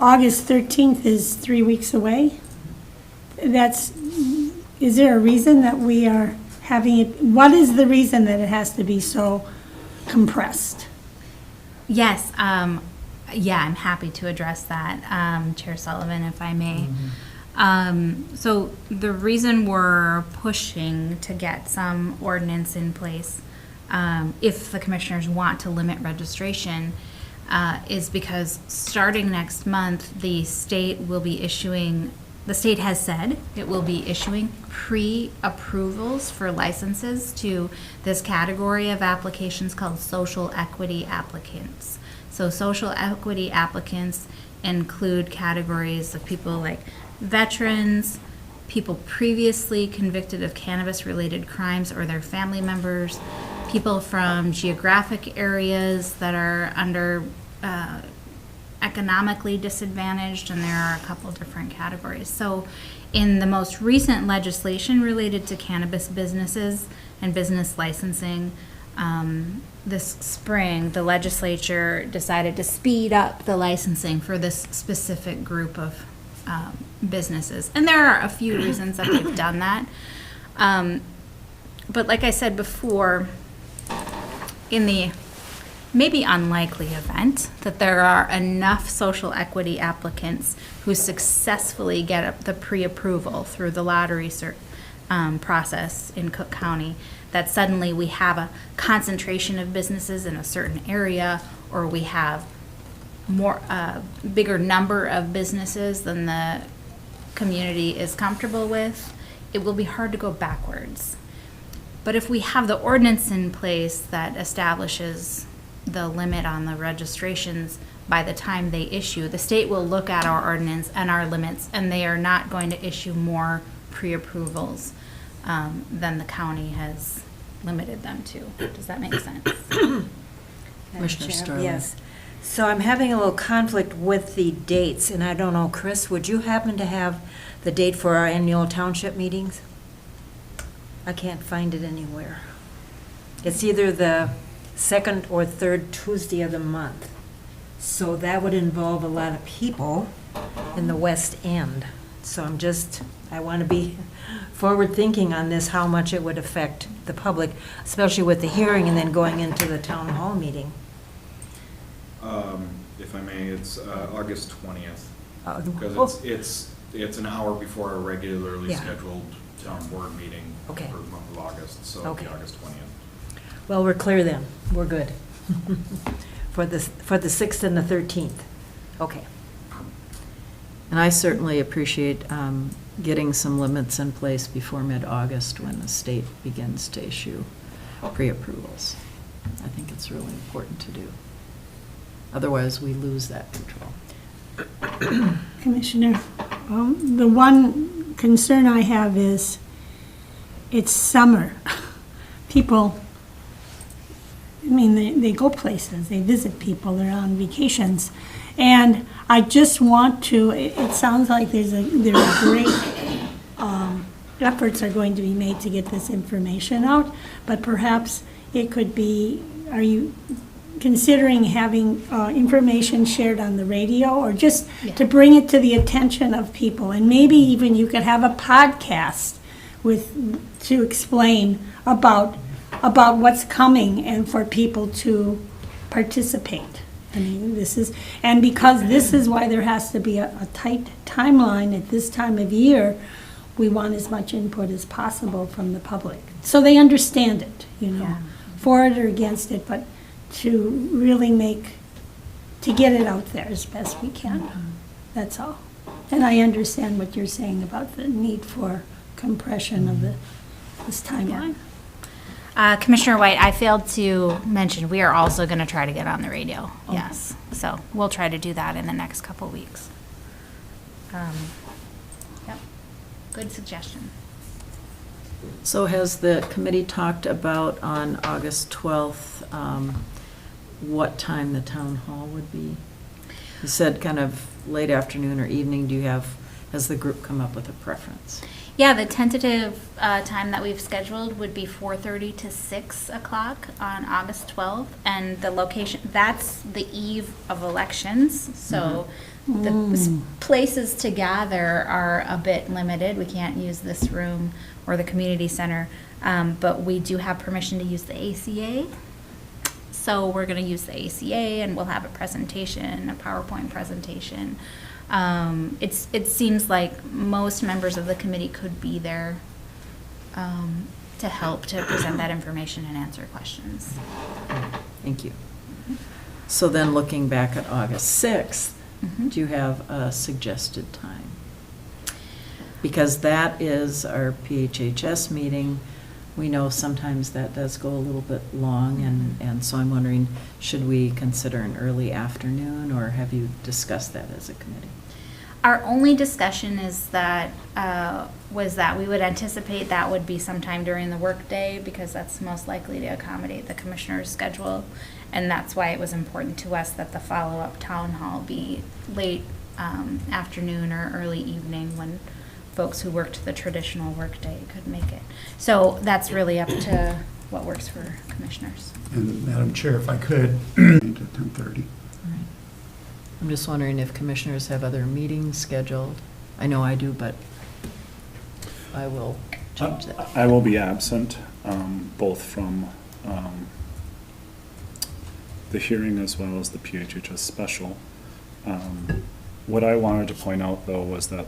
August 13th is 3 weeks away. Is there a reason that we are having it, what is the reason that it has to be so compressed? Yes, yeah, I'm happy to address that, Chair Sullivan, if I may. So the reason we're pushing to get some ordinance in place, if the commissioners want to limit registration, is because starting next month, the state has said it will be issuing pre-approvals for licenses to this category of applications called social equity applicants. So social equity applicants include categories of people like veterans, people previously convicted of cannabis-related crimes or their family members, people from geographic areas that are under economically disadvantaged, and there are a couple different categories. So in the most recent legislation related to cannabis businesses and business licensing, this spring, the legislature decided to speed up the licensing for this specific group of businesses. And there are a few reasons that they've done that. But like I said before, in the maybe unlikely event that there are enough social equity applicants who successfully get the pre-approval through the lottery process in Cook County, that suddenly we have a concentration of businesses in a certain area, or we have more bigger number of businesses than the community is comfortable with, it will be hard to go backwards. But if we have the ordinance in place that establishes the limit on the registrations by the time they issue, the state will look at our ordinance and our limits, and they are not going to issue more pre-approvals than the county has limited them to. Does that make sense? Commissioner Starling. Yes. So I'm having a little conflict with the dates, and I don't know, Chris, would you happen to have the date for our annual township meetings? I can't find it anywhere. It's either the second or third Tuesday of the month. So that would involve a lot of people in the West End. So I want to be forward-thinking on this, how much it would affect the public, especially with the hearing and then going into the town hall meeting. If I may, it's August 20th. Oh. Because it's an hour before our regularly Yeah. scheduled town board meeting Okay. for the month of August, so it'll be Okay. August 20th. Well, we're clear then. We're good. For the 6th and the 13th. Okay. And I certainly appreciate getting some limits in place before mid-August when the state begins to issue pre-approvals. I think it's really important to do. Otherwise, we lose that control. Commissioner, the one concern I have is it's summer. People, I mean, they go places, they visit people, they're on vacations. And I just want to, it sounds like there's great efforts are going to be made to get this information out, but perhaps it could be, are you considering having information shared on the radio, or just to bring it to the attention of people? And maybe even you could have a podcast to explain about what's coming and for people to participate. I mean, because this is why there has to be a tight timeline at this time of year. We want as much input as possible from the public, so they understand it, for it or against it, but to really to get it out there as best we can. That's all. And I understand what you're saying about the need for compression of this timeline. Commissioner White, I failed to mention, we are also going to try to get on the radio. Okay. Yes. So we'll try to do that in the next couple weeks. Yep. Good suggestion. So has the committee talked about on August 12th what time the town hall would be? You said kind of late afternoon or evening. Has the group come up with a preference? Yeah, the tentative time that we've scheduled would be 4:30 to 6 o'clock on August 12th. And the location, that's the eve of elections. So the places to gather are a bit limited. We can't use this room or the community center, but we do have permission to use the ACA. So we're going to use the ACA, and we'll have a presentation, a PowerPoint presentation. It seems like most members of the committee could be there to help to present that information and answer questions. Thank you. So then looking back at August 6th, do you have a suggested time? Because that is our PHHS meeting. We know sometimes that does go a little bit long, and so I'm wondering, should we consider an early afternoon, or have you discussed that as a committee? Our only discussion is that, was that we would anticipate that would be sometime during the workday because that's most likely to accommodate the commissioner's schedule. And that's why it was important to us that the follow-up town hall be late afternoon or early evening when folks who worked the traditional workday could make it. So that's really up to what works for commissioners. And Madam Chair, if I could, to 10:30. I'm just wondering if commissioners have other meetings scheduled. I know I do, but I will change that. I will be absent, both from the hearing as well as the PHHS special. What I wanted to point out, though, was that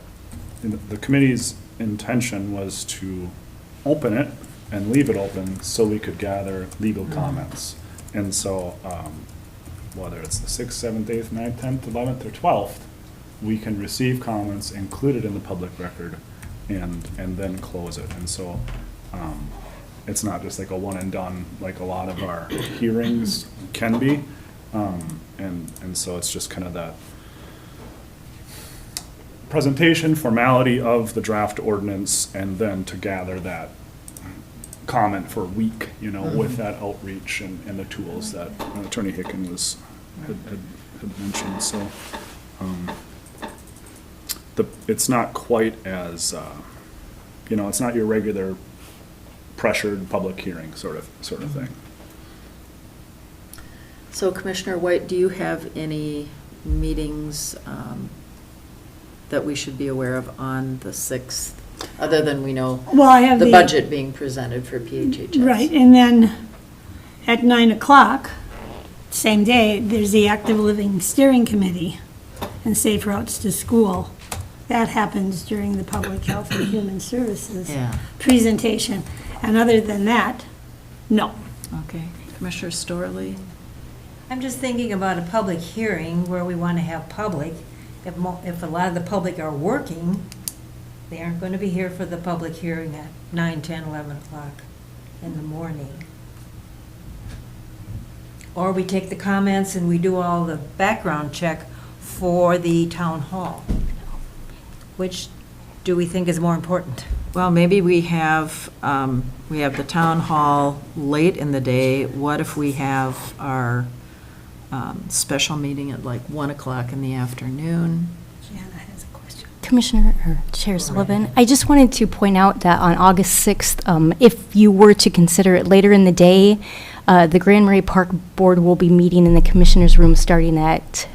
the committee's intention was to open it and leave it open so we could gather legal comments. And so, whether it's the 6th, 7th, 8th, 9th, 10th, 11th, or 12th, we can receive comments, include it in the public record, and then close it. And so, it's not just like a one and done, like a lot of our hearings can be. And so it's just kind of that presentation formality of the draft ordinance, and then to gather that comment for a week, you know, with that outreach and the tools that Attorney Hicken had mentioned. So it's not quite as you know, it's not your regular pressured public hearing sort of thing. So Commissioner White, do you have any meetings that we should be aware of on the 6th, other than we know Well, I have the budget being presented for PHHS? Right, and then at 9 o'clock, same day, there's the Active Living Steering Committee and Safe Routes to School. That happens during the Public Health and Human Services Yeah. presentation. And other than that, no. Okay. Commissioner Storley? I'm just thinking about a public hearing where we want to have public. If a lot of the public are working, they aren't going to be here for the public hearing at 9, 10, 11 o'clock in the morning. Or we take the comments and we do all the background check for the town hall. Which do we think is more important? Well, maybe we have the town hall late in the day. What if we have our special meeting at like 1 o'clock in the afternoon? Jana has a question. Commissioner or Chair Sullivan, I just wanted to point out that on August 6th, if you were to consider it later in the day, the Grand Marais Park Board will be meeting in the Commissioner's room starting at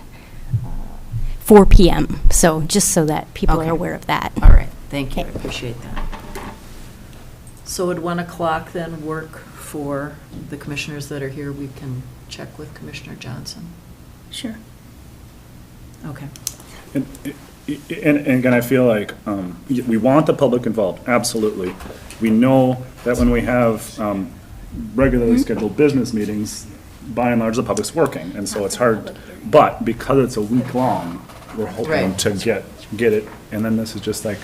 4 p.m. So just so that people Okay. are aware of that. All right, thank you, I appreciate that. So would 1 o'clock then work for the commissioners that are here? We can check with Commissioner Johnson. Sure. Okay. And again, I feel like we want the public involved, absolutely. We know that when we have regularly scheduled business meetings, by and large, the public's working, and so it's hard. But because it's a week long, we're hoping Right. to get it, and then this is just like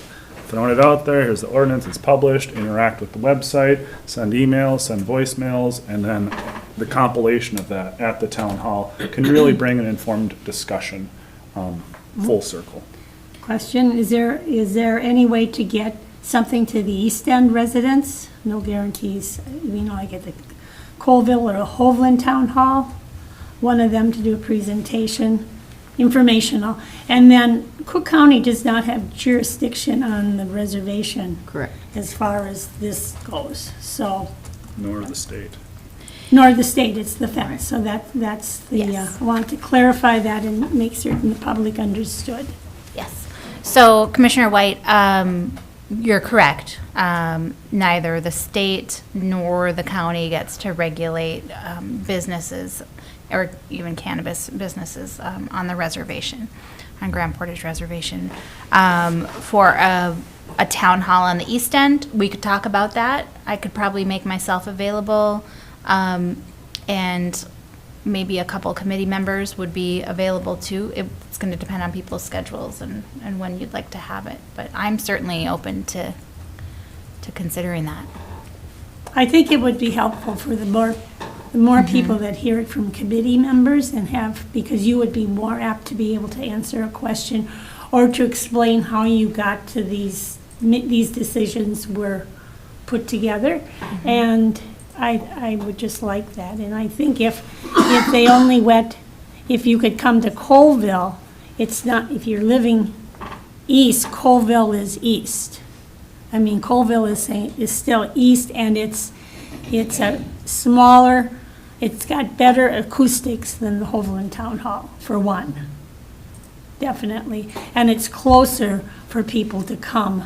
throwing it out there, here's the ordinance, it's published, interact with the website, send emails, send voicemails, and then the compilation of that at the town hall can really bring an informed discussion full circle. Question, is there any way to get something to the East End residents? No guarantees, you know, like at the Colville or Hovland Town Hall, one of them to do a presentation, informational. And then Cook County does not have jurisdiction on the reservation Correct. as far as this goes, so, Nor the state. nor the state, it's the feds. Right. So that's the, Yes. I want to clarify that and make certain the public understood. Yes. So Commissioner White, you're correct. Neither the state nor the county gets to regulate businesses or even cannabis businesses on the reservation, on Grand Portage Reservation. For a town hall on the east end, we could talk about that. I could probably make myself available, and maybe a couple committee members would be available too. It's going to depend on people's schedules and when you'd like to have it, but I'm certainly open to considering that. I think it would be helpful for the more people that hear it from committee members and have, because you would be more apt to be able to answer a question or to explain how you got to these decisions were put together. And I would just like that. And I think if they only went, if you could come to Colville, it's not, if you're living east, Colville is east. I mean, Colville is still east, and it's a smaller, it's got better acoustics than the Hovland Town Hall, for one, definitely. And it's closer for people to come,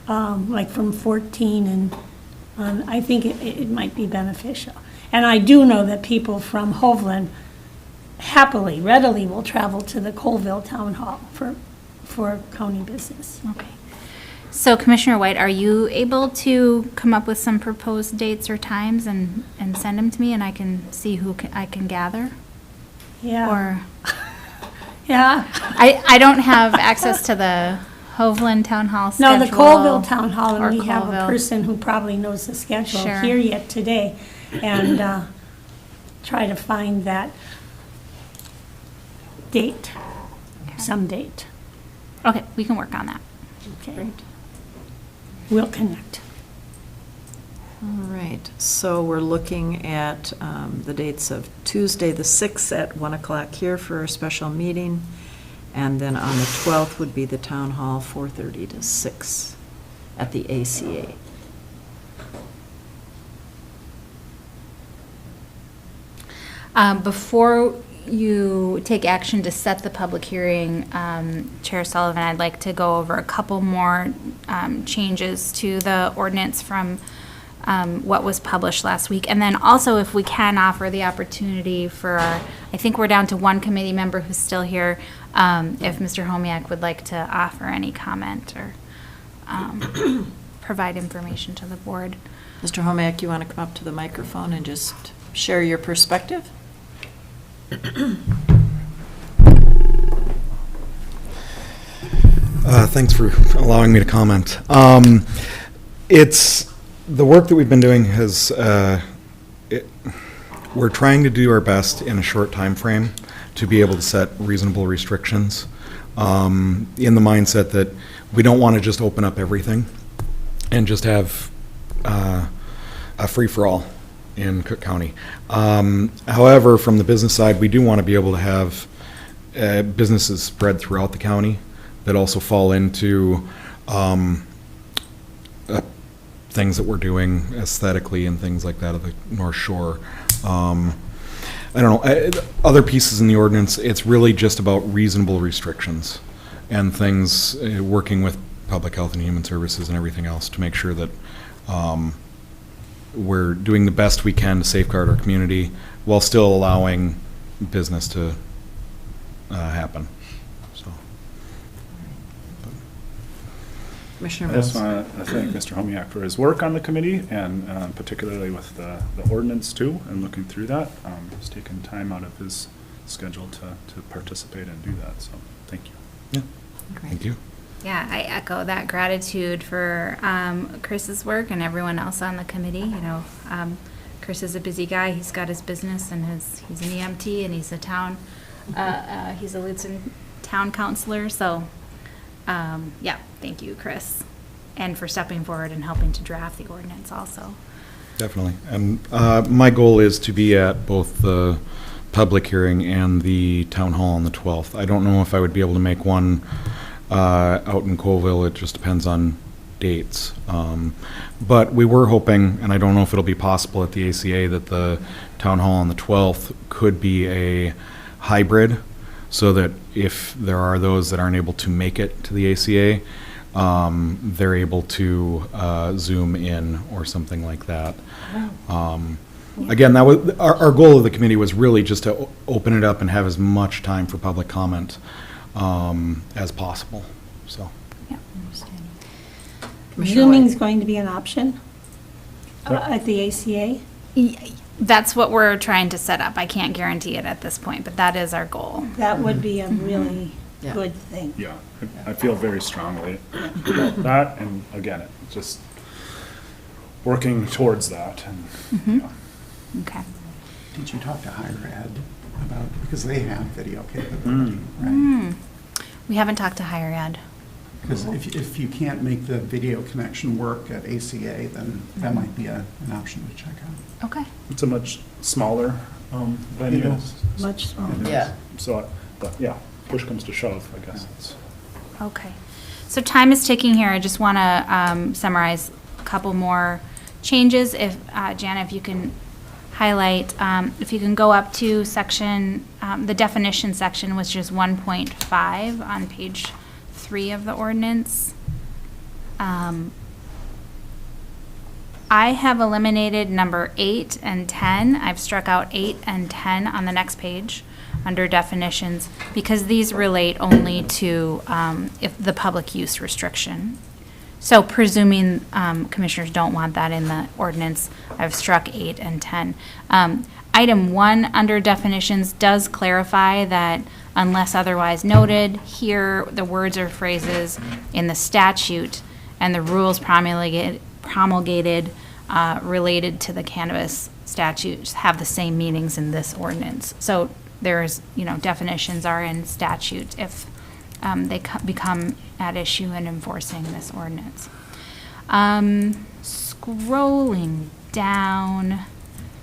like from 14, and I think it might be beneficial. And I do know that people from Hovland happily, readily will travel to the Colville Town Hall for county business. Okay. So Commissioner White, are you able to come up with some proposed dates or times and send them to me, and I can see who I can gather? Yeah. Or, Yeah. I don't have access to the Hovland Town Hall schedule. No, the Colville Town Hall, or and we have a Colville. person who probably knows the schedule Sure. here yet today, and try to find that date, some date. Okay, we can work on that. Okay. We'll connect. All right, so we're looking at the dates of Tuesday, the 6th at 1 o'clock here for a special meeting, and then on the 12th would be the town hall, 4:30 to 6 at the ACA. Before you take action to set the public hearing, Chair Sullivan, I'd like to go over a couple more changes to the ordinance from what was published last week. And then also, if we can offer the opportunity for our, I think we're down to one committee member who's still here, if Mr. Homiak would like to offer any comment or provide information to the board. Mr. Homiak, you want to come up to the microphone and just share your perspective? Thanks for allowing me to comment. It's the work that we've been doing has. We're trying to do our best in a short time frame to be able to set reasonable restrictions. In the mindset that we don't want to just open up everything and just have a free for all in Cook County. However, from the business side, we do want to be able to have businesses spread throughout the county that also fall into things that we're doing aesthetically and things like that of the North Shore. I don't know, other pieces in the ordinance, it's really just about reasonable restrictions and things, working with Public Health and Human Services and everything else to make sure that we're doing the best we can to safeguard our community while still allowing business to happen. So, Commissioner I just Mills. want to thank Mr. Homiak for his work on the committee, and particularly with the ordinance too, and looking through that. He's taken time out of his schedule to participate and do that, so thank you. yeah, Great. thank you. Yeah, I echo that gratitude for Chris's work and everyone else on the committee. You know, Chris is a busy guy. He's got his business and he's an EMT and he's a town, he's a Lutzen town councilor. So, yeah, thank you, Chris, and for stepping forward and helping to draft the ordinance also. Definitely. And my goal is to be at both the public hearing and the town hall on the 12th. I don't know if I would be able to make one out in Colville. It just depends on dates. But we were hoping, and I don't know if it'll be possible at the ACA, that the town hall on the 12th could be a hybrid, so that if there are those that aren't able to make it to the ACA, they're able to Zoom in or something like that. Again, that was our goal of the committee, was really just to open it up and have as much time for public comment as possible. So, Zooming's going to be an option at the ACA? That's what we're trying to set up. I can't guarantee it at this point, but that is our goal. That would be a really Yeah. good thing. Yeah, I feel very strongly about that, and again, it just working towards that. And, yeah. Okay. Did you talk to higher ed about, because they have video capability, right? We haven't talked to higher ed. Because if you can't make the video connection work at ACA, then that might be an option to check out. Okay. It's a much smaller venue. Much smaller. Yeah. So, but yeah, push comes to shove, I guess. It's- Okay. So time is ticking here. I just want to summarize a couple more changes. If, Jana, if you can highlight, if you can go up to section, the definition section, which is 1.5 on page 3 of the ordinance. I have eliminated number 8 and 10. I've struck out 8 and 10 on the next page under definitions because these relate only to if the public use restriction. So presuming commissioners don't want that in the ordinance, I've struck 8 and 10. Item 1 under definitions does clarify that unless otherwise noted, here the words or phrases in the statute and the rules promulgated related to the cannabis statutes have the same meanings in this ordinance. So there's, definitions are in statute if they become at issue in enforcing this ordinance. Scrolling down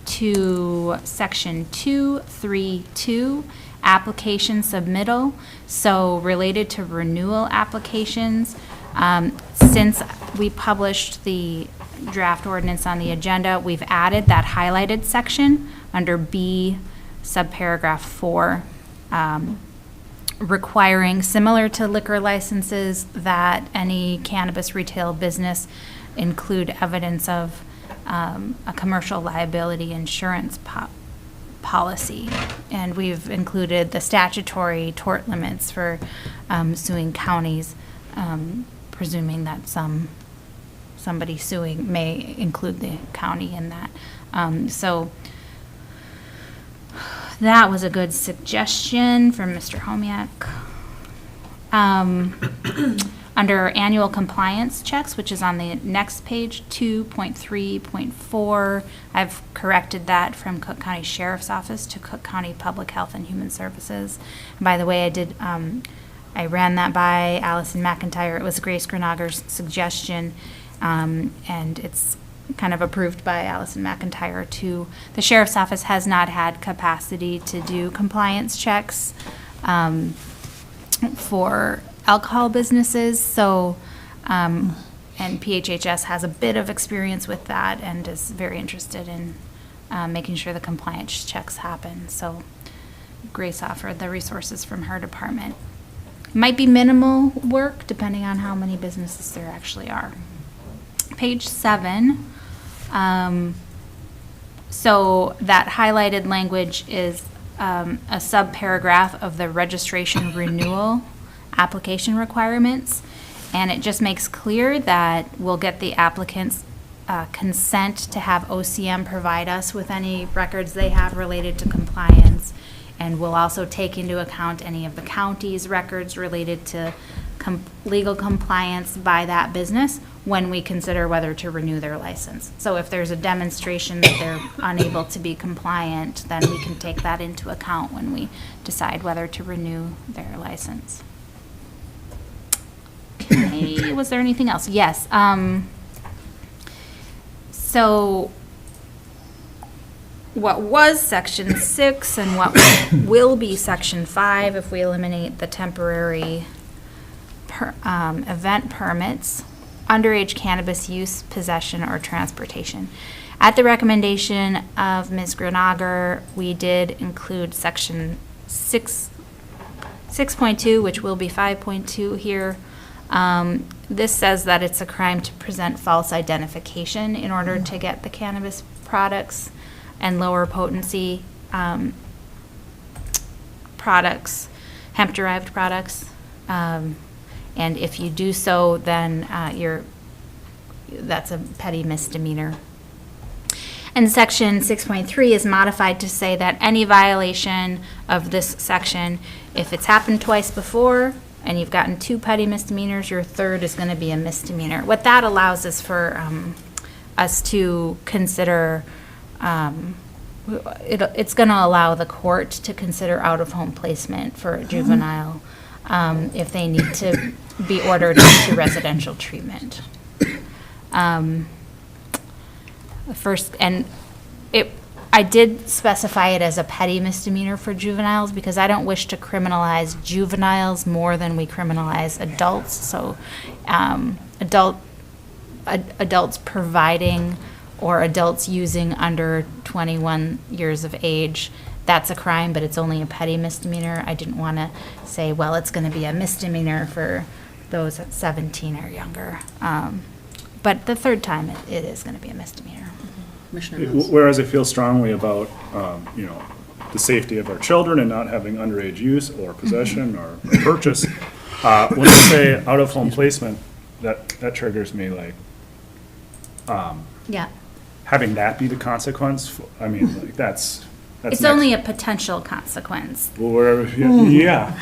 to section 232, application submittal. So related to renewal applications, since we published the draft ordinance on the agenda, we've added that highlighted section under B subparagraph 4, requiring, similar to liquor licenses, that any cannabis retail business include evidence of a commercial liability insurance policy. And we've included the statutory tort limits for suing counties, presuming that somebody suing may include the county in that. So that was a good suggestion from Mr. Homiak. Under annual compliance checks, which is on the next page, 2.3.4, I've corrected that from Cook County Sheriff's Office to Cook County Public Health and Human Services. And by the way, I ran that by Allison McIntyre. It was Grace Grenager's suggestion, and it's kind of approved by Allison McIntyre too. The Sheriff's Office has not had capacity to do compliance checks for alcohol businesses, so, and PHHS has a bit of experience with that and is very interested in making sure the compliance checks happen. So Grace offered the resources from her department. Might be minimal work depending on how many businesses there actually are. Page 7. So that highlighted language is a subparagraph of the registration renewal application requirements, and it just makes clear that we'll get the applicant's consent to have OCM provide us with any records they have related to compliance, and we'll also take into account any of the county's records related to legal compliance by that business when we consider whether to renew their license. So if there's a demonstration that they're unable to be compliant, then we can take that into account when we decide whether to renew their license. Okay, was there anything else? Yes. So what was section 6 and what will be section 5 if we eliminate the temporary event permits, underage cannabis use, possession, or transportation. At the recommendation of Ms. Grenager, we did include section 6.2, which will be 5.2 here. This says that it's a crime to present false identification in order to get the cannabis products and lower potency products, hemp-derived products. And if you do so, then that's a petty misdemeanor. And section 6.3 is modified to say that any violation of this section, if it's happened twice before and you've gotten 2 petty misdemeanors, your third is going to be a misdemeanor. What that allows is for us to consider, it's going to allow the court to consider out-of-home placement for a juvenile if they need to be ordered into residential treatment. I did specify it as a petty misdemeanor for juveniles because I don't wish to criminalize juveniles more than we criminalize adults. So adults providing or adults using under 21 years of age, that's a crime, but it's only a petty misdemeanor. I didn't want to say, well, it's going to be a misdemeanor for those at 17 or younger. But the third time, it is going to be a misdemeanor. Commissioner Mills. Whereas I feel strongly about, the safety of our children and not having underage use or possession or purchase. When you say out-of-home placement, that triggers me, like, Yeah. having that be the consequence, I mean, like, that's It's next. only a potential consequence. Well, wherever, yeah.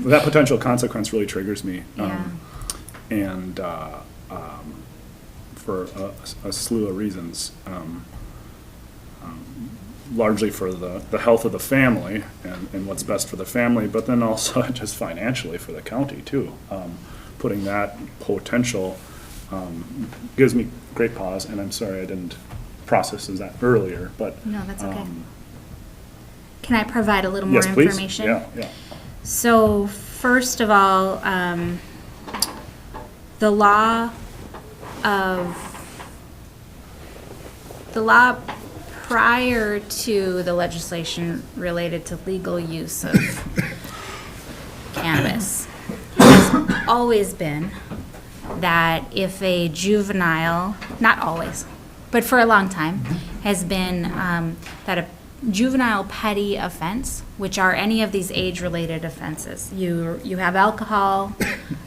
That potential consequence really triggers me. And for a slew of reasons. Largely for the health of the family and what's best for the family, but then also just financially for the county too. Putting that potential gives me great pause, and I'm sorry I didn't process that earlier, but. No, that's okay. Can I provide a little more Yes, please. information? Yeah. So first of all, the law prior to the legislation related to legal use of cannabis has always been that if a juvenile, not always, but for a long time, has been that a juvenile petty offense, which are any of these age-related offenses. You have alcohol,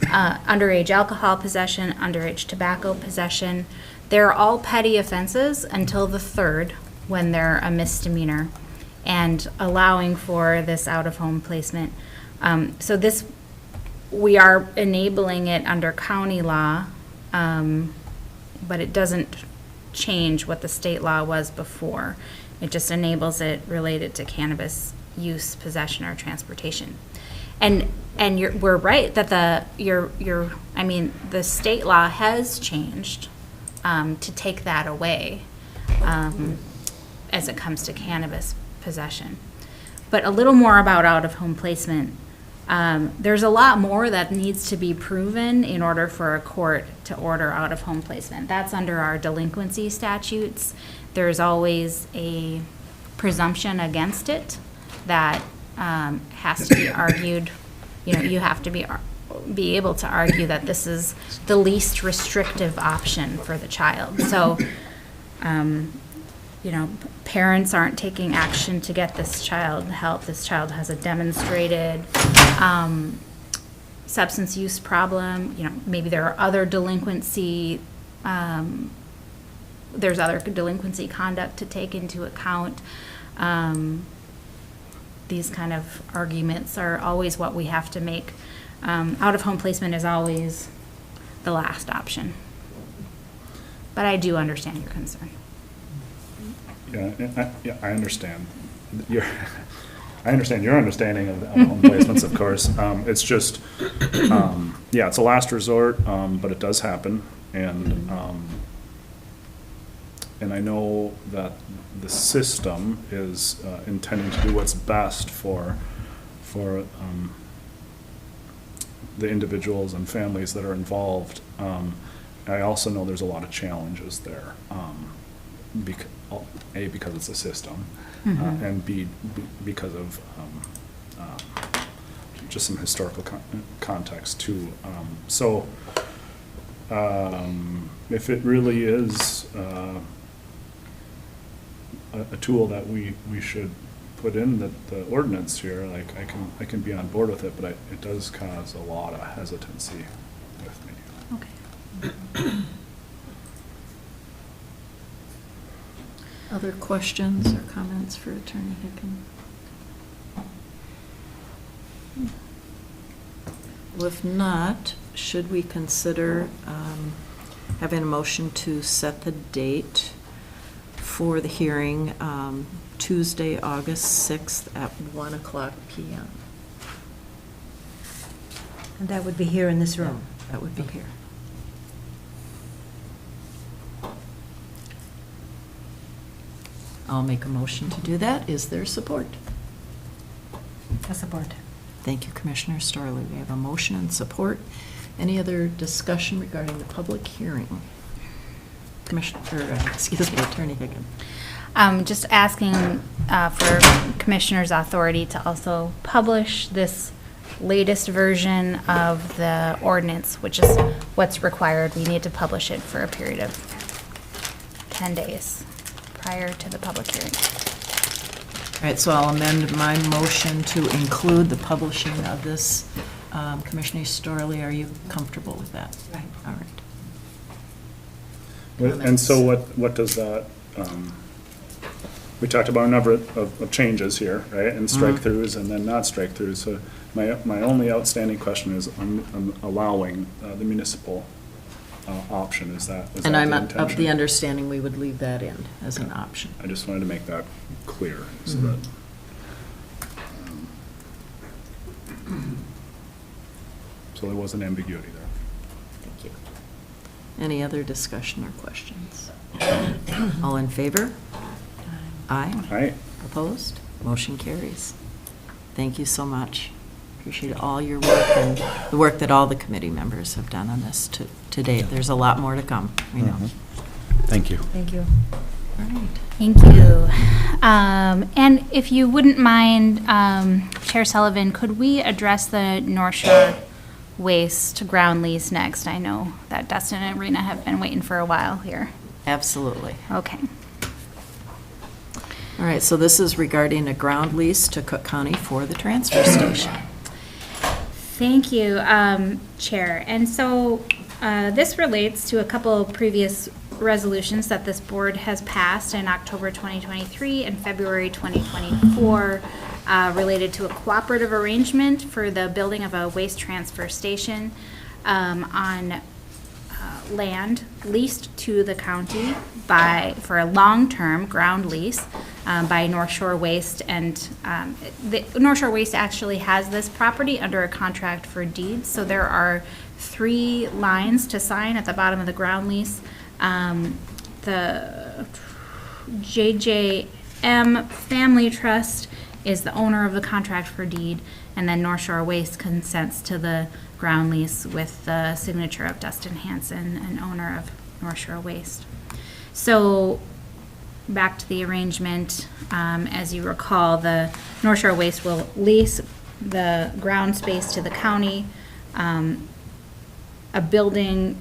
underage alcohol possession, underage tobacco possession. They're all petty offenses until the third, when they're a misdemeanor, and allowing for this out-of-home placement. So this, we are enabling it under county law, but it doesn't change what the state law was before. It just enables it related to cannabis use, possession, or transportation. And we're right that the state law has changed to take that away as it comes to cannabis possession. But a little more about out-of-home placement. There's a lot more that needs to be proven in order for a court to order out-of-home placement. That's under our delinquency statutes. There's always a presumption against it that has to be argued. You have to be able to argue that this is the least restrictive option for the child. So, parents aren't taking action to get this child help. This child has a demonstrated substance use problem. Maybe there are other delinquency, there's other delinquency conduct to take into account. These kind of arguments are always what we have to make. Out-of-home placement is always the last option. But I do understand your concern. Yeah, I understand. I understand your understanding of home placements, of course. It's just, it's a last resort, but it does happen. And I know that the system is intending to do what's best for the individuals and families that are involved. I also know there's a lot of challenges there, because it's a system, and B, because of just some historical context too. So if it really is a tool that we should put in the ordinance here, like I can be on board with it, but it does cause a lot of hesitancy with me. Okay. Other questions or comments for Attorney Hicken? Well, if not, should we consider having a motion to set the date for the hearing, Tuesday, August 6th at 1:00 p.m.? And that would be here in this room. That would be here. I'll make a motion to do that. Is there support? I support. Thank you, Commissioner Storley. We have a motion and support. Any other discussion regarding the public hearing? Commissioner, excuse me, Attorney Higgin. Just asking for Commissioner's authority to also publish this latest version of the ordinance, which is what's required. We need to publish it for a period of 10 days prior to the public hearing. All right, so I'll amend my motion to include the publishing of this. Commissioner Storley, are you comfortable with that? Right. All right. And so what does that, we talked about a number of changes here, right? And strike-throughs and then not strike-throughs. So my only outstanding question is on allowing the municipal option. Is that And I'm the of the intention? understanding we would leave that in as an option. I just wanted to make that clear so that. So there wasn't ambiguity there. Thank you. Any other discussion or questions? All in favor? Aye. All right. Opposed? Motion carries. Thank you so much. Appreciate all your work and the work that all the committee members have done on this to date. There's a lot more to come, we know. Thank you. Thank you. All right. Thank you. And if you wouldn't mind, Chair Sullivan, could we address the North Shore Waste ground lease next? I know that Dustin and Rena have been waiting for a while here. Absolutely. Okay. All right, so this is regarding a ground lease to Cook County for the transfer station. Thank you, Chair. And so this relates to a couple of previous resolutions that this board has passed in October 2023 and February 2024 related to a cooperative arrangement for the building of a waste transfer station on land leased to the county for a long-term ground lease by North Shore Waste. And the North Shore Waste actually has this property under a contract for deeds. So there are 3 lines to sign at the bottom of the ground lease. The JJM Family Trust is the owner of the contract for deed, and then North Shore Waste consents to the ground lease with the signature of Dustin Hanson, an owner of North Shore Waste. So back to the arrangement, as you recall, the North Shore Waste will lease the ground space to the county. A building,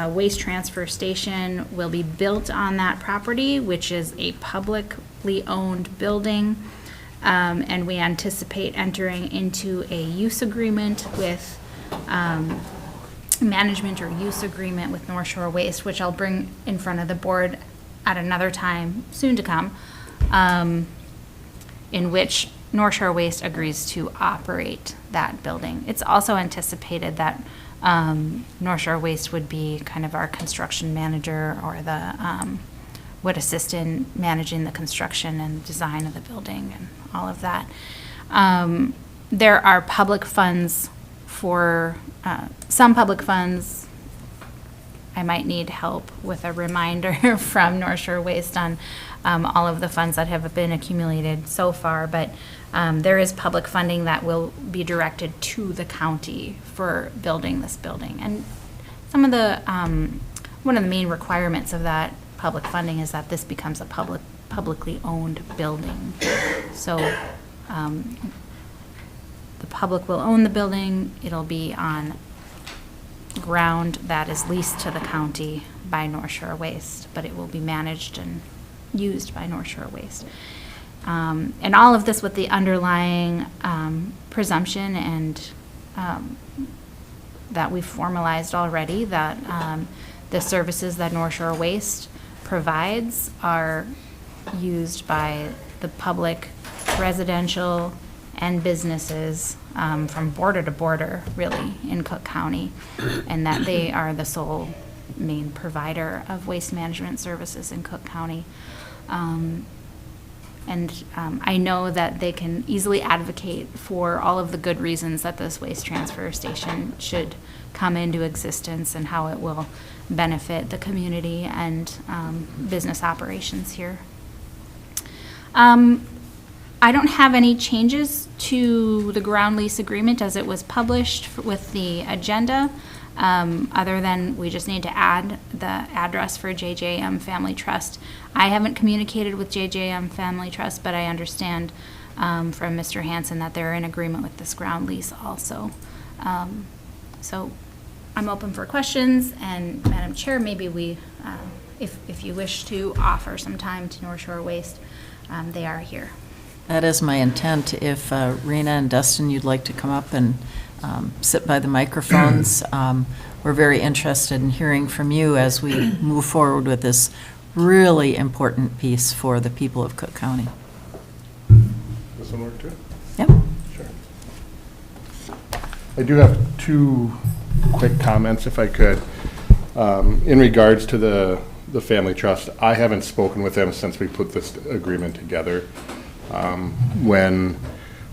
waste transfer station will be built on that property, which is a publicly owned building. And we anticipate entering into a use agreement with management or use agreement with North Shore Waste, which I'll bring in front of the board at another time soon to come, in which North Shore Waste agrees to operate that building. It's also anticipated that North Shore Waste would be kind of our construction manager, or would assist in managing the construction and design of the building and all of that. There are public funds for some public funds. I might need help with a reminder from North Shore Waste on all of the funds that have been accumulated so far, but there is public funding that will be directed to the county for building this building. And some of the, one of the main requirements of that public funding is that this becomes a publicly owned building. So the public will own the building. It'll be on ground that is leased to the county by North Shore Waste, but it will be managed and used by North Shore Waste. And all of this with the underlying presumption and that we've formalized already, that the services that North Shore Waste provides are used by the public, residential, and businesses from border to border, really, in Cook County, and that they are the sole main provider of waste management services in Cook County. And I know that they can easily advocate for all of the good reasons that this waste transfer station should come into existence and how it will benefit the community and business operations here. I don't have any changes to the ground lease agreement as it was published with the agenda, other than we just need to add the address for JJM Family Trust. I haven't communicated with JJM Family Trust, but I understand from Mr. Hanson that they're in agreement with this ground lease also. So I'm open for questions, and Madam Chair, maybe we, if you wish to offer some time to North Shore Waste, they are here. That is my intent. If Rena and Dustin, you'd like to come up and sit by the microphones, we're very interested in hearing from you as we move forward with this really important piece for the people of Cook County. This one work too? Yep. Sure. I do have two quick comments, if I could. In regards to the family trust, I haven't spoken with them since we put this agreement together. When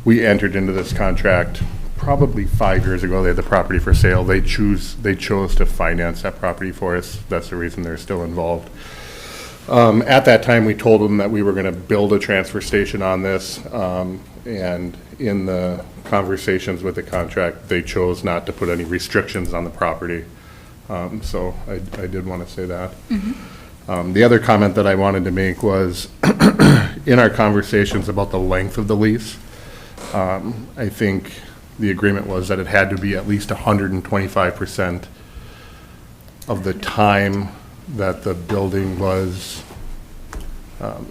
we entered into this contract, probably 5 years ago, they had the property for sale. They chose to finance that property for us. That's the reason they're still involved. At that time, we told them that we were going to build a transfer station on this, and in the conversations with the contract, they chose not to put any restrictions on the property. So I did want to say that. Mm-hmm. The other comment that I wanted to make was in our conversations about the length of the lease, I think the agreement was that it had to be at least 125% of the time that the building was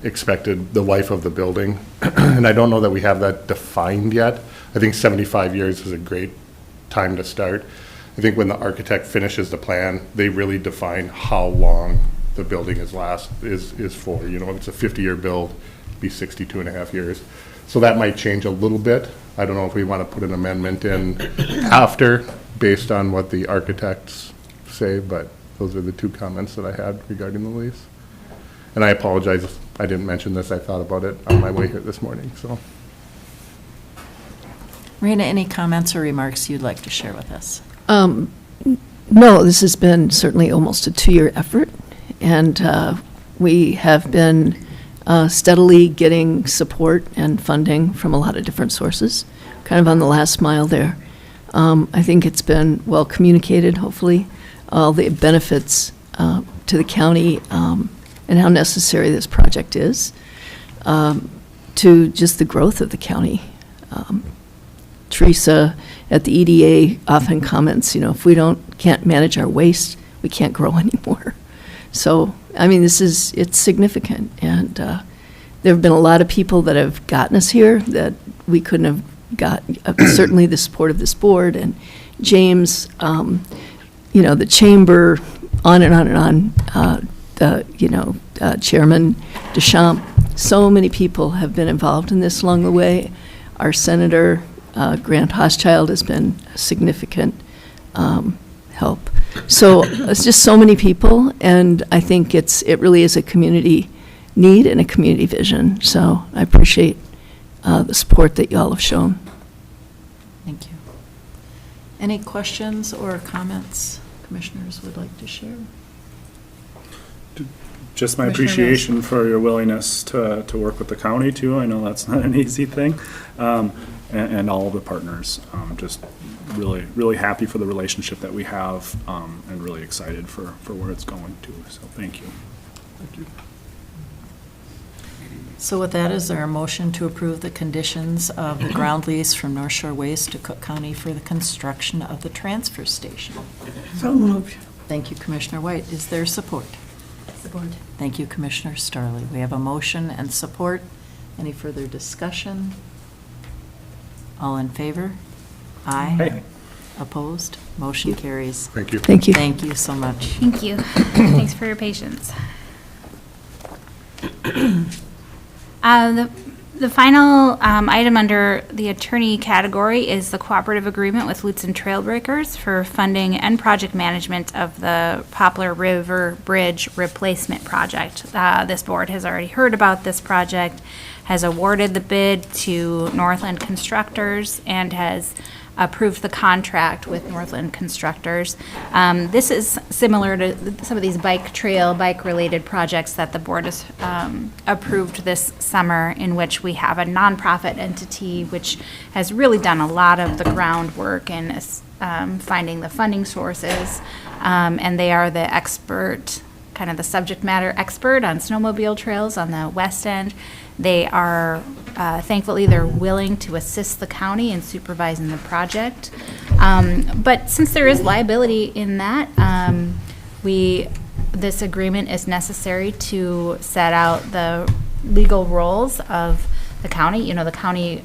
expected, the life of the building. And I don't know that we have that defined yet. I think 75 years is a great time to start. I think when the architect finishes the plan, they really define how long the building is for. You know, if it's a 50-year build, it'd be 62 and a half years. So that might change a little bit. I don't know if we want to put an amendment in after, based on what the architects say, but those are the two comments that I had regarding the lease. And I apologize if I didn't mention this. I thought about it on my way here this morning, so. Rena, any comments or remarks you'd like to share with us? No, this has been certainly almost a 2-year effort, and we have been steadily getting support and funding from a lot of different sources, kind of on the last mile there. I think it's been well communicated, hopefully, all the benefits to the county and how necessary this project is to just the growth of the county. Teresa at the EDA often comments, you know, if we can't manage our waste, we can't grow anymore. So, I mean, it's significant. And there have been a lot of people that have gotten us here that we couldn't have got, certainly the support of this board and James, you know, the chamber, on and on and on, Chairman Deschamps. So many people have been involved in this along the way. Our Senator, Grant Hochschild, has been a significant help. So it's just so many people, and I think it really is a community need and a community vision. So I appreciate the support that you all have shown. Thank you. Any questions or comments commissioners would like to share? Just my Commissioner appreciation for your willingness to work with the county too. I know that's not an easy thing. And all of the partners. Just really, really happy for the relationship that we have, and really excited for where it's going to. So thank you. Thank you. So with that, is there a motion to approve the conditions of the ground lease from North Shore Waste to Cook County for the construction of the transfer station? So moved. Thank you, Commissioner White. Is there support? Support. Thank you, Commissioner Starley. We have a motion and support. Any further discussion? All in favor? Aye. Hey. Opposed? Motion carries. Thank you. Thank you. Thank you so much. Thank you. Thanks for your patience. The final item under the attorney category is the cooperative agreement with Lutz and Trailbreakers for funding and project management of the Poplar River Bridge replacement project. This board has already heard about this project. has awarded the bid to Northland Constructors and has approved the contract with Northland Constructors. This is similar to some of these bike-related projects that the board has approved this summer, in which we have a nonprofit entity which has really done a lot of the groundwork in finding the funding sources, and they are the expert, kind of the subject matter expert on snowmobile trails on the west end. They are, thankfully, they're willing to assist the county in supervising the project. But since there is liability in that, this agreement is necessary to set out the legal roles of the county. You know, the county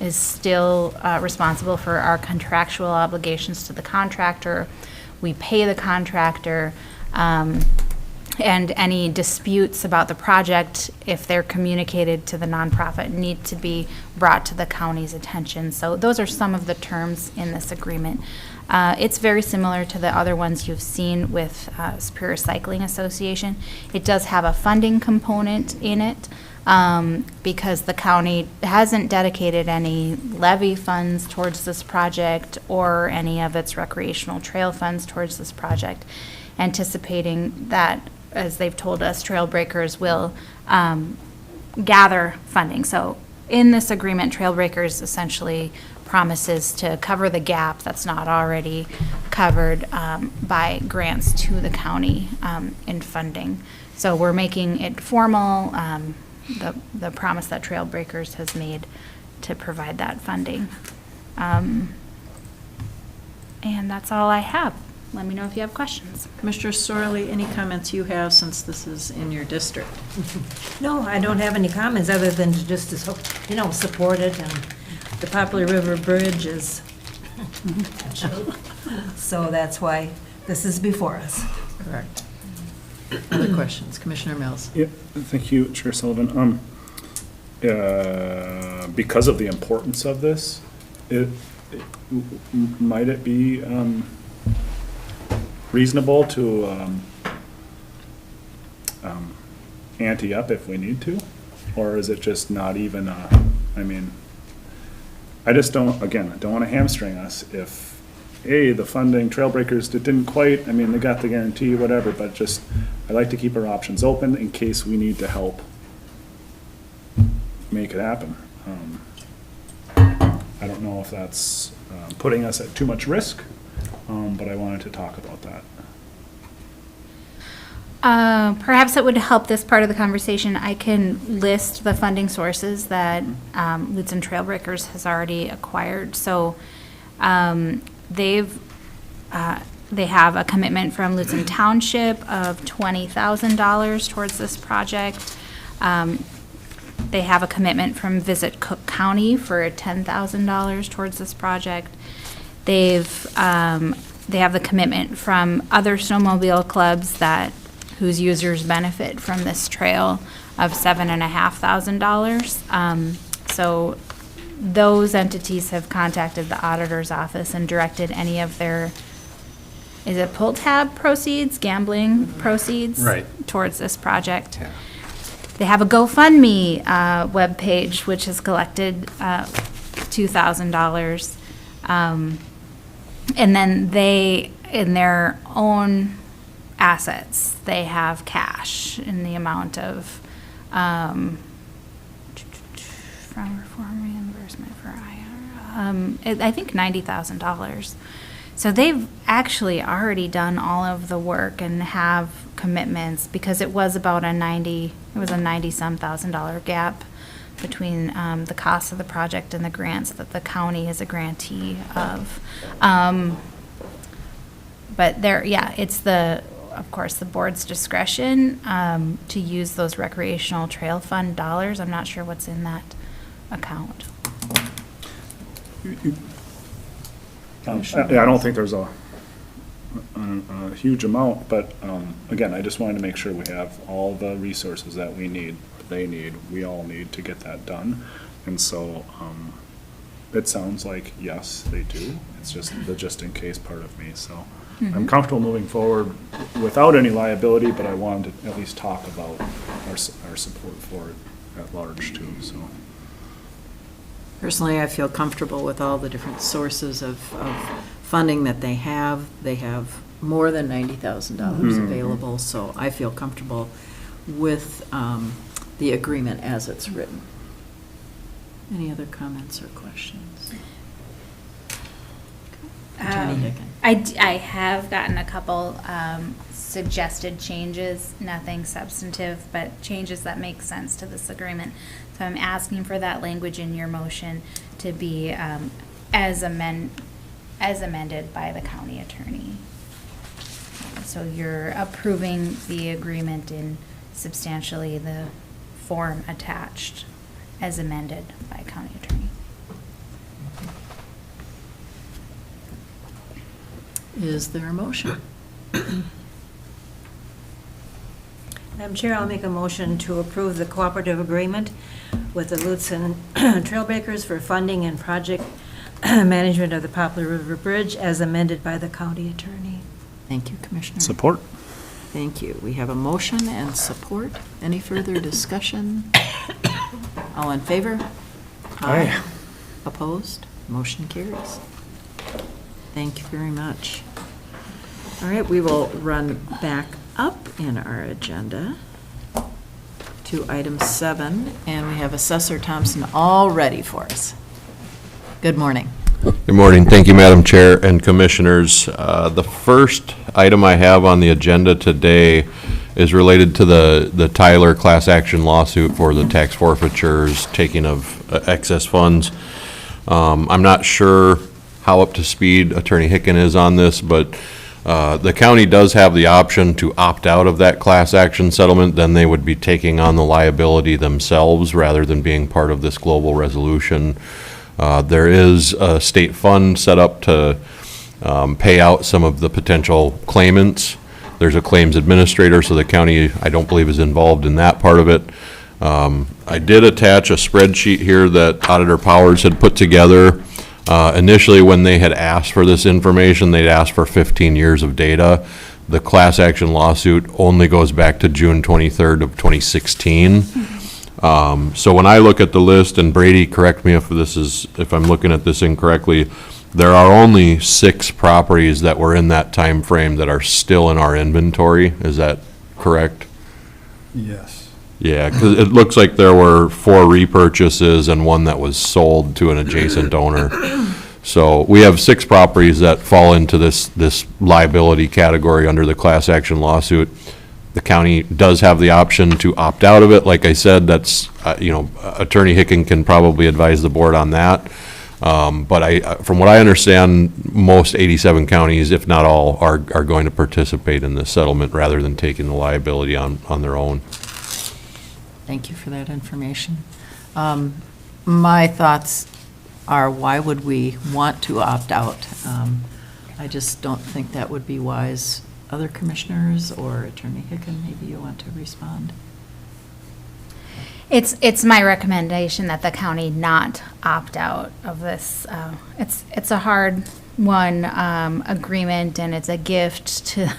is still responsible for our contractual obligations to the contractor. We pay the contractor. And any disputes about the project, if they're communicated to the nonprofit, need to be brought to the county's attention. So those are some of the terms in this agreement. It's very similar to the other ones you've seen with Superior Cycling Association. It does have a funding component in it because the county hasn't dedicated any levy funds towards this project or any of its recreational trail funds towards this project, anticipating that, as they've told us, Trail Breakers will gather funding. So in this agreement, Trail Breakers essentially promises to cover the gap that's not already covered by grants to the county in funding. So we're making it formal, the promise that Trail Breakers has made to provide that funding. And that's all I have. Let me know if you have questions. Commissioner Sorley, any comments you have since this is in your district? No, I don't have any comments other than to just, support it, and the Poplar River Bridge is, so that's why this is before us. Correct. Other questions? Commissioner Mills? Yeah, thank you, Chair Sullivan. Because of the importance of this, might it be reasonable to ante up if we need to? Or is it just not even, I mean, I just don't, again, I don't want to hamstring us if, A, the funding, Trail Breakers, didn't quite, I mean, they got the guarantee, whatever, but just, I like to keep our options open in case we need to help make it happen. I don't know if that's putting us at too much risk, but I wanted to talk about that. Perhaps it would help this part of the conversation. I can list the funding sources that Lutz and Trail Breakers has already acquired. So they have a commitment from Lutz Township of $20,000 towards this project. They have a commitment from Visit Cook County for $10,000 towards this project. They have the commitment from other snowmobile clubs whose users benefit from this trail of $7,500. So those entities have contacted the auditor's office and directed any of their, is it pull tab proceeds, gambling proceeds? Right. Towards this project. Yeah. They have a GoFundMe webpage, which has collected $2,000. And then they, in their own assets, they have cash in the amount of, from reform reimbursement for IR, I think $90,000. So they've actually already done all of the work and have commitments, because it was about a 90-some thousand dollar gap between the cost of the project and the grants that the county is a grantee of. But there, yeah, it's of course, the board's discretion to use those recreational trail fund dollars. I'm not sure what's in that account. I don't think there's a huge amount, but again, I just wanted to make sure we have all the resources that we need, we all need to get that done. And so it sounds like, yes, they do. It's just the just in case part of me. So I'm comfortable moving forward without any liability, but I wanted to at least talk about our support for it. at large too, so. Personally, I feel comfortable with all the different sources of funding that they have. They have more than $90,000 available, so I feel comfortable with the agreement as it's written. Any other comments or questions? Attorney Hicken. I have gotten a couple suggested changes, nothing substantive, but changes that make sense to this agreement. So I'm asking for that language in your motion to be as amended by the county attorney. So you're approving the agreement in substantially the form attached as amended by county attorney. Is there a motion? Madam Chair, I'll make a motion to approve the cooperative agreement with the Lutzen Trailbreakers for funding and project management of the Poplar River Bridge as amended by the county attorney. Thank you, Commissioner. Support. Thank you. We have a motion and support. Any further discussion? All in favor? Aye. Opposed? Motion carries. Thank you very much. All right, we will run back up in our agenda to item 7, and we have Assessor Thompson all ready for us. Good morning. Good morning. Thank you, Madam Chair and Commissioners. The first item I have on the agenda today is related to the Tyler class action lawsuit for the tax forfeitures, taking of excess funds. I'm not sure how up to speed Attorney Hicken is on this, but the county does have the option to opt out of that class action settlement. Then they would be taking on the liability themselves rather than being part of this global resolution. There is a state fund set up to pay out some of the potential claimants. There's a claims administrator, so the county, I don't believe, is involved in that part of it. I did attach a spreadsheet here that Auditor Powers had put together. Initially, when they had asked for this information, they'd asked for 15 years of data. The class action lawsuit only goes back to June 23rd of 2016. So when I look at the list, and Brady, correct me if I'm looking at this incorrectly, there are only 6 properties that were in that time frame that are still in our inventory. Is that correct? Yes. Yeah, because it looks like there were 4 repurchases and 1 that was sold to an adjacent owner. So we have 6 properties that fall into this liability category under the class action lawsuit. The county does have the option to opt out of it. Like I said, that's, Attorney Hicken can probably advise the board on that. But from what I understand, most 87 counties, if not all, are going to participate in this settlement rather than taking the liability on their own. Thank you for that information. My thoughts are, why would we want to opt out? I just don't think that would be wise. Other commissioners or Attorney Hicken, maybe you want to respond? It's my recommendation that the county not opt out of this. It's a hard one agreement, and it's a gift to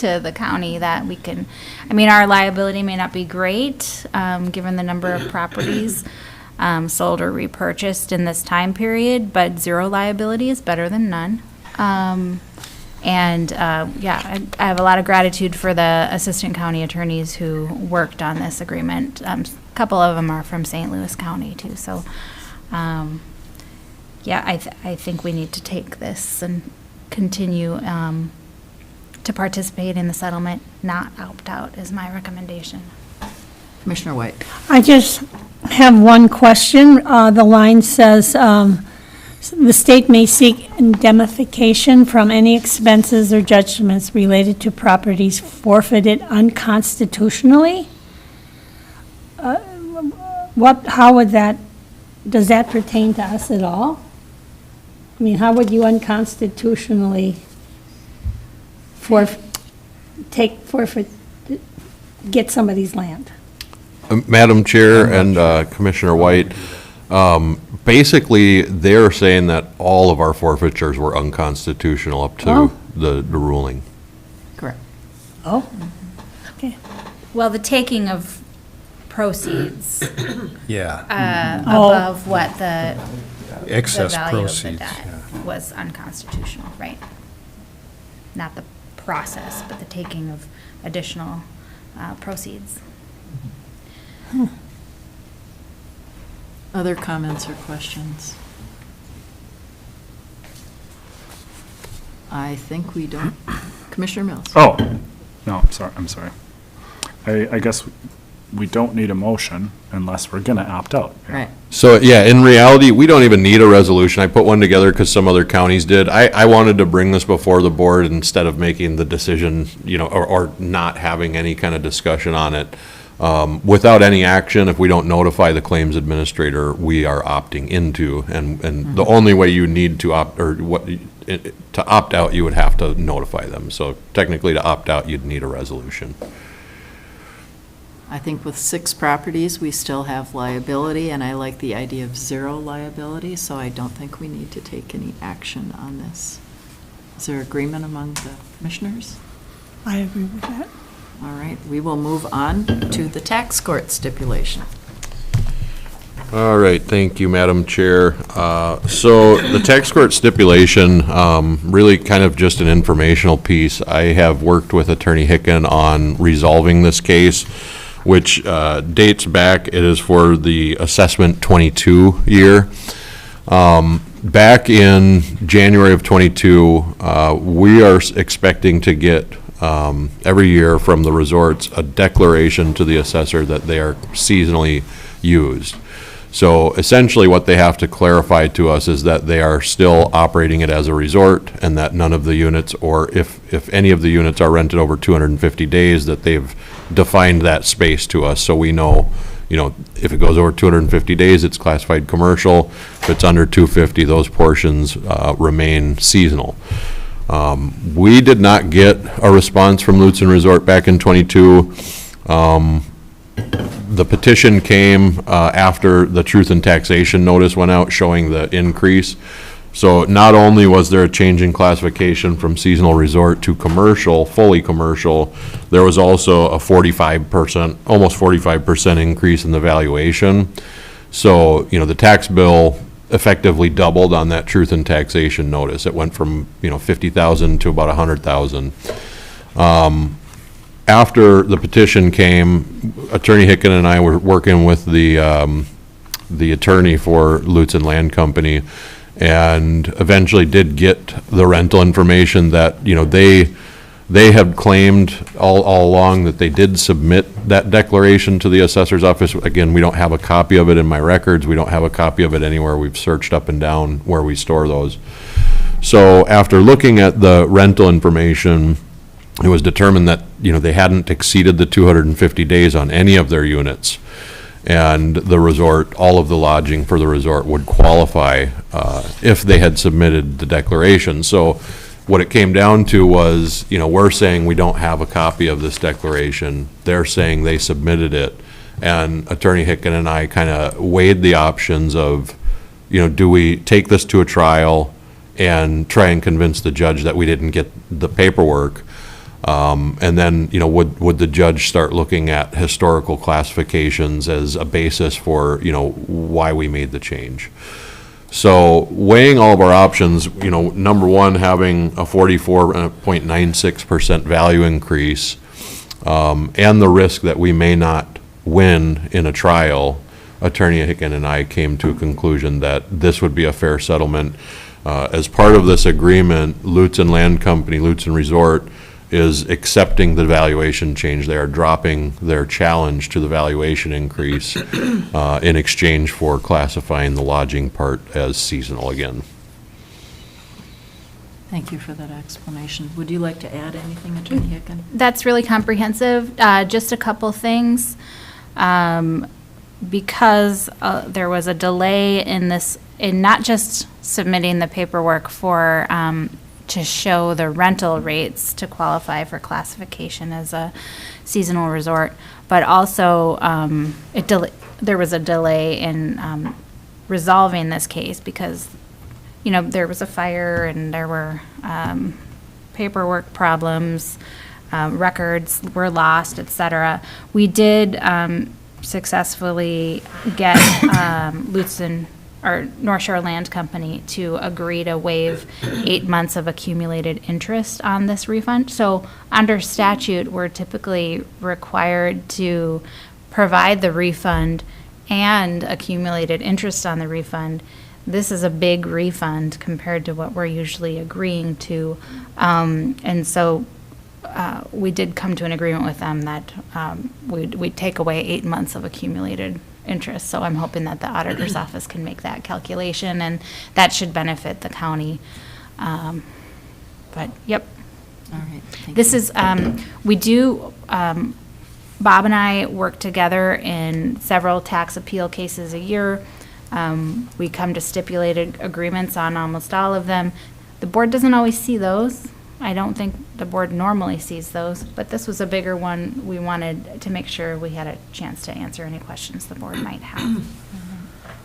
to the county that we can. I mean, our liability may not be great given the number of properties sold or repurchased in this time period, but 0 liability is better than none. I have a lot of gratitude for the assistant county attorneys who worked on this agreement. A couple of them are from St. Louis County too. So, I think we need to take this and continue to participate in the settlement, not opt out is my recommendation. Commissioner White. I just have one question. The line says, the state may seek indemnification from any expenses or judgments related to properties forfeited unconstitutionally. How would that, does that pertain to us at all? I mean, how would you unconstitutionally get somebody's land? Madam Chair and Commissioner White, basically, they're saying that all of our forfeitures were unconstitutional up to the ruling. Correct. Oh, okay. Well, the taking of proceeds Yeah, above what the excess value of the proceeds. debt was unconstitutional, right? Not the process, but the taking of additional proceeds. Other comments or questions? I think we don't. Commissioner Mills? Oh, no, I'm sorry. I guess we don't need a motion unless we're gonna opt out. Right. So, yeah, in reality, we don't even need a resolution. I put one together because some other counties did. I wanted to bring this before the board instead of making the decision, or not having any kind of discussion on it. Without any action, if we don't notify the claims administrator, we are opting into, and the only way you need to opt, or to opt out, you would have to notify them. So technically, to opt out, you'd need a resolution. I think with 6 properties, we still have liability, and I like the idea of 0 liability, so I don't think we need to take any action on this. Is there agreement among the commissioners? I agree with that. All right, we will move on to the tax court stipulation. All right, thank you, Madam Chair. So the tax court stipulation, really kind of just an informational piece. I have worked with Attorney Hicken on resolving this case, which dates back, it is for the assessment 22 year. Back in January of 22, we are expecting to get every year from the resorts a declaration to the assessor that they are seasonally used. So essentially what they have to clarify to us is that they are still operating it as a resort, and that none of the units, or if any of the units are rented over 250 days, that they've defined that space to us, so we know, if it goes over 250 days, it's classified commercial. If it's under 250, those portions remain seasonal. We did not get a response from Lutz and Resort back in 22. The petition came after the truth in taxation notice went out showing the increase. So not only was there a change in classification from seasonal resort to commercial, fully commercial, there was also a 45%, almost 45% increase in the valuation. So, the tax bill effectively doubled on that truth in taxation notice. It went from, 50,000 to about 100,000. After the petition came, Attorney Hicken and I were working with the attorney for Lutz and Land Company, and eventually did get the rental information that, they have claimed all along that they did submit that declaration to the assessor's office. Again, we don't have a copy of it in my records. We don't have a copy of it anywhere. We've searched up and down where we store those. So after looking at the rental information, it was determined that, they hadn't exceeded the 250 days on any of their units. And the resort, all of the lodging for the resort would qualify if they had submitted the declaration. So what it came down to was, we're saying we don't have a copy of this declaration. They're saying they submitted it. And Attorney Hicken and I kind of weighed the options of, do we take this to a trial and try and convince the judge that we didn't get the paperwork? And then, would the judge start looking at historical classifications as a basis for, why we made the change? So weighing all of our options, number one, having a 44.96% value increase, and the risk that we may not win in a trial, Attorney Hicken and I came to a conclusion that this would be a fair settlement. As part of this agreement, Lutz and Land Company, Lutz and Resort, is accepting the valuation change. They are dropping their challenge to the valuation increase in exchange for classifying the lodging part as seasonal again. Thank you for that explanation. Would you like to add anything, Attorney Hicken? That's really comprehensive. Just a couple things. Because there was a delay in this, in not just submitting the paperwork for to show the rental rates to qualify for classification as a seasonal resort, but also there was a delay in resolving this case because, there was a fire and there were paperwork problems, records were lost, etc. We did successfully get Lutzen or North Shore Land Company to agree to waive 8 months of accumulated interest on this refund. So under statute, we're typically required to provide the refund and accumulated interest on the refund. This is a big refund compared to what we're usually agreeing to. And so we did come to an agreement with them that we'd take away 8 months of accumulated interest. So I'm hoping that the auditor's office can make that calculation, and that should benefit the county. But, yep. All right. Thank This you. is, we do, Bob and I work together in several tax appeal cases a year. We come to stipulated agreements on almost all of them. The board doesn't always see those. I don't think the board normally sees those, but this was a bigger one. We wanted to make sure we had a chance to answer any questions the board might have.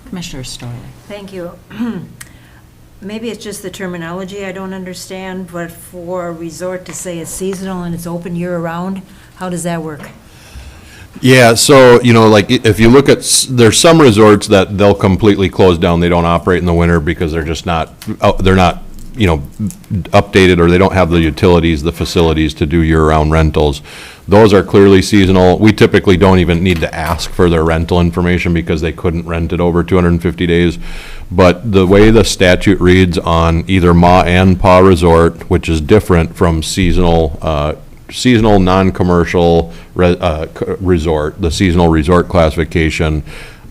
Commissioner Storley. Thank you. Maybe it's just the terminology I don't understand, but for a resort to say it's seasonal and it's open year-round, how does that work? Yeah, so, like, if you look at, there's some resorts that they'll completely close down, they don't operate in the winter because they're just not, updated, or they don't have the utilities, the facilities to do year-round rentals. Those are clearly seasonal. We typically don't even need to ask for their rental information because they couldn't rent it over 250 days. But the way the statute reads on either Ma and Pa Resort, which is different from seasonal non-commercial resort, the seasonal resort classification,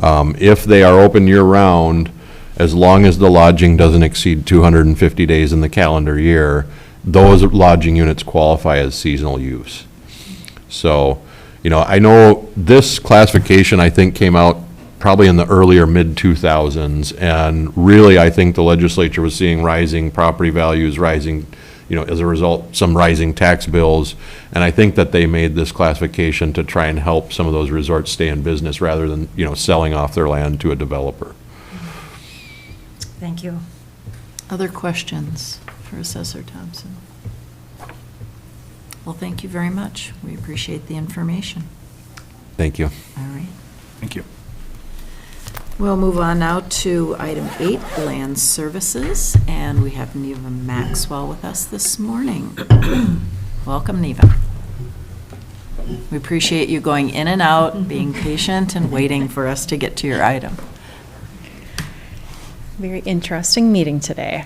if they are open year-round, as long as the lodging doesn't exceed 250 days in the calendar year, those lodging units qualify as seasonal use. So, I know this classification, I think, came out probably in the earlier mid-2000s, and really, I think the legislature was seeing rising property values, rising, as a result, some rising tax bills, and I think that they made this classification to try and help some of those resorts stay in business rather than, selling off their land to a developer. Thank you. Other questions for Assessor Thompson? Well, thank you very much. We appreciate the information. Thank you. All right. Thank you. We'll move on now to item 8, Land Services, and we have Neva Maxwell with us this morning. Welcome, Neva. We appreciate you going in and out, being patient, and waiting for us to get to your item. Very interesting meeting today.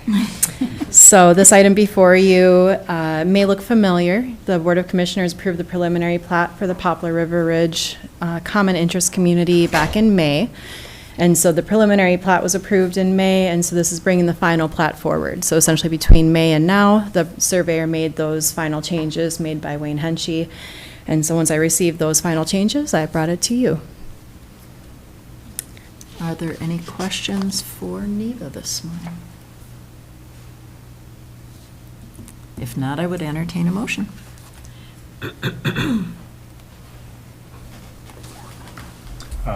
So this item before you may look familiar. The Board of Commissioners approved the preliminary plat for the Poplar River Ridge Common Interest Community back in May. And so the preliminary plat was approved in May, and so this is bringing the final plat forward. So essentially between May and now, the surveyor made those final changes made by Wayne Henchy. And so once I received those final changes, I brought it to you. Are there any questions for Neva this morning? If not, I would entertain a motion.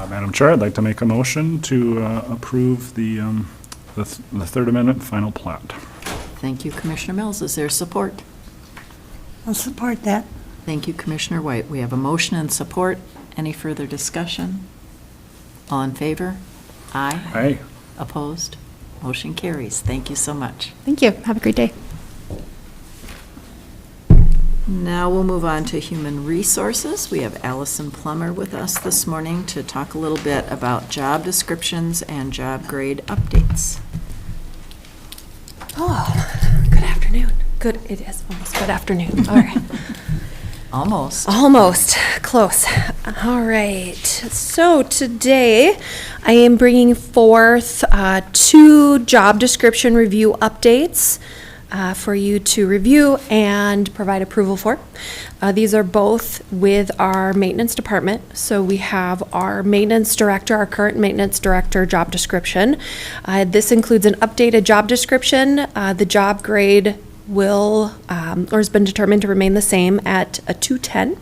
Madam Chair, I'd like to make a motion to approve the Third Amendment final plat. Thank you, Commissioner Mills. Is there support? I'll support that. Thank you, Commissioner White. We have a motion and support. Any further discussion? All in favor? Aye. Aye. Opposed? Motion carries. Thank you so much. Thank you. Have a great day. Now we'll move on to Human Resources. We have Allison Plummer with us this morning to talk a little bit about job descriptions and job grade updates. Oh, good afternoon. Good, it is almost good afternoon. All right. Almost. Almost. Close. All right. So today I am bringing forth 2 job description review updates for you to review and provide approval for. These are both with our maintenance department. So we have our maintenance director, our current maintenance director job description. This includes an updated job description. The job grade will, or has been determined to remain the same at a 210.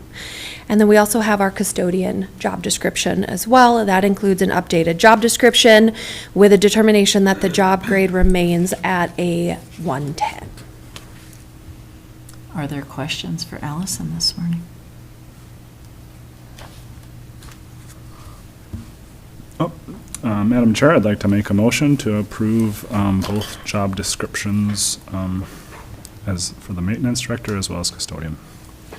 And then we also have our custodian job description as well. That includes an updated job description with a determination that the job grade remains at a 110. Are there questions for Allison this morning? Madam Chair, I'd like to make a motion to approve both job descriptions as for the maintenance director as well as custodian.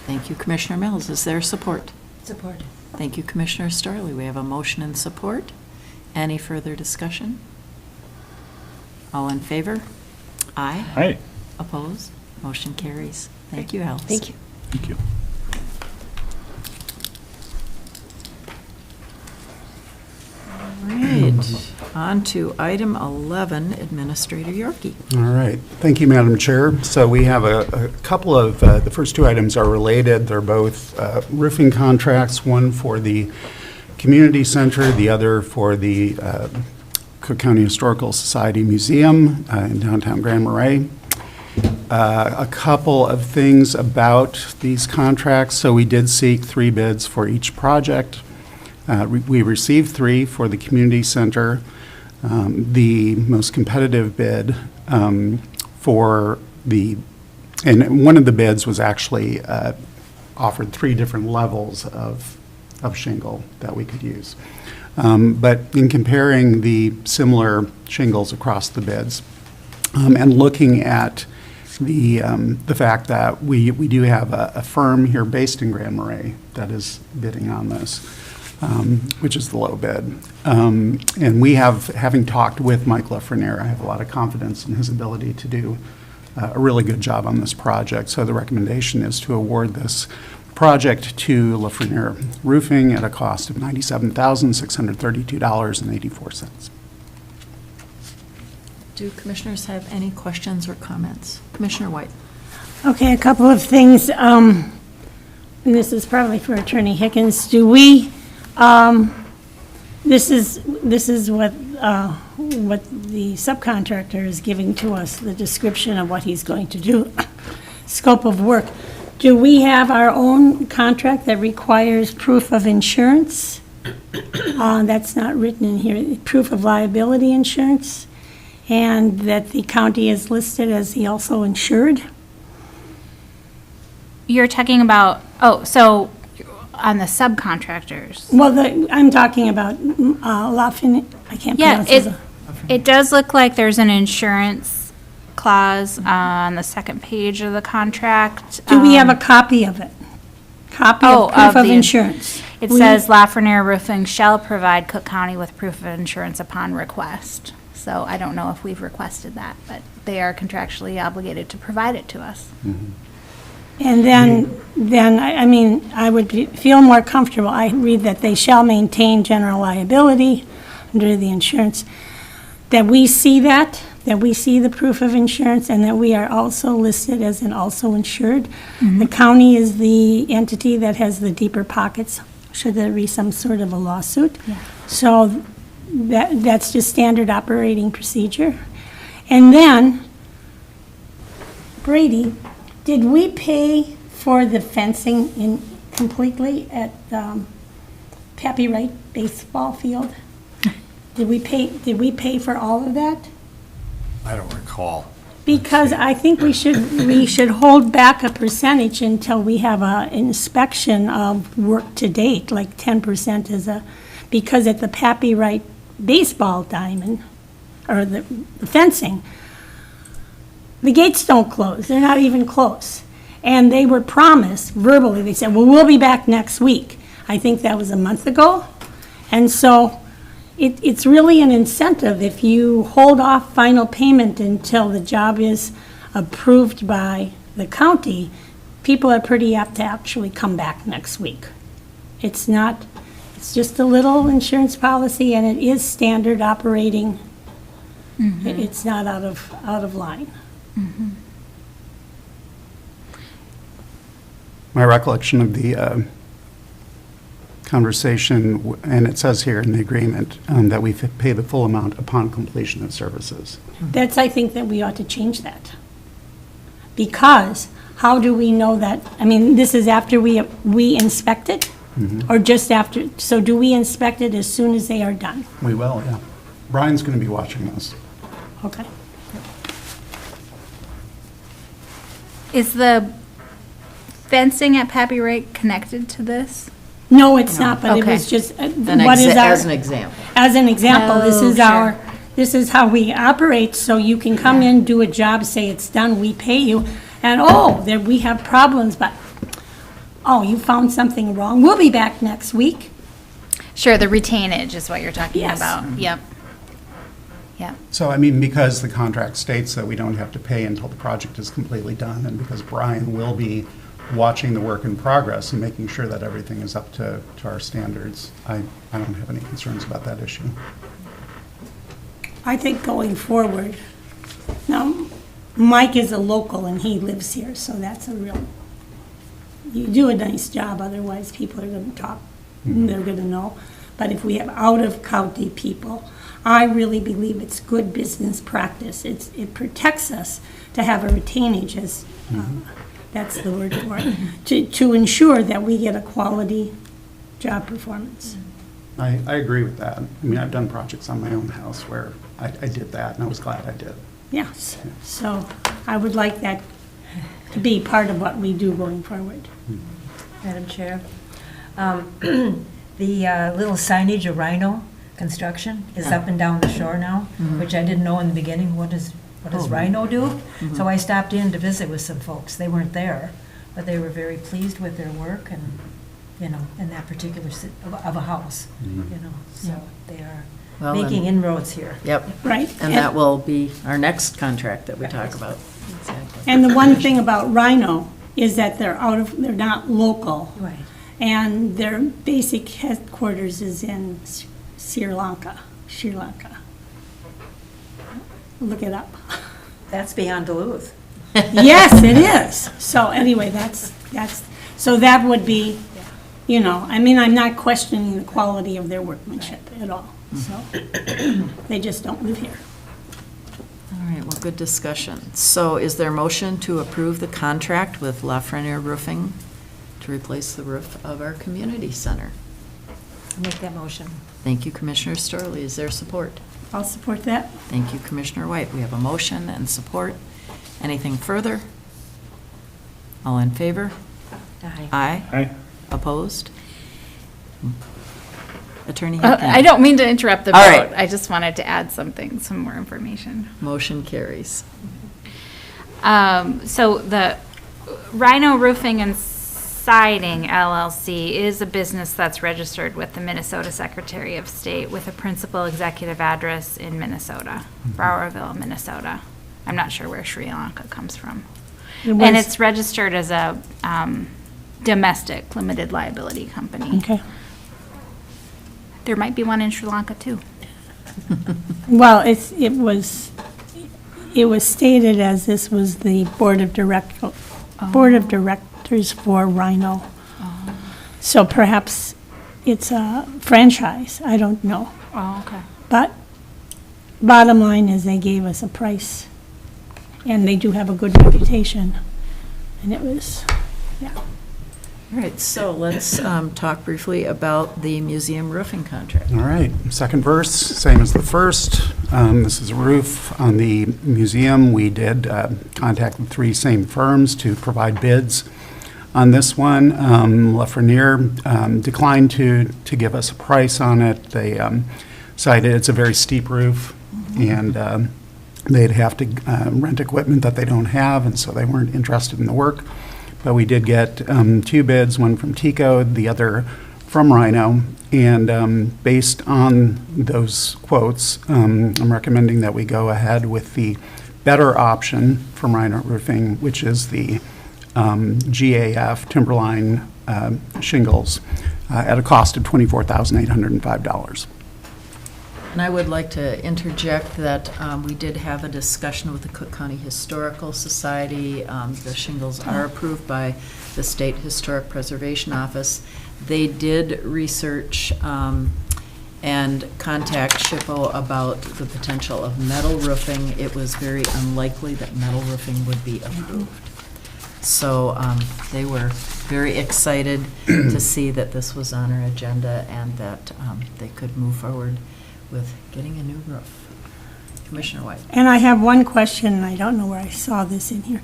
Thank you, Commissioner Mills. Is there support? Support. Thank you, Commissioner Starley. We have a motion and support. Any further discussion? All in favor? Aye. Aye. Opposed? Motion carries. Thank you, Alice. Thank you. Thank you. All right, on to item 11, Administrator Yorkie. All right. Thank you, Madam Chair. So we have a couple of, the first two items are related. They're both roofing contracts, one for the community center, the other for the Cook County Historical Society Museum in downtown Grand Marais. A couple of things about these contracts. So we did seek 3 bids for each project. We received 3 for the community center. The most competitive bid for the, and one of the bids was actually offered 3 different levels of shingle that we could use. But in comparing the similar shingles across the bids and looking at the fact that we do have a firm here based in Grand Marais that is bidding on this, which is the low bid. And we have, having talked with Mike Lafreniere, I have a lot of confidence in his ability to do a really good job on this project. So the recommendation is to award this project to Lafreniere Roofing at a cost of $97,632.84. Do commissioners have any questions or comments? Commissioner White. Okay, a couple of things. And this is probably for Attorney Hickens. Do we, this is what the subcontractor is giving to us, the description of what he's going to do, scope of work. Do we have our own contract that requires proof of insurance? That's not written in here, proof of liability insurance, and that the county is listed as the also insured? You're talking about, so on the subcontractors. Well, I'm talking about Lafreniere, I can't Yeah, pronounce it. it does look like there's an insurance clause on the second page of the contract. Do we have a copy of it? Copy of proof of insurance? It says Lafreniere Roofing shall provide Cook County with proof of insurance upon request. So I don't know if we've requested that, but they are contractually obligated to provide it to us. And then I mean, I would feel more comfortable. I read that they shall maintain general liability under the insurance, that we see that we see the proof of insurance, and that we are also listed as an also insured. The county is the entity that has the deeper pockets should there be some sort of a lawsuit. Yeah. So that's just standard operating procedure. And then, Brady, did we pay for the fencing completely at Pappy Wright baseball field? Did we pay for all of that? I don't recall. Because I think we should hold back a percentage until we have an inspection of work to date, like 10% because at the Pappy Wright baseball diamond, or the fencing, the gates don't close. They're not even close. And they were promised verbally, they said, well, we'll be back next week. I think that was a month ago. And so it's really an incentive if you hold off final payment until the job is approved by the county. People are pretty apt to actually come back next week. It's just a little insurance policy, and it is standard operating. It's not out of line. My recollection of the conversation, and it says here in the agreement that we pay the full amount upon completion of services. I think that we ought to change that. Because how do we know that? I mean, this is after we inspect it? Or just after? So do we inspect it as soon as they are done? We will, yeah. Brian's going to be watching this. Okay. Is the fencing at Pappy Wright connected to this? No, it's not, but it was Okay. just, what is our... As an example. As an example, this Oh, is sure. this is how we operate, so you can come in, do a job, say it's done, we pay you, and, there, we have problems, but, you found something wrong, we'll be back next week. Sure, the retainage is what you're talking Yes. about. Yep. Yep. So, I mean, because the contract states that we don't have to pay until the project is completely done, and because Brian will be watching the work in progress and making sure that everything is up to our standards, I don't have any concerns about that issue. I think going forward, now, Mike is a local and he lives here, so that's a real, you do a nice job, otherwise people are gonna talk, they're gonna know. But if we have out-of-county people, I really believe it's good business practice. It protects us to have a retainage, as, that's the word for it, to ensure that we get a quality job performance. I agree with that. I mean, I've done projects on my own house where I did that, and I was glad I did. Yes, so I would like that to be part of what we do going forward. Madam Chair, the little signage of Rhino Construction is up and down the shore now, which I didn't know in the beginning. What does Rhino do? So I stopped in to visit with some folks. They weren't there, but they were very pleased with their work and, in that particular of a house, so they are Well, making and- inroads here. Yep. Right. And that will be our next contract that we talk about. Exactly. And the one thing about Rhino is that they're they're not local. Right. And their basic headquarters is in Sri Lanka. Look it up. That's beyond Duluth. Yes, it is. So anyway, so that would be, I mean, I'm not questioning the quality of their workmanship at all. So they just don't live here. All right, well, good discussion. So is there a motion to approve the contract with Lafreniere Roofing to replace the roof of our community center? I'll make that motion. Thank you, Commissioner Storley. Is there support? I'll support that. Thank you, Commissioner White. We have a motion and support. Anything further? All in favor? Aye. Aye. Aye. Opposed? Attorney I Hackett? don't mean to interrupt the All vote. right. I just wanted to add some more information. Motion carries. So the Rhino Roofing and Siding LLC is a business that's registered with the Minnesota Secretary of State with a principal executive address in Minnesota, Browerville, Minnesota. I'm not sure where Sri Lanka comes from. And it's registered as a domestic limited liability company. Okay. There might be one in Sri Lanka too. Well, it was stated as this was the board of directors for Rhino. So perhaps it's a franchise, I don't know. Oh, okay. But bottom line is they gave us a price, and they do have a good reputation. And it was, yeah. All right, so let's talk briefly about the museum roofing contract. All right, second verse, same as the first. This is a roof on the museum. We did contact the three same firms to provide bids on this one. Lafreniere declined to give us a price on it. They cited it's a very steep roof, and they'd have to rent equipment that they don't have, and so they weren't interested in the work. But we did get two bids, one from Tico, the other from Rhino, and based on those quotes, I'm recommending that we go ahead with the better option from Rhino Roofing, which is the GAF Timberline shingles at a cost of $24,805. And I would like to interject that we did have a discussion with the Cook County Historical Society. The shingles are approved by the State Historic Preservation Office. They did research and contact SHPO about the potential of metal roofing. It was very unlikely that metal roofing would be approved. So they were very excited to see that this was on our agenda and that they could move forward with getting a new roof. Commissioner White. And I have one question, and I don't know where I saw this in here.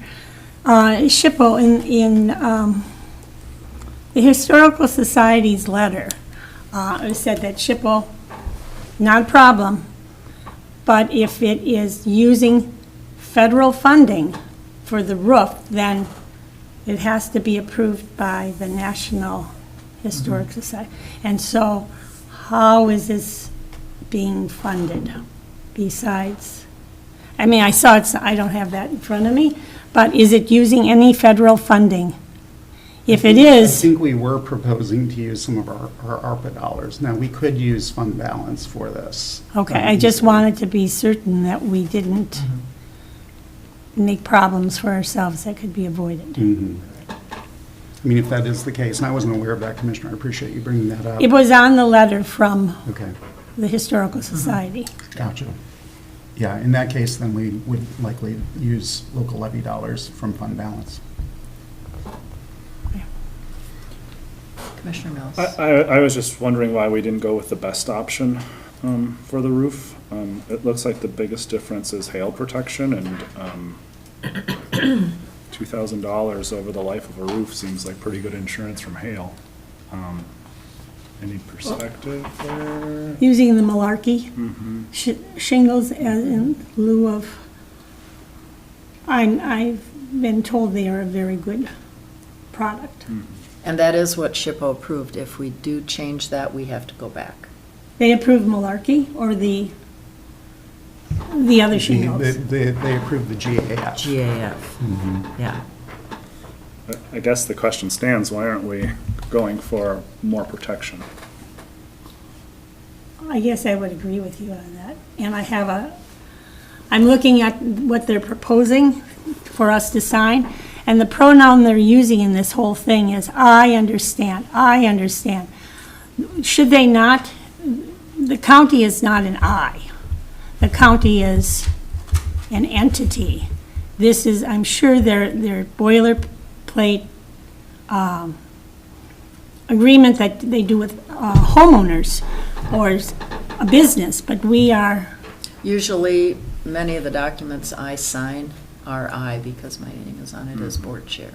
SHPO in The Historical Society's letter said that SHPO, not a problem, but if it is using federal funding for the roof, then it has to be approved by the National Historic Society. And so how is this being funded besides? I mean, I saw it, I don't have that in front of me, but is it using any federal funding? If it is. I think we were proposing to use some of our ARPA dollars. Now, we could use fund balance for this. Okay, I just wanted to be certain that we didn't make problems for ourselves that could be avoided. I mean, if that is the case, and I wasn't aware of that, Commissioner, I appreciate you bringing that up. It was on the letter from Okay, the Historical Society. gotcha. Yeah, in that case, then we would likely use local levy dollars from fund balance. Commissioner Mills. I was just wondering why we didn't go with the best option for the roof. It looks like the biggest difference is hail protection, and $2,000 over the life of a roof seems like pretty good insurance from hail. Any perspective there? Using the malarkey shingles as in lieu of, I've been told they are a very good product. And that is what SHPO approved. If we do change that, we have to go back. They approved malarkey or the other shingles? They approved the GAF. GAF, yeah. I guess the question stands, why aren't we going for more protection? I guess I would agree with you on that. And I'm looking at what they're proposing for us to sign, and the pronoun they're using in this whole thing is, I understand, I understand. Should they not, the county is not an I. The county is an entity. This is, I'm sure their boilerplate agreement that they do with homeowners or a business, but we are. Usually, many of the documents I sign are I because my name is on it as board chair.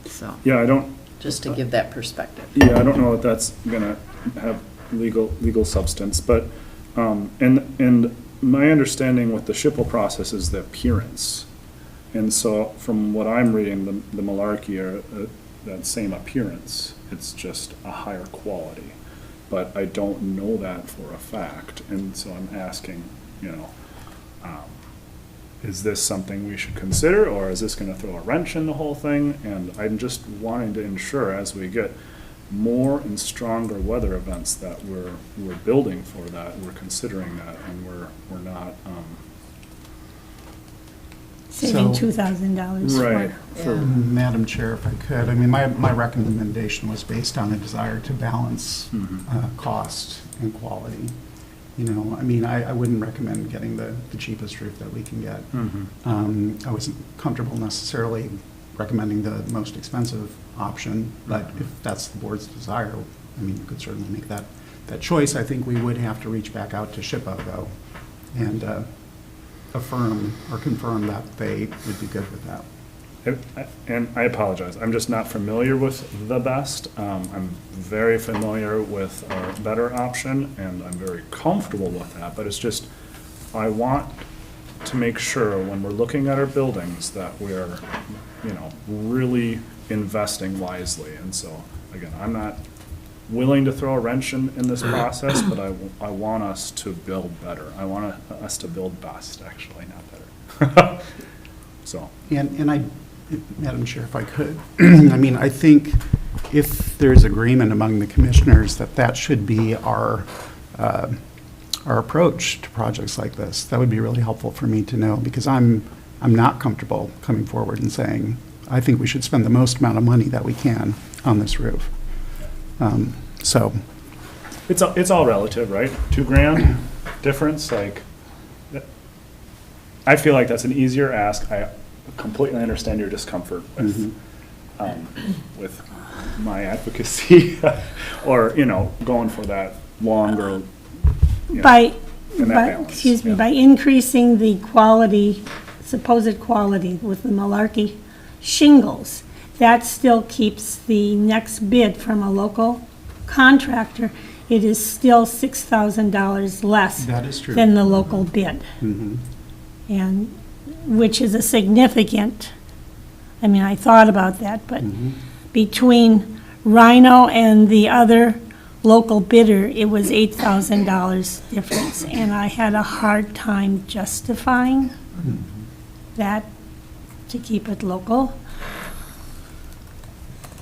So. Yeah, I don't. Just to give that perspective. Yeah, I don't know if that's gonna have legal substance, but, and my understanding with the SHPO process is the appearance. And so from what I'm reading, the malarkey are that same appearance. It's just a higher quality. But I don't know that for a fact. And so I'm asking, is this something we should consider, or is this going to throw a wrench in the whole thing? And I'm just wanting to ensure as we get more and stronger weather events that we're building for that, we're considering that, and we're not saving $2,000. Right. For Madam Chair, if I could, I mean, my recommendation was based on a desire to balance cost and quality. I mean, I wouldn't recommend getting the cheapest roof that we can get. I wasn't comfortable necessarily recommending the most expensive option, but if that's the board's desire, I mean, you could certainly make that choice. I think we would have to reach back out to SHPO, though, and affirm or confirm that they would be good with that. And I apologize, I'm just not familiar with the best. I'm very familiar with our better option, and I'm very comfortable with that, but it's just, I want to make sure when we're looking at our buildings that we're, really investing wisely. And so, again, I'm not willing to throw a wrench in this process, but I want us to build better. I want us to build best, actually, not better. So. And I, Madam Chair, if I could, I mean, I think if there's agreement among the commissioners that should be our approach to projects like this, that would be really helpful for me to know, because I'm not comfortable coming forward and saying, I think we should spend the most amount of money that we can on this roof. So. It's all relative, right? $2,000 difference, like, I feel like that's an easier ask. I completely understand your discomfort with, with my advocacy, or, going for that longer. By increasing the quality, supposed quality with the malarkey shingles, that still keeps the next bid from a local contractor, it is still $6,000 less That is true. than the local bid. Mhm. And, which is a significant, I mean, I thought about that, but between Rhino and the other local bidder, it was $8,000 difference, and I had a hard time justifying that to keep it local.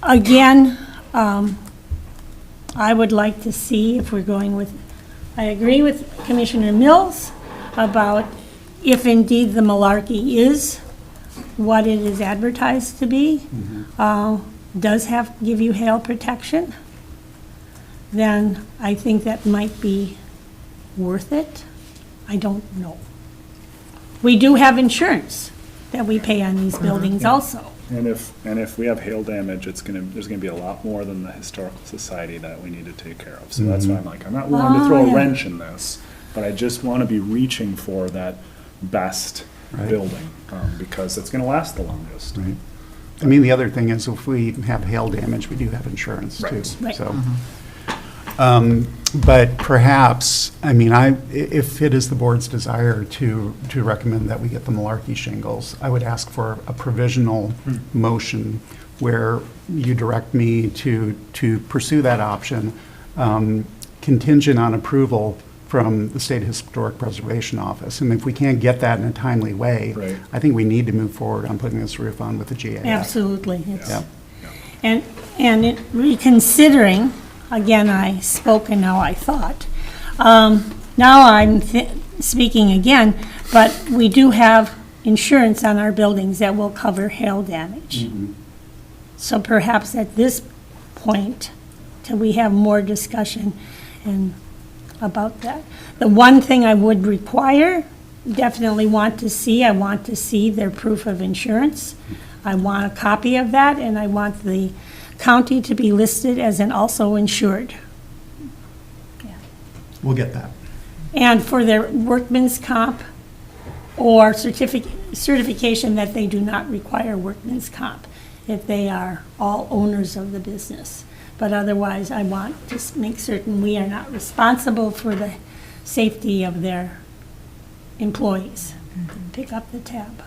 Again, I would like to see if we're going with, I agree with Commissioner Mills about if indeed the malarkey is what it is advertised to be, does give you hail protection, then I think that might be worth it. I don't know. We do have insurance that we pay on these buildings also. And if we have hail damage, there's gonna be a lot more than the Historical Society that we need to take care of. So that's why I'm like, I'm not willing to throw a wrench in this, but I just wanna be reaching for that best building, because it's gonna last the longest. Right. I mean, the other thing is if we have hail damage, we do have insurance too. Right. So, but perhaps, I mean, if it is the board's desire to recommend that we get the malarkey shingles, I would ask for a provisional motion where you direct me to pursue that option, contingent on approval from the State Historic Preservation Office. And if we can't get that in a timely way, I think we need to move forward on putting this roof on with the GAF. Absolutely. It's- Yeah. And reconsidering, again, I spoke and now I thought. Now I'm speaking again, but we do have insurance on our buildings that will cover hail damage. So perhaps at this point, till we have more discussion about that. The one thing I would require, definitely want to see, I want to see their proof of insurance. I want a copy of that, and I want the county to be listed as an also insured. We'll get that. And for their workman's comp or certification that they do not require workman's comp if they are all owners of the business. But otherwise, I want to make certain we are not responsible for the safety of their employees. Pick up the tab.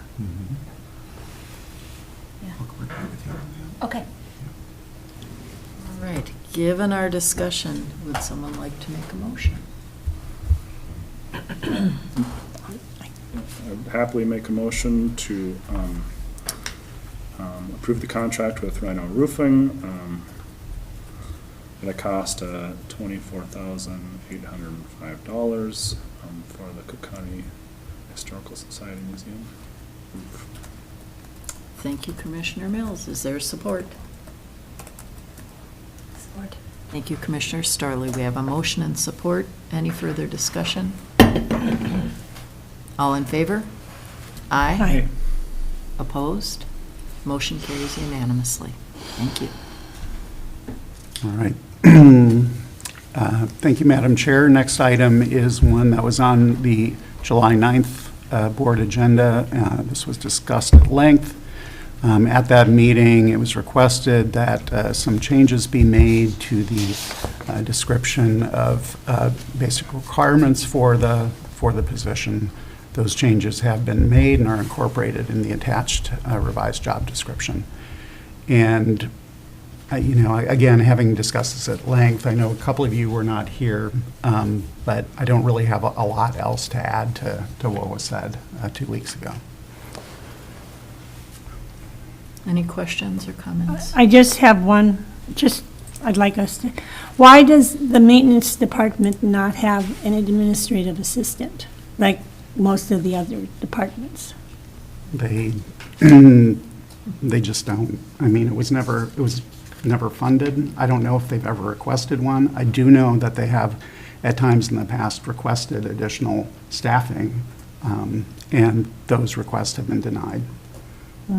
Okay. All right, given our discussion, would someone like to make a motion? I'd happily make a motion to approve the contract with Rhino Roofing at a cost of $24,805 for the Cook County Historical Society Museum roof. Thank you, Commissioner Mills. Is there support? Support. Thank you, Commissioner Starley. We have a motion and support. Any further discussion? All in favor? Aye. Aye. Opposed? Motion carries unanimously. Thank you. All right. Thank you, Madam Chair. Next item is one that was on the July 9th board agenda. This was discussed at length. At that meeting, it was requested that some changes be made to the description of basic requirements for the position. Those changes have been made and are incorporated in the attached revised job description. And again, having discussed this at length, I know a couple of you were not here, but I don't really have a lot else to add to what was said 2 weeks ago. Any questions or comments? I just have one, I'd like us to, why does the maintenance department not have an administrative assistant, like most of the other departments? They just don't. I mean, it was never funded. I don't know if they've ever requested one. I do know that they have, at times in the past, requested additional staffing, and those requests have been denied.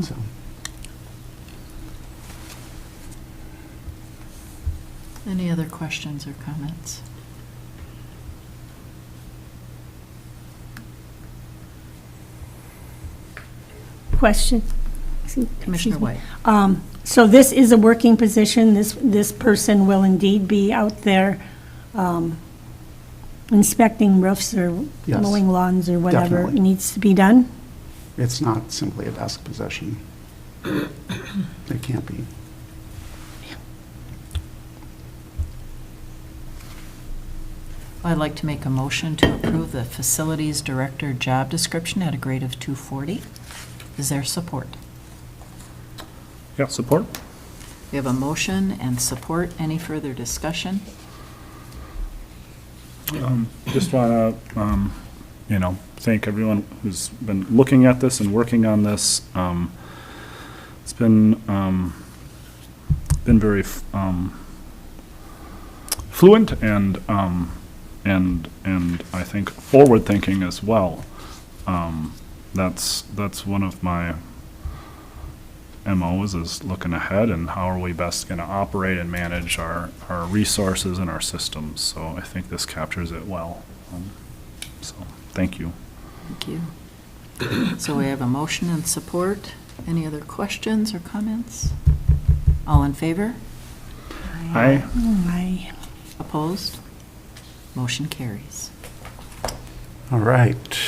So. Any other questions or comments? Question. Commissioner White. So this is a working position. This person will indeed be out there inspecting roofs or Yes, mowing lawns or whatever definitely. needs to be done? It's not simply a desk position. It can't be. I'd like to make a motion to approve the Facilities Director job description at a grade of 240. Is there support? Yeah, support? We have a motion and support. Any further discussion? Just want to, thank everyone who's been looking at this and working on this. It's been very fluent and I think forward-thinking as well. That's one of my MOs, is looking ahead and how are we best going to operate and manage our resources and our systems. So I think this captures it well. So thank you. Thank you. So we have a motion and support. Any other questions or comments? All in favor? Aye. Aye. Opposed? Motion carries. All right.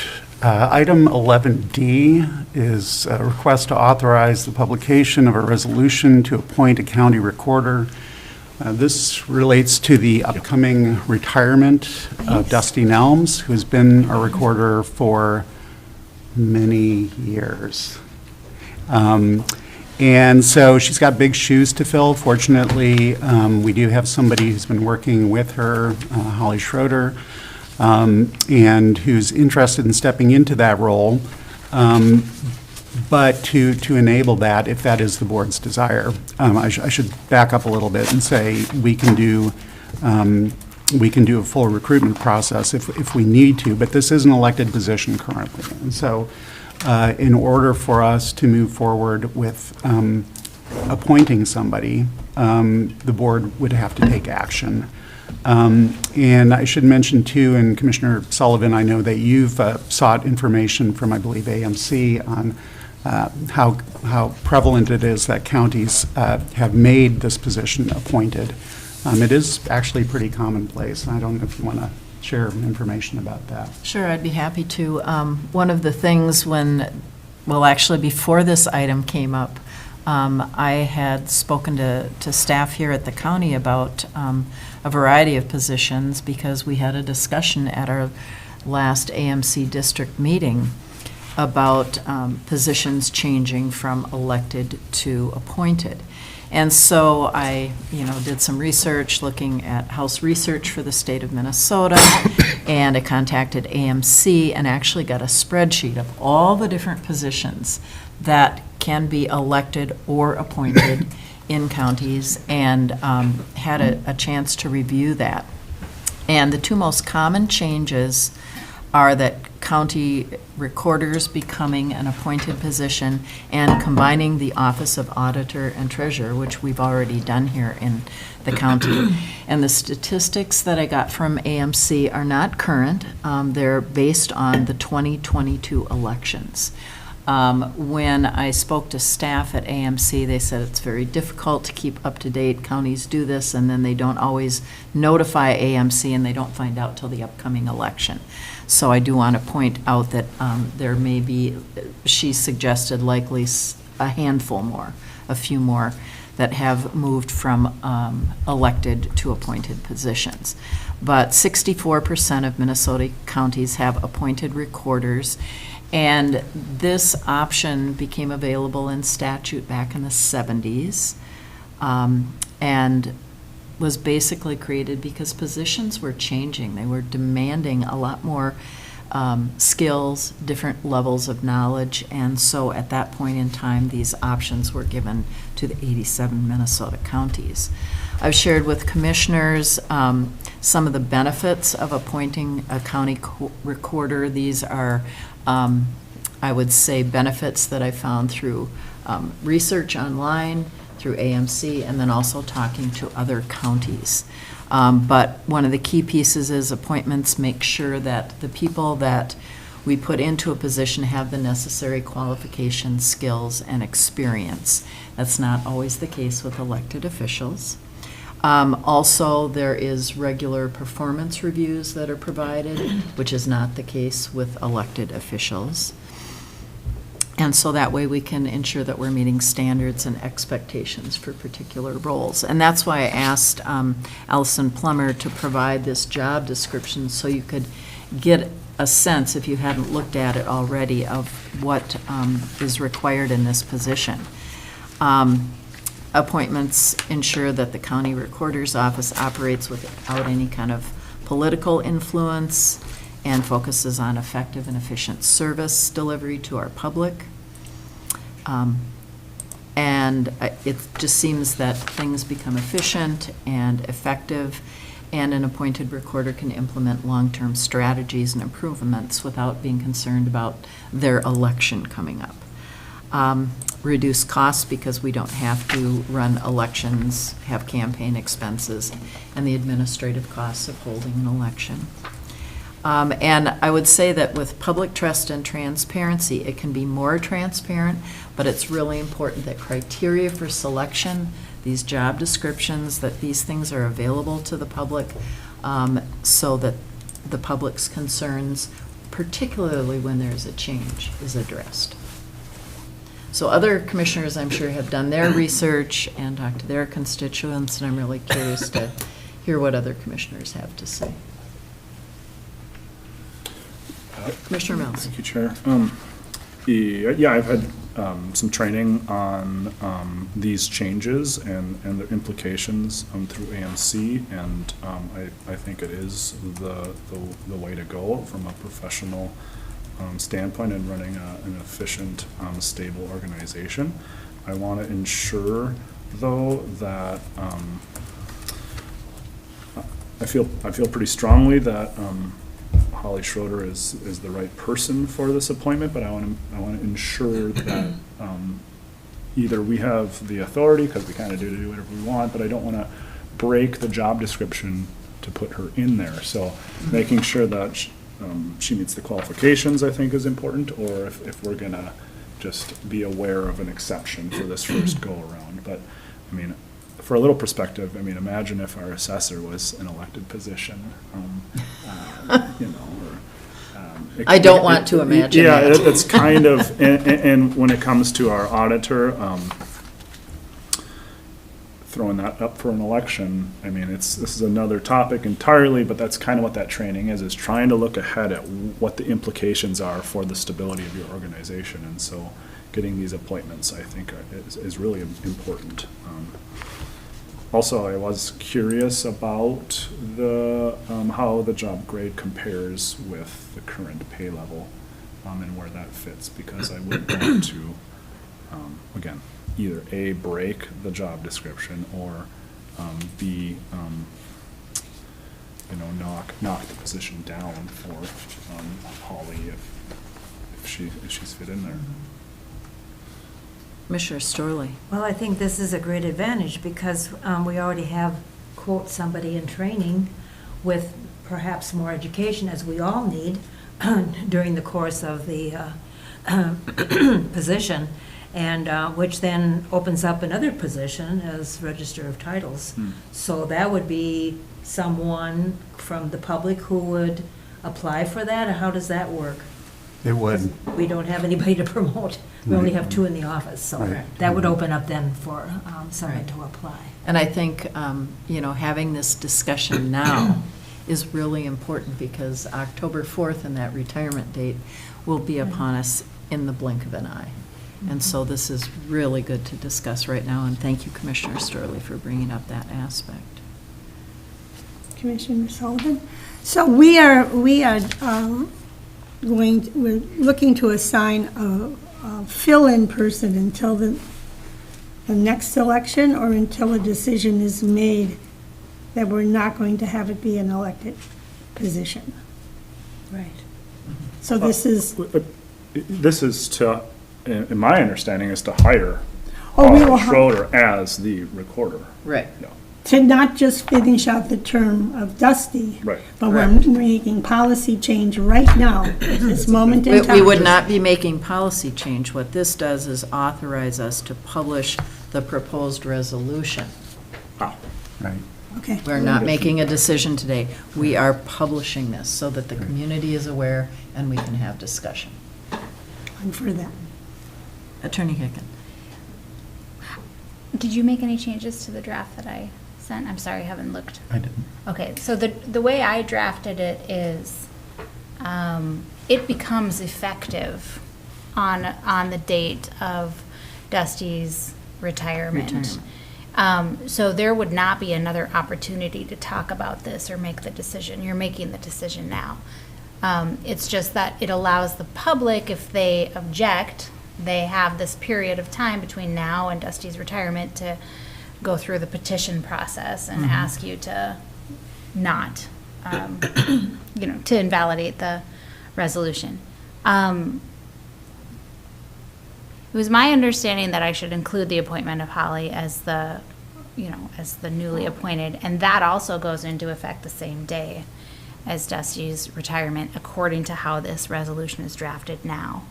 Item 11D is a request to authorize the publication of a resolution to appoint a county recorder. This relates to the upcoming retirement of Dusty Nelms, who's been a recorder for many years. And so she's got big shoes to fill. Fortunately, we do have somebody who's been working with her, Holly Schroeder, and who's interested in stepping into that role. But to enable that, if that is the board's desire, I should back up a little bit and say we can do a full recruitment process if we need to, but this is an elected position currently. And so in order for us to move forward with appointing somebody, the board would have to take action. And I should mention too, and Commissioner Sullivan, I know that you've sought information from, I believe, AMC on how prevalent it is that counties have made this position appointed. It is actually pretty commonplace. I don't know if you want to share information about that. Sure, I'd be happy to. One of the things actually before this item came up, I had spoken to staff here at the county about a variety of positions because we had a discussion at our last AMC district meeting about positions changing from elected to appointed. And so I, did some research looking at House research for the state of Minnesota, and I contacted AMC and actually got a spreadsheet of all the different positions that can be elected or appointed in counties, and had a chance to review that. And the two most common changes are that county recorders becoming an appointed position and combining the office of auditor and treasurer, which we've already done here in the county. And the statistics that I got from AMC are not current. They're based on the 2022 elections. When I spoke to staff at AMC, they said it's very difficult to keep up to date. Counties do this, and then they don't always notify AMC, and they don't find out till the upcoming election. So I do want to point out that there may be, she suggested likely a handful more, a few more, that have moved from elected to appointed positions. But 64% of Minnesota counties have appointed recorders. And this option became available in statute back in the 70s and was basically created because positions were changing. They were demanding a lot more skills, different levels of knowledge, and so at that point in time, these options were given to the 87 Minnesota counties. I've shared with commissioners some of the benefits of appointing a county recorder. These are I would say benefits that I found through research online, through AMC, and then also talking to other counties. But one of the key pieces is appointments make sure that the people that we put into a position have the necessary qualifications, skills, and experience. That's not always the case with elected officials. Also, there is regular performance reviews that are provided, which is not the case with elected officials. And so that way we can ensure that we're meeting standards and expectations for particular roles. And that's why I asked Allison Plummer to provide this job description so you could get a sense, if you hadn't looked at it already, of what is required in this position. Appointments ensure that the county recorder's office operates without any kind of political influence and focuses on effective and efficient service delivery to our public. And it just seems that things become efficient and effective, and an appointed recorder can implement long-term strategies and improvements without being concerned about their election coming up. Reduce costs because we don't have to run elections, have campaign expenses, and the administrative costs of holding an election. And I would say that with public trust and transparency, it can be more transparent, but it's really important that criteria for selection, these job descriptions, that these things are available to the public so that the public's concerns, particularly when there's a change, is addressed. So other commissioners, I'm sure, have done their research and talked to their constituents, and I'm really curious to hear what other commissioners have to say. Commissioner Mills. Thank you, Chair. Yeah, I've had some training on these changes and their implications through AMC, and I think it is the way to go from a professional standpoint in running an efficient, stable organization. I want to ensure, though, that I feel pretty strongly that Holly Schroeder is the right person for this appointment, but I want to ensure that either we have the authority, because we kind of do whatever we want, but I don't want to break the job description to put her in there. So making sure that she meets the qualifications, I think, is important, or if we're going to just be aware of an exception for this first go-around. But, I mean, for a little perspective, I mean, imagine if our assessor was an elected position, you know, or... I don't want to imagine that. that. Yeah, it's kind of, and when it comes to our auditor, throwing that up for an election, I mean, this is another topic entirely, but that's kind of what that training is trying to look ahead at what the implications are for the stability of your organization. And so getting these appointments, I think, is really important. Also, I was curious about how the job grade compares with the current pay level and where that fits, because I wouldn't want to, again, either A, break the job description, or B, you know, knock the position down for Holly if she's fit in there. Commissioner Storley. Well, I think this is a great advantage because we already have, quote, somebody in training with perhaps more education, as we all need during the course of the position, and which then opens up another position as Register of Titles. So that would be someone from the public who would apply for that, or how does that work? It would. We don't have anybody to promote. We only have two in the office, so Right. that would open up then for someone to apply. And I think, you know, having this discussion now is really important, because October 4th and that retirement date will be upon us in the blink of an eye. And so this is really good to discuss right now, and thank you, Commissioner Storley, for bringing up that aspect. Commissioner Sullivan. So we're looking to assign a fill-in person until the next election, or until a decision is made that we're not going to have it be an elected position. Right. So this is, to, in my understanding, is to hire Oh, we will Schroeder as the recorder. Right. Yeah. to not just finish out the term of Dusty. Right. But we're making policy change right now, at this moment in time. We would not be making policy change. What this does is authorize us to publish the proposed resolution. Right. Okay. We're not making a decision today. We are publishing this so that the community is aware and we can have discussion. I'm for that. Attorney Hicken. Did you make any changes to the draft that I sent? I'm sorry, I haven't looked. I didn't. Okay, so the way I drafted it is, it becomes effective on the date of Dusty's retirement. So there would not be another opportunity to talk about this or make the decision. You're making the decision now. It's just that it allows the public, if they object, they have this period of time between now and Dusty's retirement to go through the petition process and ask you to not, to invalidate the resolution. It was my understanding that I should include the appointment of Holly as the newly appointed, and that also goes into effect the same day as Dusty's retirement, according to how this resolution is drafted now.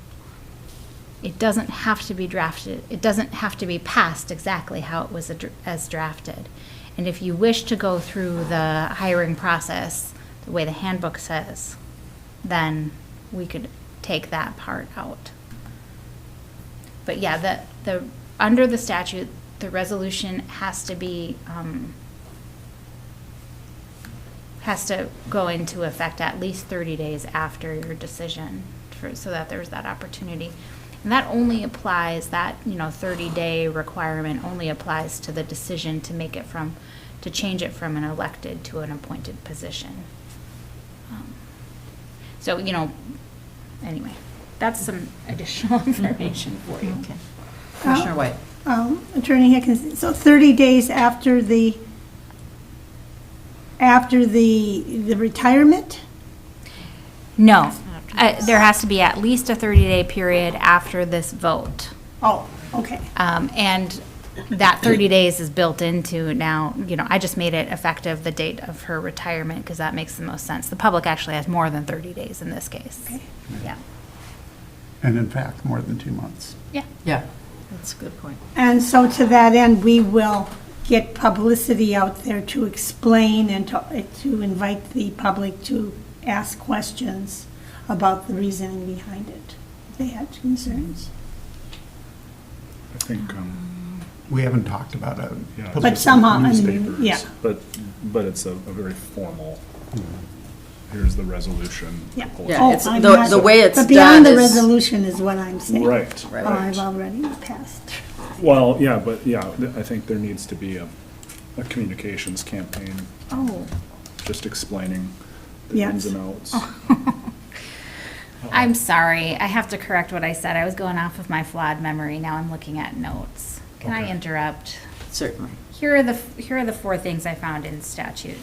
It doesn't have to be drafted, it doesn't have to be passed exactly how it was as drafted. And if you wish to go through the hiring process the way the handbook says, then we could take that part out. But yeah, under the statute, the resolution has to be, has to go into effect at least 30 days after your decision, so that there's that opportunity. And that only applies, that 30-day requirement only applies to the decision to make it to change it from an elected to an appointed position. So, anyway, that's some additional information for you. Okay. Commissioner White. Attorney Hickens, so 30 days after the retirement? No, there has to be at least a 30-day period after this vote. Oh, okay. And that 30 days is built into now, I just made it effective the date of her retirement because that makes the most sense. The public actually has more than 30 days in this case. Okay. Yeah. And in fact, more than 2 months. Yeah. Yeah, that's a good point. And so to that end, we will get publicity out there to explain and to invite the public to ask questions about the reasoning behind it, if they had concerns. I think, We haven't talked about it. yeah. But somehow, I mean, Newspapers, yeah. But it's a very formal, here's the resolution. Yeah. proposal. Yeah, it's I'm the not- way it's But beyond the done is- resolution is what I'm saying. Right, Right. Oh, I've already passed. Well, yeah, but yeah, I think there needs to be a communications campaign, Oh, just explaining the Yes. ins and outs. I'm sorry, I have to correct what I said. I was going off of my flawed memory. Now I'm looking at notes. Can I Okay. interrupt? Certainly. Here are the 4 things I found in statute.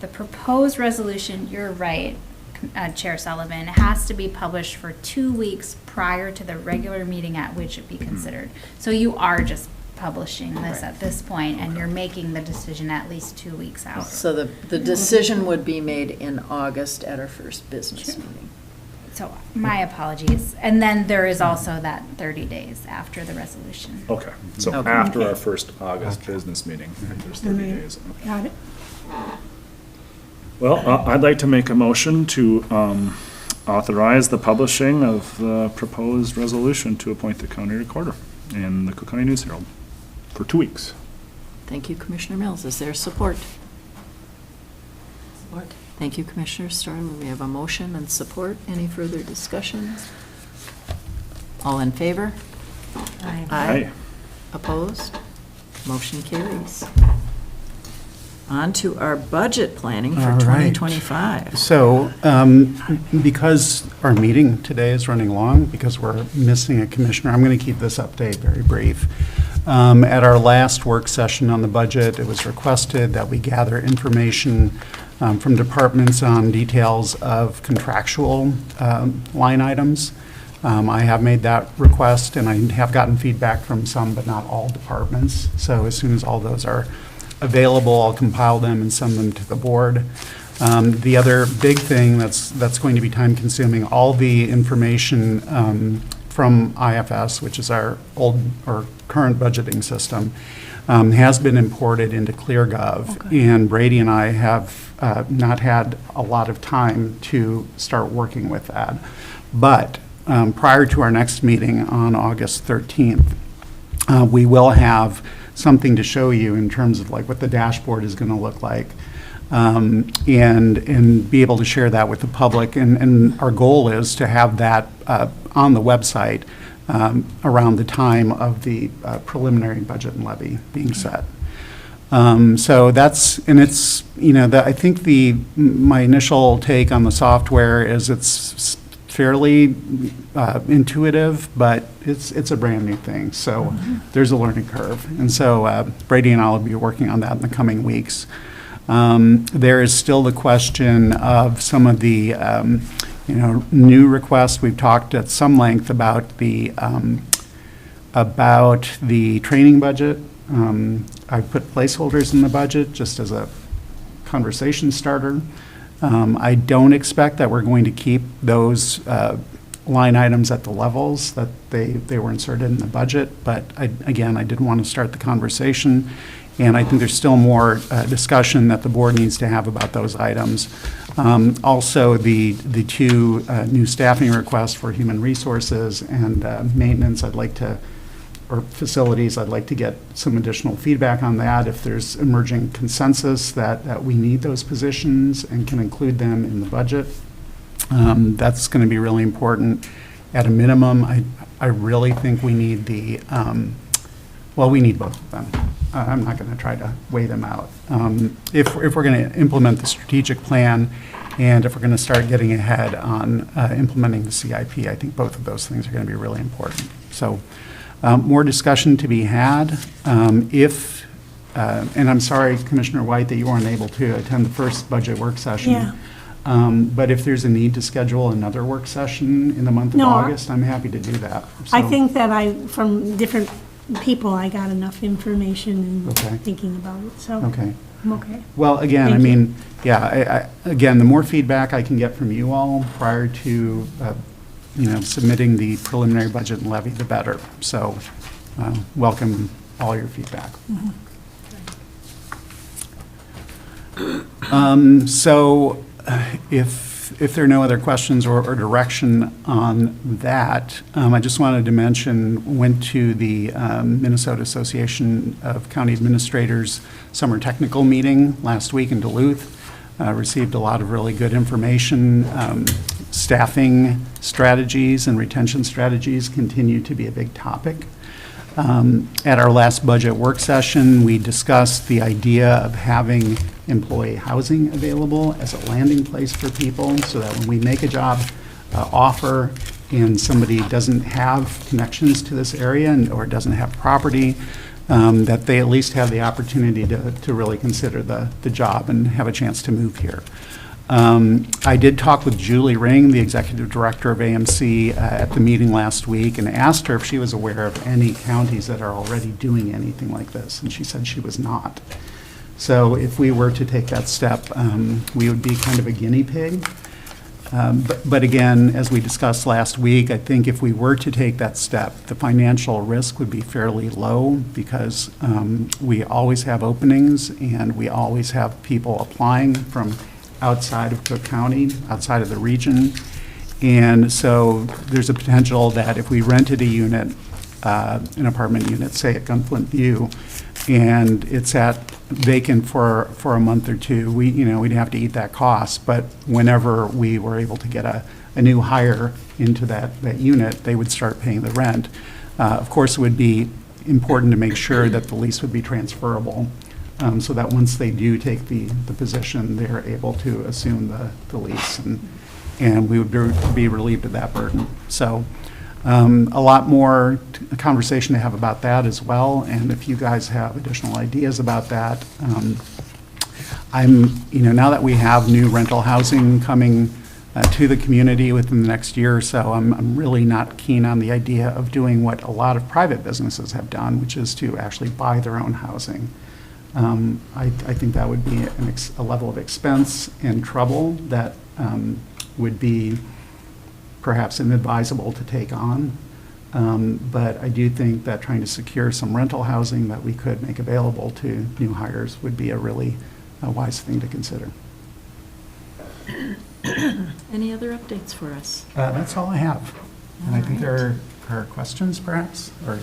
The proposed resolution, you're right, Chair Sullivan, has to be published for 2 weeks prior to the regular meeting at which it be considered. So you are just publishing this at this point, and you're making the decision at least 2 weeks out. So the decision would be made in August at our first business meeting. So my apologies. And then there is also that 30 days after the resolution. Okay, so Okay. after our first August business meeting, there's 30 days. Okay. got it. Well, I'd like to make a motion to authorize the publishing of the proposed resolution to appoint the county recorder in the Cook County News Herald for 2 weeks. Thank you, Commissioner Mills. Is there support? Support. Thank you, Commissioner Storm. We have a motion and support. Any further discussions? All in favor? Aye. Opposed? Motion carries. On to our budget planning for All right. 2025. So, because our meeting today is running long, because we're missing a commissioner, I'm going to keep this update very brief. At our last work session on the budget, it was requested that we gather information from departments on details of contractual line items. I have made that request, and I have gotten feedback from some, but not all departments. So as soon as all those are available, I'll compile them and send them to the board. The other big thing that's going to be time-consuming, all the information from IFS, which is our old or current budgeting system, has been imported into ClearGov. And Brady and I have not had a lot of time to start working with that. But prior to our next meeting on August 13th, we will have something to show you in terms of like what the dashboard is going to look like, and be able to share that with the public. And our goal is to have that on the website around the time of the preliminary budget and levy being set. So that's, and it's, I think my initial take on the software is it's fairly intuitive, but it's a brand new thing. So there's a learning curve. And so Brady and I will be working on that in the coming weeks. There is still the question of some of the new requests. We've talked at some length about the training budget. I've put placeholders in the budget just as a conversation starter. I don't expect that we're going to keep those line items at the levels that they were inserted in the budget, but I did want to start the conversation, and I think there's still more discussion that the board needs to have about those items. Also, the two new staffing requests for human resources and maintenance, or facilities, I'd like to get some additional feedback on that. If there's emerging consensus that we need those positions and can include them in the budget, that's going to be really important. At a minimum, I really think we need we need both of them. I'm not going to try to weigh them out. If we're going to implement the strategic plan, and if we're going to start getting ahead on implementing the CIP, I think both of those things are going to be really important. So more discussion to be had. And I'm sorry, Commissioner White, that you weren't able to attend the first budget work session. Yeah. But if there's a need to schedule another work session in the month of August, I'm happy to do that. I So- think that from different people, I got enough information and Okay. thinking about it, so. Okay. I'm okay. Well, again, Thank you. again, the more feedback I can get from you all prior to, submitting the preliminary budget and levy, the better. So, welcome all your feedback. So, if there are no other questions or direction on that, I just wanted to mention, went to the Minnesota Association of County Administrators Summer Technical Meeting last week in Duluth. Received a lot of really good information. Staffing strategies and retention strategies continue to be a big topic. At our last budget work session, we discussed the idea of having employee housing available as a landing place for people, so that when we make a job offer and somebody doesn't have connections to this area or doesn't have property, that they at least have the opportunity to really consider the job and have a chance to move here. I did talk with Julie Ring, the executive director of AMC, at the meeting last week, and asked her if she was aware of any counties that are already doing anything like this, and she said she was not. So if we were to take that step, we would be kind of a guinea pig. But again, as we discussed last week, I think if we were to take that step, the financial risk would be fairly low, because we always have openings and we always have people applying from outside of Cook County, outside of the region. And so there's a potential that if we rented a unit, an apartment unit, say at Gunflint View, and it's vacant for a month or two, we'd have to eat that cost. But whenever we were able to get a new hire into that unit, they would start paying the rent. Of course, it would be important to make sure that the lease would be transferable, so that once they do take the position, they're able to assume the lease, and we would be relieved of that burden. So a lot more conversation to have about that as well, and if you guys have additional ideas about that, now that we have new rental housing coming to the community within the next year or so, I'm really not keen on the idea of doing what a lot of private businesses have done, which is to actually buy their own housing. I think that would be a level of expense and trouble that would be perhaps inadvisable to take on. But I do think that trying to secure some rental housing that we could make available to new hires would be a really wise thing to consider. Any other updates for us? That's all I have. And I think there are questions perhaps, or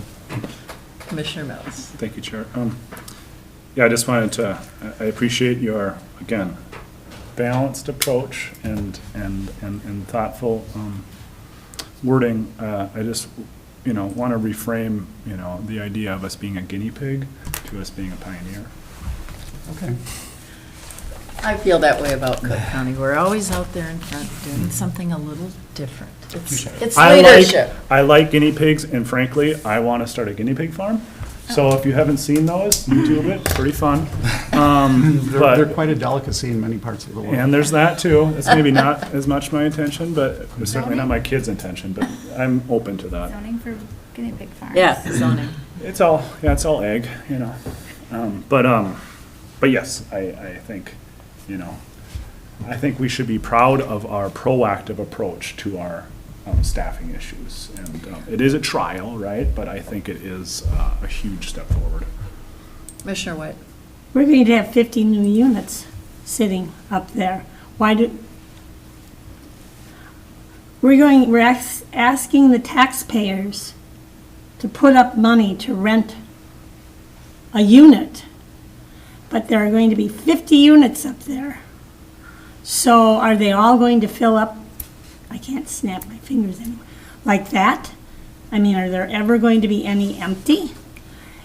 Commissioner Mills. Thank you, Chair. Yeah, I just wanted to, I appreciate your, again, balanced approach and thoughtful wording. I just, want to reframe, the idea of us being a guinea pig to us being a pioneer. Okay. I feel that way about Cook County. We're always out there in front doing something a little different. It's leadership. I like guinea pigs, and frankly, I want to start a guinea pig farm. So if you haven't seen those, YouTube it, pretty fun. They're quite a delicacy in many parts of the world. And there's that too. It's maybe not as much my intention, but it's certainly not my kids' intention, but I'm open to that. Zoning for guinea pig farms. Yeah, zoning. It's all egg, But yes, I think, I think we should be proud of our proactive approach to our staffing issues. And it is a trial, right? But I think it is a huge step forward. Commissioner White. We're going to have 50 new units sitting up there. We're asking the taxpayers to put up money to rent a unit, but there are going to be 50 units up there. So are they all going to fill up? I can't snap my fingers anymore. Like that? I mean, are there ever going to be any empty?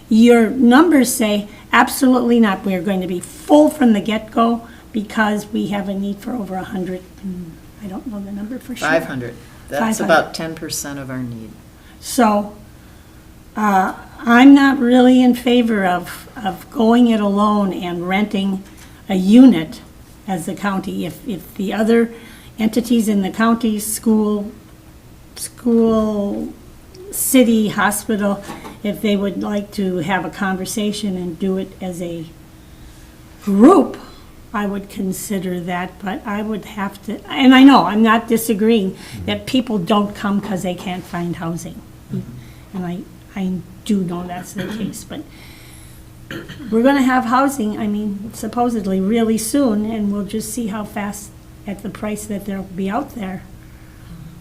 Your numbers say absolutely not. We are going to be full from the get-go because we have a need for over 100. I don't know the number for sure. 500. That's 500. about 10% of our need. So I'm not really in favor of going it alone and renting a unit as the county. If the other entities in the county, school, city, hospital, if they would like to have a conversation and do it as a group, I would consider that, but I would have to, and I know, I'm not disagreeing, that people don't come because they can't find housing. And I do know that's the case, but we're gonna have housing, supposedly really soon, and we'll just see how fast, at the price that there'll be out there,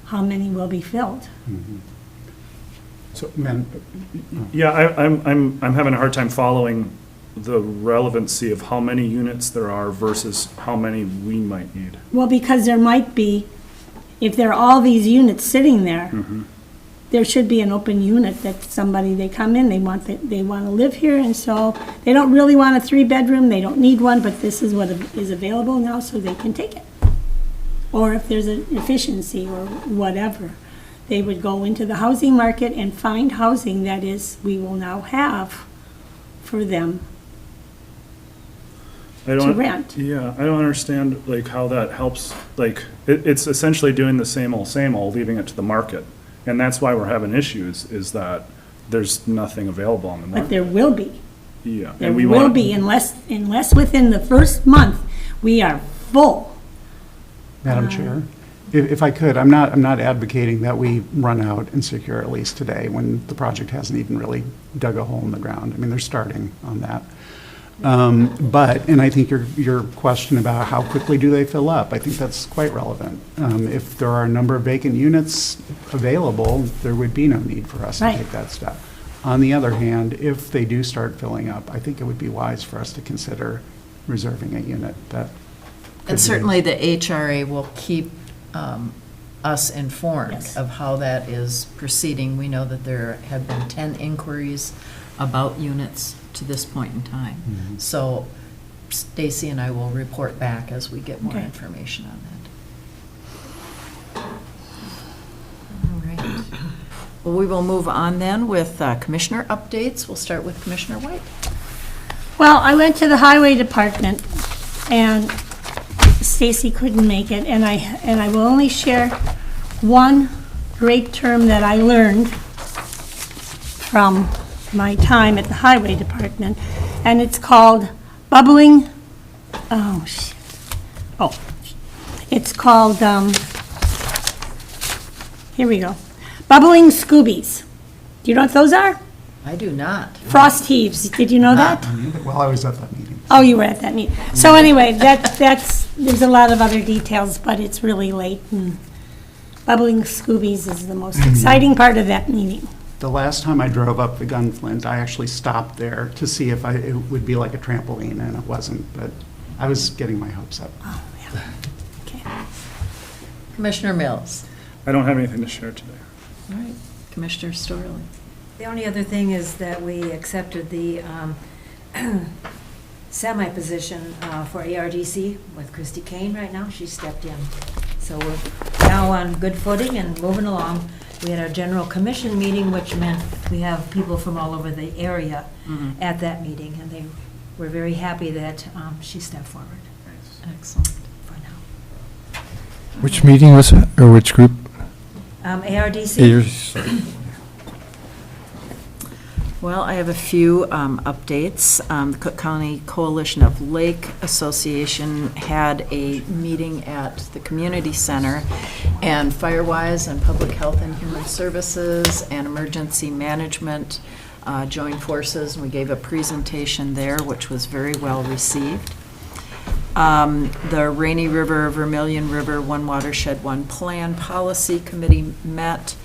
how many will be filled. So, Yeah, I'm having a hard time following the relevancy of how many units there are versus how many we might need. Well, because there might be, if there are all these units sitting there, there should be an open unit that somebody, they come in, they want to live here, and so they don't really want a 3-bedroom, they don't need one, but this is what is available now, so they can take it. Or if there's an efficiency or whatever, they would go into the housing market and find housing that is, we will now have for them to rent. Yeah, I don't understand how that helps. It's essentially doing the same old, leaving it to the market. And that's why we're having issues, is that there's nothing available on the market. But there will be. Yeah. There will be, unless within the first month, we are full. Madam Chair, if I could, I'm not advocating that we run out and secure a lease today when the project hasn't even really dug a hole in the ground. They're starting on that. And I think your question about how quickly do they fill up, I think that's quite relevant. If there are a number of vacant units available, there would be no need for us to take that step. On the other hand, if they do start filling up, I think it would be wise for us to consider reserving a unit. And certainly the HRA will keep us informed of how that is proceeding. We know that there have been 10 inquiries about units to this point in time. So Stacy and I will report back as we get more information on that. All right. Well, we will move on then with commissioner updates. We'll start with Commissioner White. Well, I went to the highway department and Stacy couldn't make it, and I will only share one great term that I learned from my time at the highway department, and it's called Bubbling, oh, shit. Oh, it's called, here we go. Bubbling Scoobies. Do you know what those are? I do not. Frost heaves. Did you know that? Well, I was at that meeting. Oh, you were at that meeting. So anyway, there's a lot of other details, but it's really late. And Bubbling Scoobies is the most exciting part of that meeting. The last time I drove up the Gunflint, I actually stopped there to see if it would be like a trampoline, and it wasn't, but I was getting my hopes up. Oh, yeah. Okay. Commissioner Mills. I don't have anything to share today. All right. Commissioner Storley. The only other thing is that we accepted the semi-position for ARDC with Christy Kane right now. She stepped in. So we're now on good footing and moving along. We had our general commission meeting, which meant we have people from all over the area at that meeting, and they were very happy that she stepped forward. Excellent. For now. Which meeting was it, or which group? ARDC. Well, I have a few updates. The Cook County Coalition of Lake Association had a meeting at the community center, and Firewise and Public Health and Human Services and Emergency Management joined forces, and we gave a presentation there, which was very well received. The Rainy River, Vermilion River, One Watershed, One Plan Policy Committee met,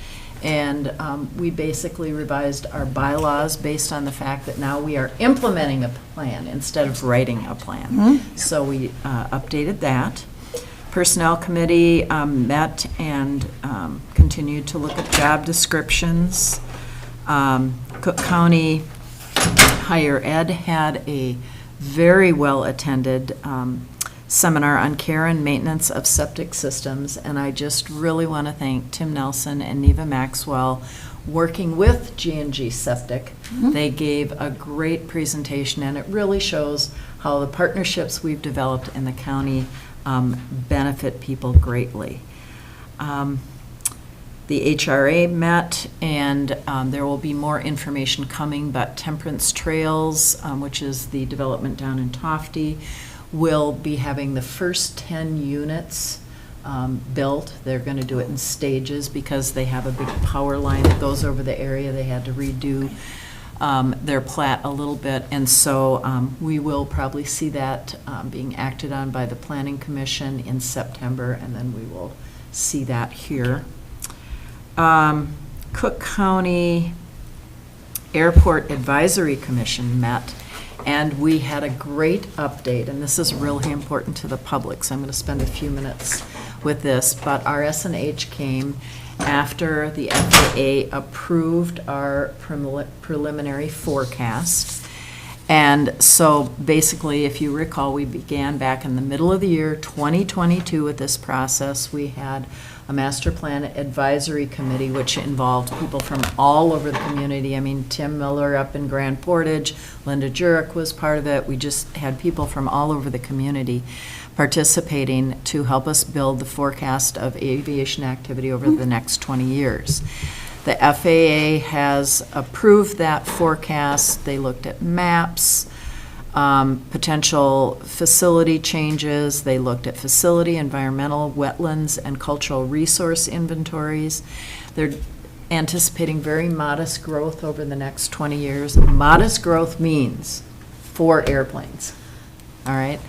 and we basically revised our bylaws based on the fact that now we are implementing a plan instead of writing a plan. So we updated that. Personnel Committee met and continued to look at job descriptions. Cook County Higher Ed had a very well-attended seminar on care and maintenance of septic systems, and I just really want to thank Tim Nelson and Neva Maxwell working with G&G Septic. They gave a great presentation, and it really shows how the partnerships we've developed in the county benefit people greatly. The HRA met, and there will be more information coming, but Temperance Trails, which is the development down in Tofty, will be having the first 10 units built. They're going to do it in stages because they have a big power line that goes over the area. They had to redo their plat a little bit, and so we will probably see that being acted on by the Planning Commission in September, and then we will see that here. Cook County Airport Advisory Commission met, and we had a great update, and this is really important to the public, so I'm going to spend a few minutes with this, but our S&H came after the FAA approved our preliminary forecast. And so basically, if you recall, we began back in the middle of the year 2022 with this process. We had a master plan advisory committee, which involved people from all over the community. I mean, Tim Miller up in Grand Portage, Linda Jurek was part of it. We just had people from all over the community participating to help us build the forecast of aviation activity over the next 20 years. The FAA has approved that forecast. They looked at maps, potential facility changes. They looked at facility, environmental, wetlands, and cultural resource inventories. They're anticipating very modest growth over the next 20 years. Modest growth means 4 airplanes, all right?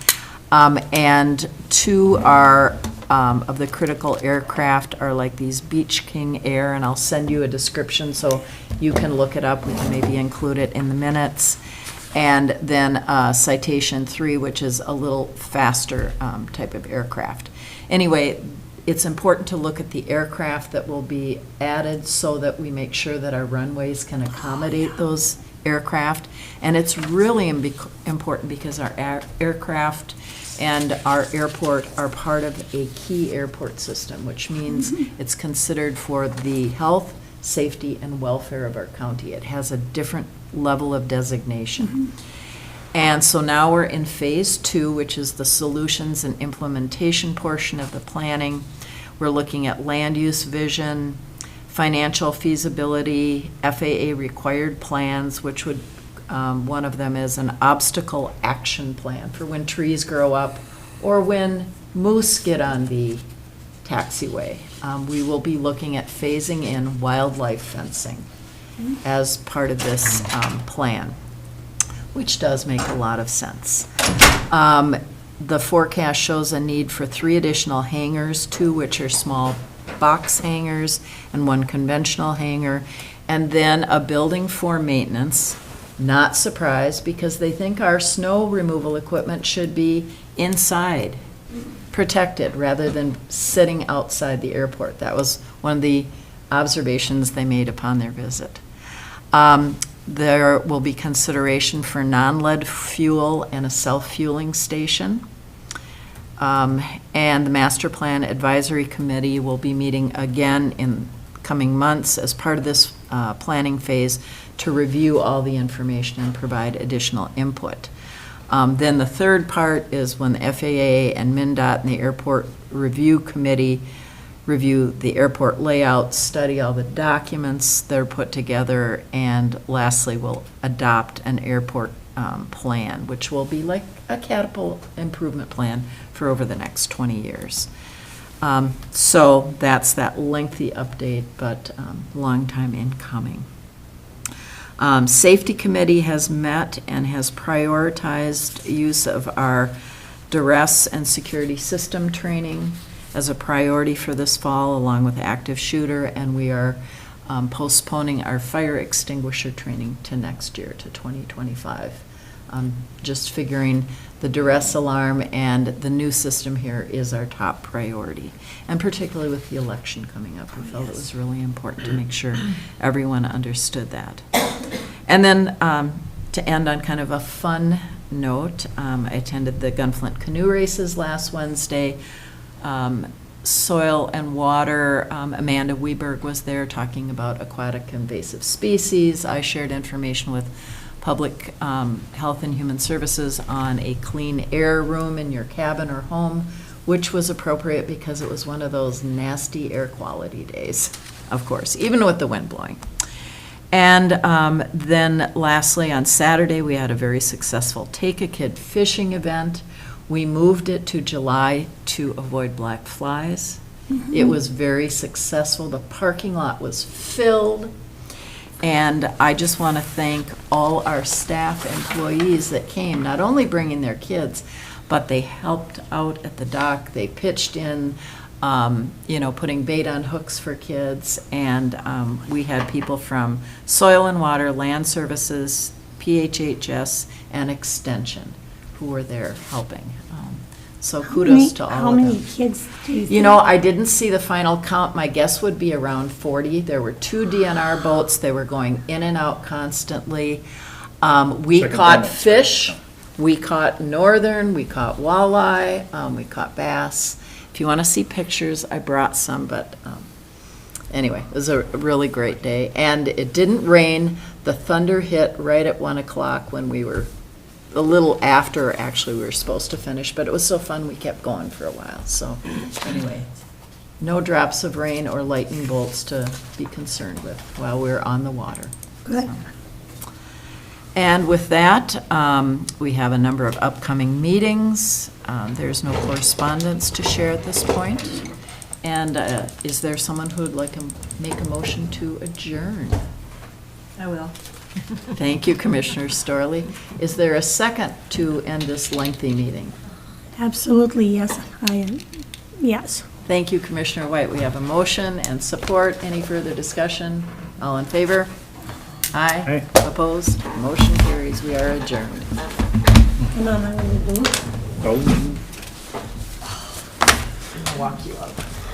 And 2 are of the critical aircraft are like these Beach King Air, and I'll send you a description so you can look it up. We can maybe include it in the minutes. And then Citation 3, which is a little faster type of aircraft. Anyway, it's important to look at the aircraft that will be added so that we make sure that our runways can accommodate those aircraft. And it's really important because our aircraft and our airport are part of a key airport system, which means it's considered for the health, safety, and welfare of our county. It has a different level of designation. And so now we're in phase 2, which is the solutions and implementation portion of the planning. We're looking at land use vision, financial feasibility, FAA required plans, which would One of them is an obstacle action plan for when trees grow up or when moose get on the taxiway. We will be looking at phasing in wildlife fencing as part of this plan, which does make a lot of sense. The forecast shows a need for 3 additional hangars, 2 which are small box hangars and 1 conventional hangar, and then a building for maintenance. Not surprised, because they think our snow removal equipment should be inside, protected, rather than sitting outside the airport. That was one of the observations they made upon their visit. There will be consideration for non-lead fuel and a self-fueling station. And the Master Plan Advisory Committee will be meeting again in coming months as part of this planning phase to review all the information and provide additional input. Then the third part is when the FAA and MnDOT and the Airport Review Committee review the airport layout, study all the documents that are put together, and lastly, we'll adopt an airport plan, which will be like a catapult improvement plan for over the next 20 years. So that's that lengthy update, but long time in coming. Safety Committee has met and has prioritized use of our duress and security system training as a priority for this fall, along with active shooter, and we are postponing our fire extinguisher training to next year, to 2025. Just figuring the duress alarm and the new system here is our top priority, and particularly with the election coming up, we felt it was really important to make sure everyone understood that. And then to end on kind of a fun note, I attended the Gunflint Canoe Races last Wednesday. Soil and Water, Amanda Weberg was there talking about aquatic invasive species. I shared information with Public Health and Human Services on a clean air room in your cabin or home, which was appropriate because it was one of those nasty air quality days, of course, even with the wind blowing. And then lastly, on Saturday, we had a very successful Take a Kid fishing event. We moved it to July to avoid black flies. It was very successful. The parking lot was filled. And I just want to thank all our staff employees that came, not only bringing their kids, but they helped out at the dock. They pitched in, putting bait on hooks for kids. And we had people from Soil and Water, Land Services, PHHS, and Extension who were there helping. So kudos to all of them. How many kids do you think? You know, I didn't see the final count. My guess would be around 40. There were 2 DNR boats. They were going in and out constantly. We caught fish. We caught northern. We caught walleye. We caught bass. If you want to see pictures, I brought some. But anyway, it was a really great day. And it didn't rain. The thunder hit right at 1 o'clock when we were a little after, actually, we were supposed to finish, but it was so fun we kept going for a while. So anyway, no drops of rain or lightning bolts to be concerned with while we're on the water. Good. And with that, we have a number of upcoming meetings. There's no correspondence to share at this point. And is there someone who would like to make a motion to adjourn? I will. Thank you, Commissioner Storley. Is there a second to end this lengthy meeting? Absolutely, yes. Yes. Thank you, Commissioner White. We have a motion and support. Any further discussion? All in favor? Aye. Opposed? Motion carries. We are adjourned. Come on, my little boo. I'll walk you up.